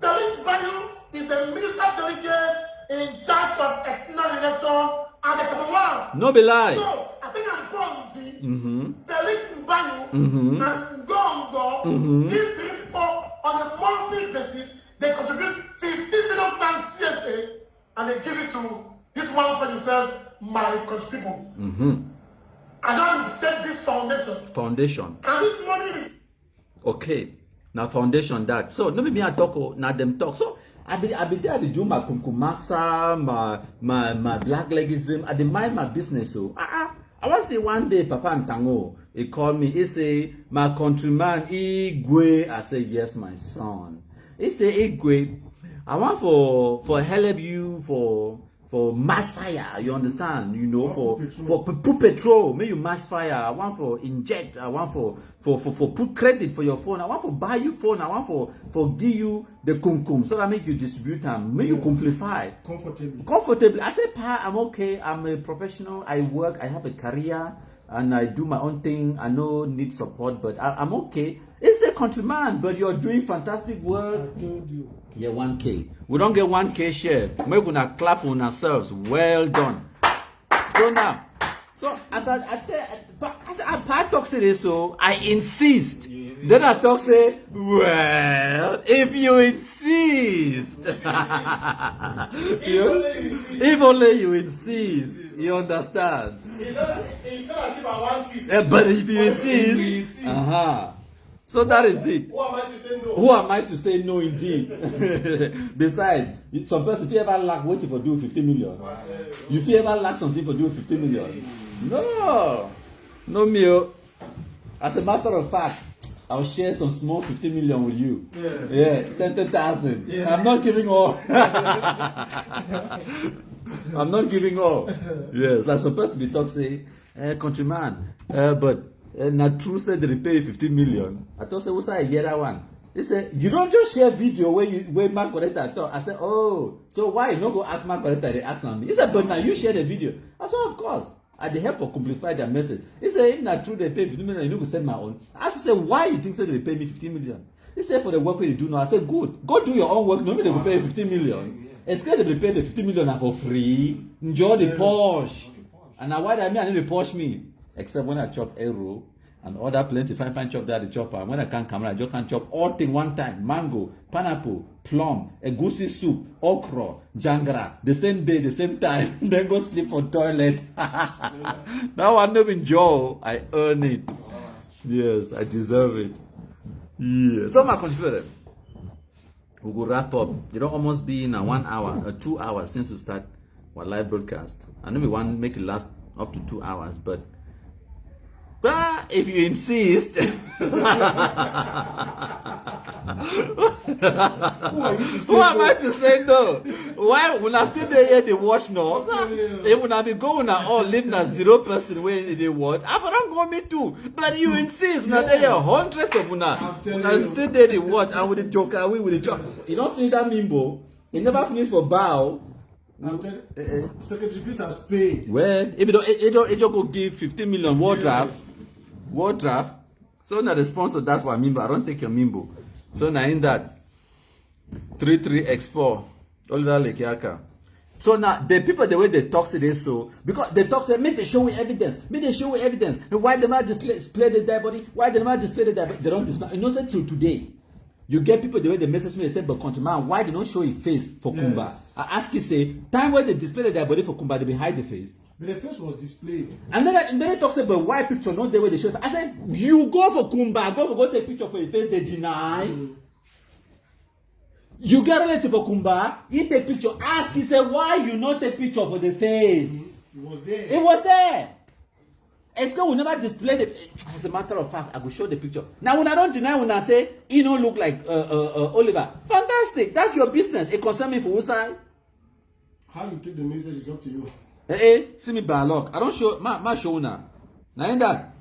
Felix Mbayu is the minister delegate in charge of external relations and the Commonwealth. No be lie. So, I think I'm going to Felix Mbayu and Gongo, these three people on a monthly basis, they contribute 15 million francs CFA and they give it to this one for himself, my country people. I don't set this foundation. Foundation. And this money is okay. Now foundation that. So no be me I talk, now them talk. So I be there to do my kumkumasa, my blacklegism. I dey mind my business. So I want to say one day Papa Ntango, he called me. He say my countryman Igwe. I say yes, my son. He say Igwe. I want for help you for match fire, you understand? You know, for put petrol, may you match fire. I want for inject, I want for put credit for your phone, I want for buy you phone, I want for give you the kumkum, so that make you distribute them, may you simplify. Comfortably. I say, Pa, I'm okay, I'm a professional, I work, I have a career, and I do my own thing, I no need support, but I'm okay. It's a countryman, but you're doing fantastic work. I told you. Yeah, 1K. We don't get 1K share. We're gonna clap on ourselves. Well done. So now, as I talk say this, so I insist. Then I talk say, well, if you insist. If only you insist. You understand? It's not as if I want it. But if you insist, so that is it. Who am I to say no? Who am I to say no indeed? Besides, some person, if you ever lack waiting for do 50 million, if you ever lack something for do 50 million, no me. As a matter of fact, I'll share some small 50 million with you. Yeah, 10,000. Yeah. I'm not giving all. I'm not giving all. Yes, like some person be talk say, countryman, but not true said they pay 15 million. I thought say what's I hear that one. He said, you don't just share video where Mark Coretta talk. I said, oh, so why you not go ask Mark Coretta, they ask on me? He said, but now you share the video. I said, of course. I they help for simplify their message. He said, if not true they pay 15 million, you know go send my own. I said, why you think so they pay me 15 million? He said, for the work you do now. I said, good. Go do your own work. Nobody they will pay 15 million. Instead they pay the 15 million for free. Enjoy the Porsche. And now why I need the Porsche me? Except when I chop arrow and other plenty fine chop that the chopper. When I can't come, I just can't chop all thing one time. Mango, pineapple, plum, egusi soup, okra, jangra, the same day, the same time. Then go sleep for toilet. Now I never enjoy. I earn it. Yes, I deserve it. Yeah. So my consider we will wrap up. You don't almost be in a 1 hour or 2 hours since we start our live broadcast. I know we want to make it last up to 2 hours, but if you insist. Who am I to say no? Why when I still there they watch no? If when I be going all live na 0 person when they watch, I don't go me too. But you insist, now there are hundreds of una still there they watch and with the joker with the joke. You don't finish that mimbo. You never finish for bow. I'm telling Secretary Peace has paid. Well, if you don't go give 15 million war draft. So now the sponsor that for a mimbo. I don't take your mimbo. So now in that 33 Expo, all that like yaka. So now the people the way they talk today so because they talk say make they show with evidence, Why they not display the dead body? Why they not display the dead body? They don't display. You know say till today. You get people the way they message me, they say, but countryman, why they don't show his face for Kumba? I ask you, say, time when they display their body for Kumba, they hide the face. But the face was displayed. And then they talk about why picture, not the way they show it. I said, you go for Kumba, go take picture for your face, they deny. You get relative for Kumba, he take picture, ask, he say, why you not take picture for the face? It was there. It was there. Esco will never display the. As a matter of fact, I will show the picture. Now, when I don't deny, when I say you don't look like Oliver, fantastic. That's your business. It concerns me for whose side. How you take the message is up to you. See me by luck. I don't show my show now. Now in that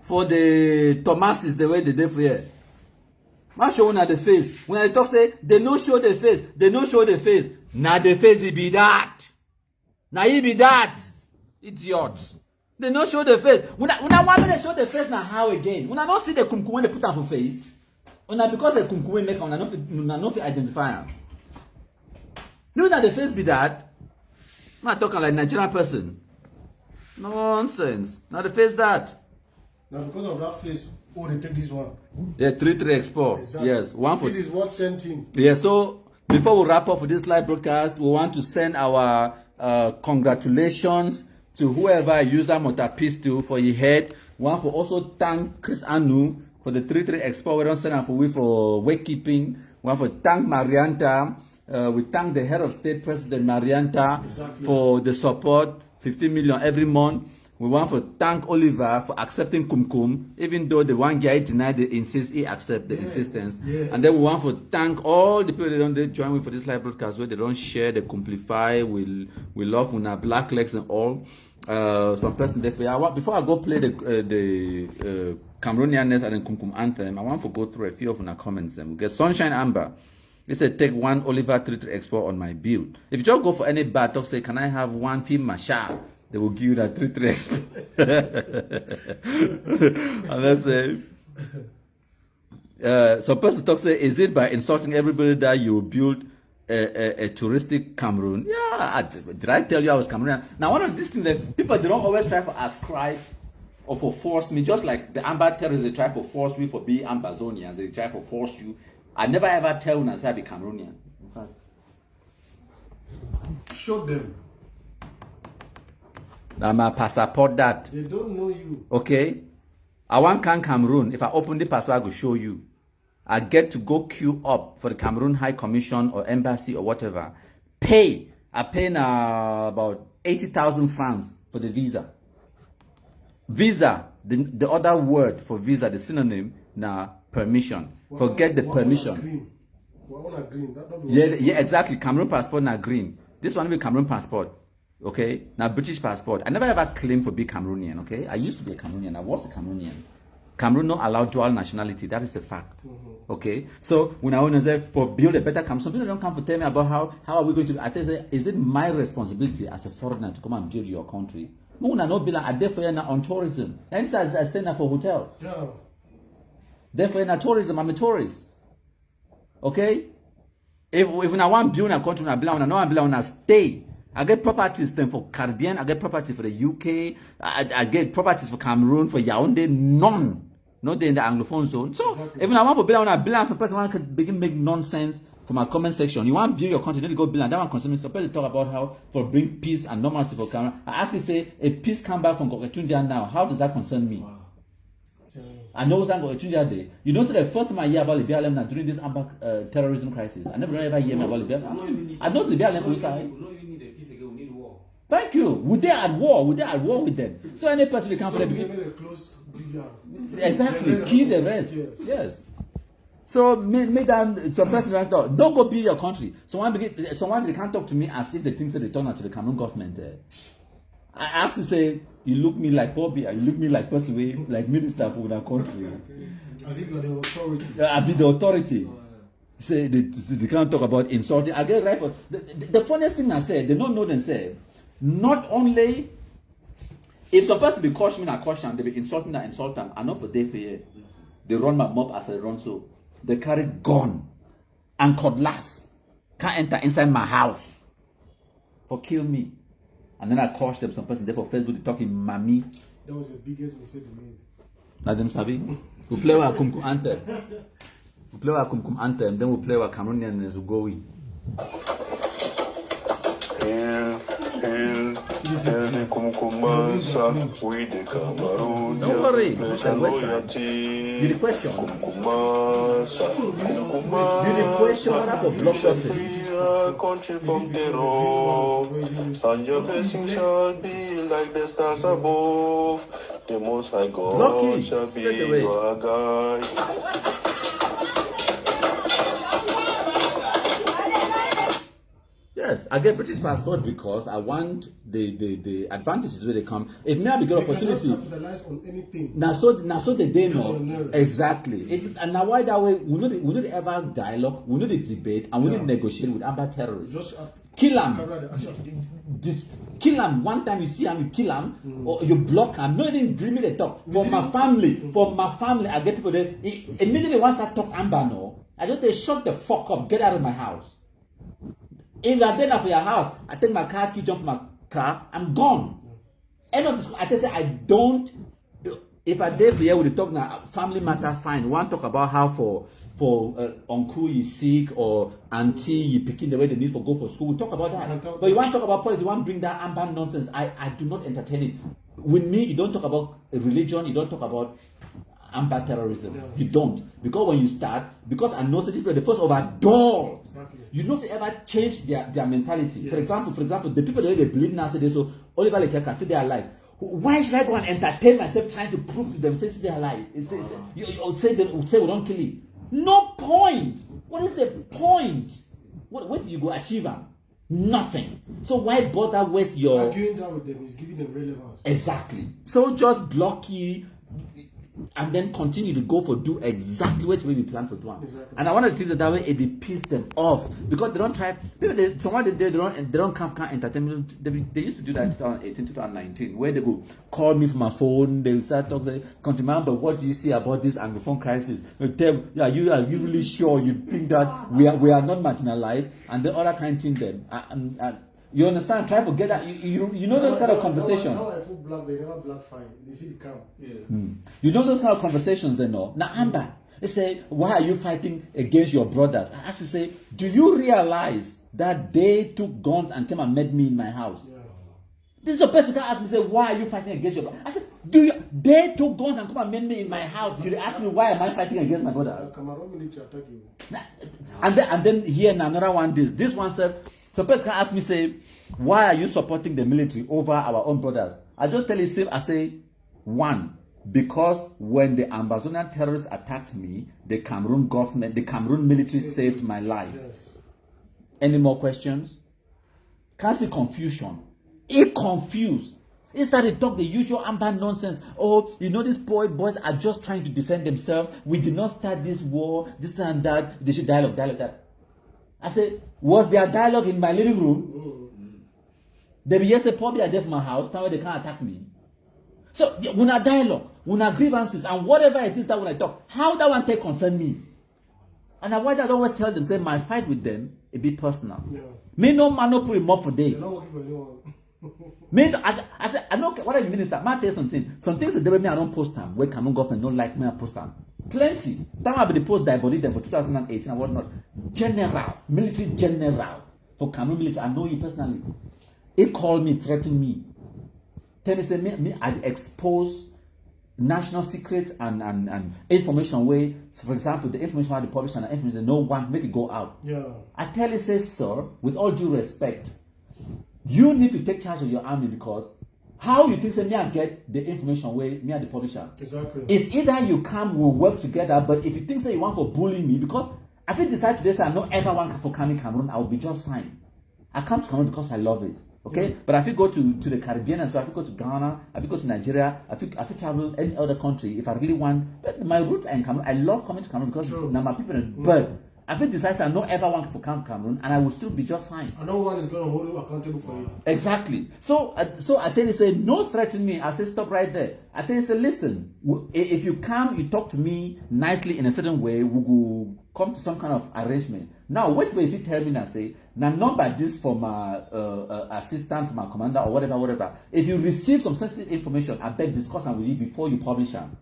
for the Thomases the way they did for here. My show now the face. When I talk say they don't show the face. They don't show the face. Now the face it be that. Now it be that. Idiots. They don't show the face. When I want to show the face now, how again? When I don't see the kumkum when they put on for face, when I because the kumkum make on, I don't identify them. No, that the face be that. I'm not talking like Nigerian person. Nonsense. Now the face that. Now because of that face, they take this one. Yeah, 33 Expo. Exactly. Yes, one for. This is what sent him. Yeah. So before we wrap up with this live broadcast, we want to send our congratulations to whoever used that motor pistol for your head. One for also thank Chris Anu for the 33 Expo. We don't send her for wakekeeping. One for thank Marianta. We thank the head of state, President Marianta, for the support, 15 million every month. We want to thank Oliver for accepting Kumkum, even though the one guy denied the insist, he accept the insistence. Yeah. And then we want to thank all the people that don't join with for this live broadcast, where they don't share, they complify, we love when our black legs and all. Some person there. Before I go play the Cameroonianness and the Kumkum anthem, I want to go through a few of our comments. And we get Sunshine Amber. They said, take one Oliver 33 Export on my build. If you just go for any bar, talk say, can I have one film Mashal? They will give you that 33 Export. And let's say, some person talk say, is it by insulting everybody that you build a touristic Cameroon? Yeah, did I tell you I was Cameroonian? Now, one of these things that people, they don't always try to ascribe or for force me, just like the Amber terrorists, they try to force me for being Ambazonians, they try to force you. I never ever tell when I say I be Cameroonian. Show them. Now my passport that. They don't know you. Okay? I want Cameroon. If I open the passport, I will show you. I get to go queue up for the Cameroon High Commission or Embassy or whatever. Pay. I pay now about 80,000 francs for the visa. Visa, the other word for visa, the synonym, now permission. Forget the permission. Yeah, exactly. Cameroon passport now green. This one will be Cameroon passport. Okay? Now British passport. I never ever claimed for being Cameroonian, okay? I used to be a Cameroonian. I was a Cameroonian. Cameroon not allow dual nationality. That is a fact. Okay? So when I want to say for build a better Cameroon, some people don't come to tell me about how are we going to. I tell you, is it my responsibility as a foreigner to come and build your country? No, I not be like I therefore on tourism. And I stay now for hotel. Yeah. Therefore in tourism, I'm a tourist. Okay? If I want to build a country, I want to stay. I get properties then for Caribbean, I get property for the UK, I get properties for Cameroon, for Yaoundé, none. Not in the Anglophone zone. So, exactly. If I want to build a billion, some person can begin make nonsense from my comment section. You want to build your country, you need to go build, and that one concerns me. So, people talk about how for bring peace and normalcy for Cameroon. I actually say, if peace come back from Goketundia now, how does that concern me? Wow. I know some Goketundia Day. You know, so the first time I hear about lebialem now during this terrorism crisis, I never ever hear about lebialem. I know lebialem from side. Thank you. Would they at war? Would they at war with them? So any person will come for them. Exactly. Kill the rest. Yes. So make that some person like that. Don't go build your country. Someone they can't talk to me as if they think that they turn out to the Cameroon government. I have to say, you look me like Bobby, you look me like person like minister for that country. As if you're the authority. I be the authority. Say they can't talk about insulting. I get right for the funniest thing I said, they don't know themselves. Not only if some person be caution me a caution, they be insulting and insult them. I know for day for year. They run my mob as I run so. They carry gun and cutlass. Can't enter inside my house for kill me. And then I caution them, some person there for Facebook, they talking mommy. That was the biggest mistake they made. Let them sabi. We play our Kumkum anthem. We play our Kumkum anthem, then we play our Cameroonian and Zugowi. Don't worry. Did the question? Did the question what happened? Block country from terror, and your blessing shall be like the stars above. The Most High God shall be your guide. Yes, I get British passport because I want the advantages where they come. If me have a good opportunity, capitalize on anything. Now so they know exactly. And now why that way we need ever dialogue, we need debate, and we need negotiate with Amber terrorists. Just kill them. Kill them. One time you see them, you kill them, or you block them. Not even bring me the talk. For my family, I get people there. Immediately once I talk Amber, no, I just say shut the fuck up, get out of my house. If you're there for your house, I take my car key, jump from my car, I'm gone. End of this, I tell you, I don't. If I dare for you with the talk now, family matter, fine. We want to talk about how for uncle is sick or auntie you picking the way they need for go for school. We talk about that. But you want to talk about politics, you want to bring that Amber nonsense. I do not entertain it. With me, you don't talk about religion, you don't talk about Amber terrorism. Yeah. You don't. Because when you start, because I know that people are the first overdoor. Exactly. You know if they ever change their mentality. Yes. For example, the people that they believe now say so Oliver Lekeka still they are alive. Why should I go and entertain myself trying to prove to them say they're alive? You say we don't kill it. No point. What is the point? What do you go achieve? Nothing. So why bother waste your arguing that with them is giving them relevance. Exactly. So just block you and then continue to go for do exactly what we plan for doing. Exactly. And I want to think that way it pisses them off because they don't try. They don't come entertainment. They used to do that in 2018, 2019, where they go call me from my phone. They will start talking. Come to remember what do you see about this Anglophone crisis? They tell, are you really sure you think that we are not marginalized and the other kind of thing then you understand? Try to get that. You know those kind of conversations. Now I feel black, they never black fine. They see the camp. Yeah. You know those kind of conversations, they know. Now, Amber, they say, why are you fighting against your brothers? I actually say, do you realize that they took guns and came and met me in my house? Yeah. This is the person who can ask me, say, why are you fighting against your brothers? I said, they took guns and come and met me in my house. You ask me, why am I fighting against my brothers? And then here, another one, this one said, so person can ask me, say, why are you supporting the military over our own brothers? I just tell you, I say, one, because when the Amazonian terrorists attacked me, the Cameroon government, the Cameroon military saved my life. Yes. Any more questions? Can't see confusion. It confused. It started to talk the usual Amber nonsense. Oh, you know, these boys are just trying to defend themselves. We did not start this war, this and that. They should dialogue that. I said, was there dialogue in my living room? They be just probably are there for my house, time where they can't attack me. So when I dialogue, when I grievances, and whatever it is that when I talk, how that one take concern me? And I why I don't always tell them, say my fight with them a bit personal. Yeah. Me no man no put him up for day. You're not working for anyone. Me, I said, I know what are you minister. Man tell you something. Some things that me I don't post them. Where Cameroon government don't like me, I post them. Plenty. That might be the post that I body them for 2018 and whatnot. General, military general for Cameroon military. I know you personally. He called me, threatened me. Tell me, say me I'd expose national secrets and information where, so for example, the information the publish and the information they no one make it go out. Yeah. I tell you, say, sir, with all due respect, you need to take charge of your army because how you think say me and get the information where me and the publisher. Exactly. It's either you come, we'll work together, but if you think say you want for bullying me, because I think decide today say I know everyone for coming Cameroon, I will be just fine. I come to Cameroon because I love it. Okay? Yeah. But if you go to the Caribbean as well, if you go to Ghana, if you go to Nigeria, if you travel any other country, if I really want, but my roots are in Cameroon. I love coming to Cameroon because now my people but I think decides I know everyone for Camp Cameroon and I will still be just fine. And no one is going to hold you accountable for you. Exactly. So I tell you, say, no threaten me. I say, stop right there. I tell you, say, listen, if you come, you talk to me nicely in a certain way, we will come to some kind of arrangement. Now, wait if you tell me and say, now number this for my assistant, for my commander, or whatever. If you receive some sensitive information, I beg discuss with you before you publish them.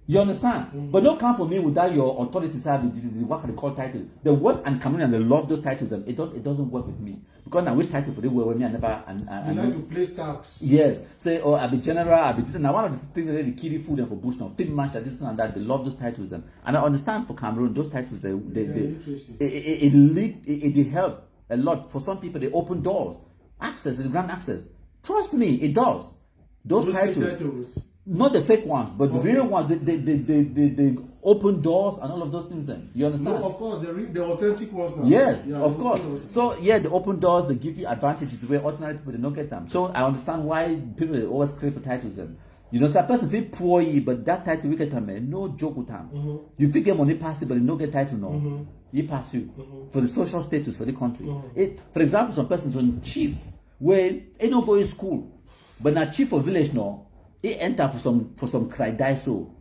You understand? But don't come for me without your authority side, what can they call title? The words and Cameroon and they love those titles, it doesn't work with me. Because I wish title for the word with me, I never. You like to play stacks. Yes. Say, oh, I'll be general, I'll be this. Now, one of the things that they kill food and for bush now, film match, this and that, they love those titles. And I understand for Cameroon, those titles, it help a lot. For some people, they open doors. Access, the grand access. Trust me, it does. Those titles. Not the fake ones, but the real ones, they open doors and all of those things then. You understand? No, of course, the authentic ones now. Yes, yeah, of course. So, yeah, the open doors, they give you advantages where ordinary people, they don't get them. So, I understand why people they always crave for titles then. You know, some person feel poor, but that title we get them, no joke with them. You figure money pass it, but you don't get title no. He pass you for the social status for the country. For example, some persons on chief, where they don't go in school, but now chief of village now, he enter for some cry die so.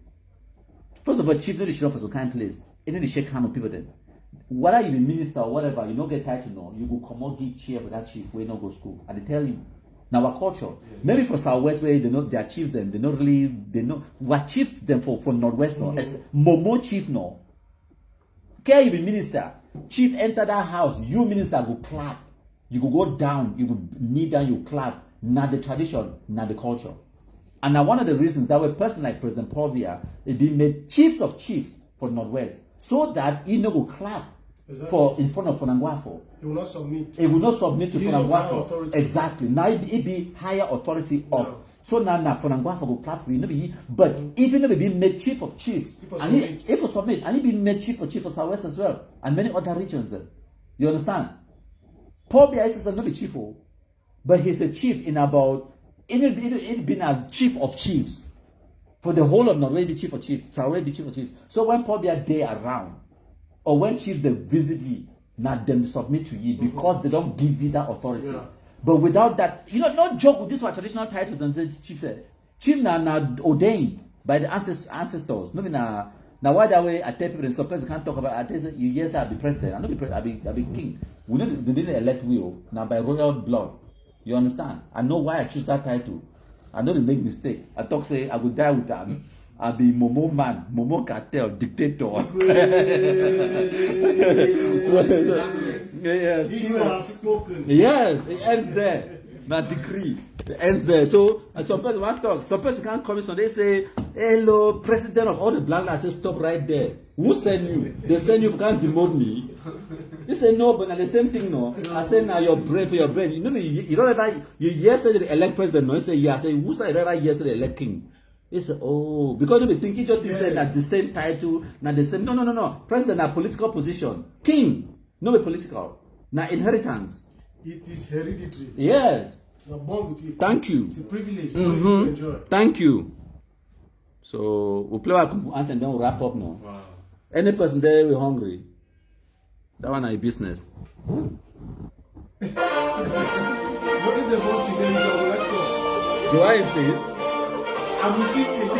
First of all, chief no dey show for some kind of place. He no dey shake hand with people then. Whether you be minister or whatever, you don't get title no. You go come out give chair for that chief where you no go school. And they tell you. Now our culture. Maybe for Southwest where they know their chiefs them, they know what chief them for Northwest no. Momo chief no. Okay, you be minister. Chief enter that house, you minister go clap. You go down, you go kneel down, you clap. Not the tradition, not the culture. And now one of the reasons that a person like President Paul Biya, they made chiefs of chiefs for Northwest, so that he no go clap for in front of Fonangwafo. He will not submit. He will not submit to Fonangwafo. Exactly. Now it be higher authority of. So now for Angwa for go clap for you, no be. But even though be made chief of chiefs, and if for submit, and he be made chief of Southwest as well, and many other regions. You understand? Paul Biya is not be chief, but he's a chief in about it been a chief of chiefs for the whole of Norway. Be chief of chiefs, Southwest be chief of chiefs. So when Paul Biya they around, or when chiefs they visit you, now them submit to you because they don't give you that authority. Yeah. But without that, not joke with these were traditional titles and say chief said. Chief na ordained by the ancestors. No, now why that way I tell people in some places can't talk about. I tell you, yes, I'll be president. I know I'll be king. We didn't elect will now by royal blood. You understand? I know why I choose that title. I know they make mistake. I talk say I will die with them. I'll be Momo man, Momo cartel, dictator. Yes. You have spoken. Yes, it ends there. My decree. It ends there. So, and some person want to talk. Some person can't come in, they say, hello, president of all the black lives, say, stop right there. Who send you? They send you, can't demote me. They say, no, but now the same thing, no. I say, now your brain for your brain. You don't ever, you yesterday elect president, no. You say, yeah, I say, who said ever yesterday elect king? They say, oh, because they think just say that the same title, not the same. No. President, a political position. King, no be political. Now inheritance. It is hereditary. Yes. You are born with it. Thank you. It's a privilege. To enjoy. Thank you. So we'll play our anthem and then we'll wrap up now. Wow. Any person there we hungry, that one is business. What if there's one today you are like to? Do I insist? I'm insisting.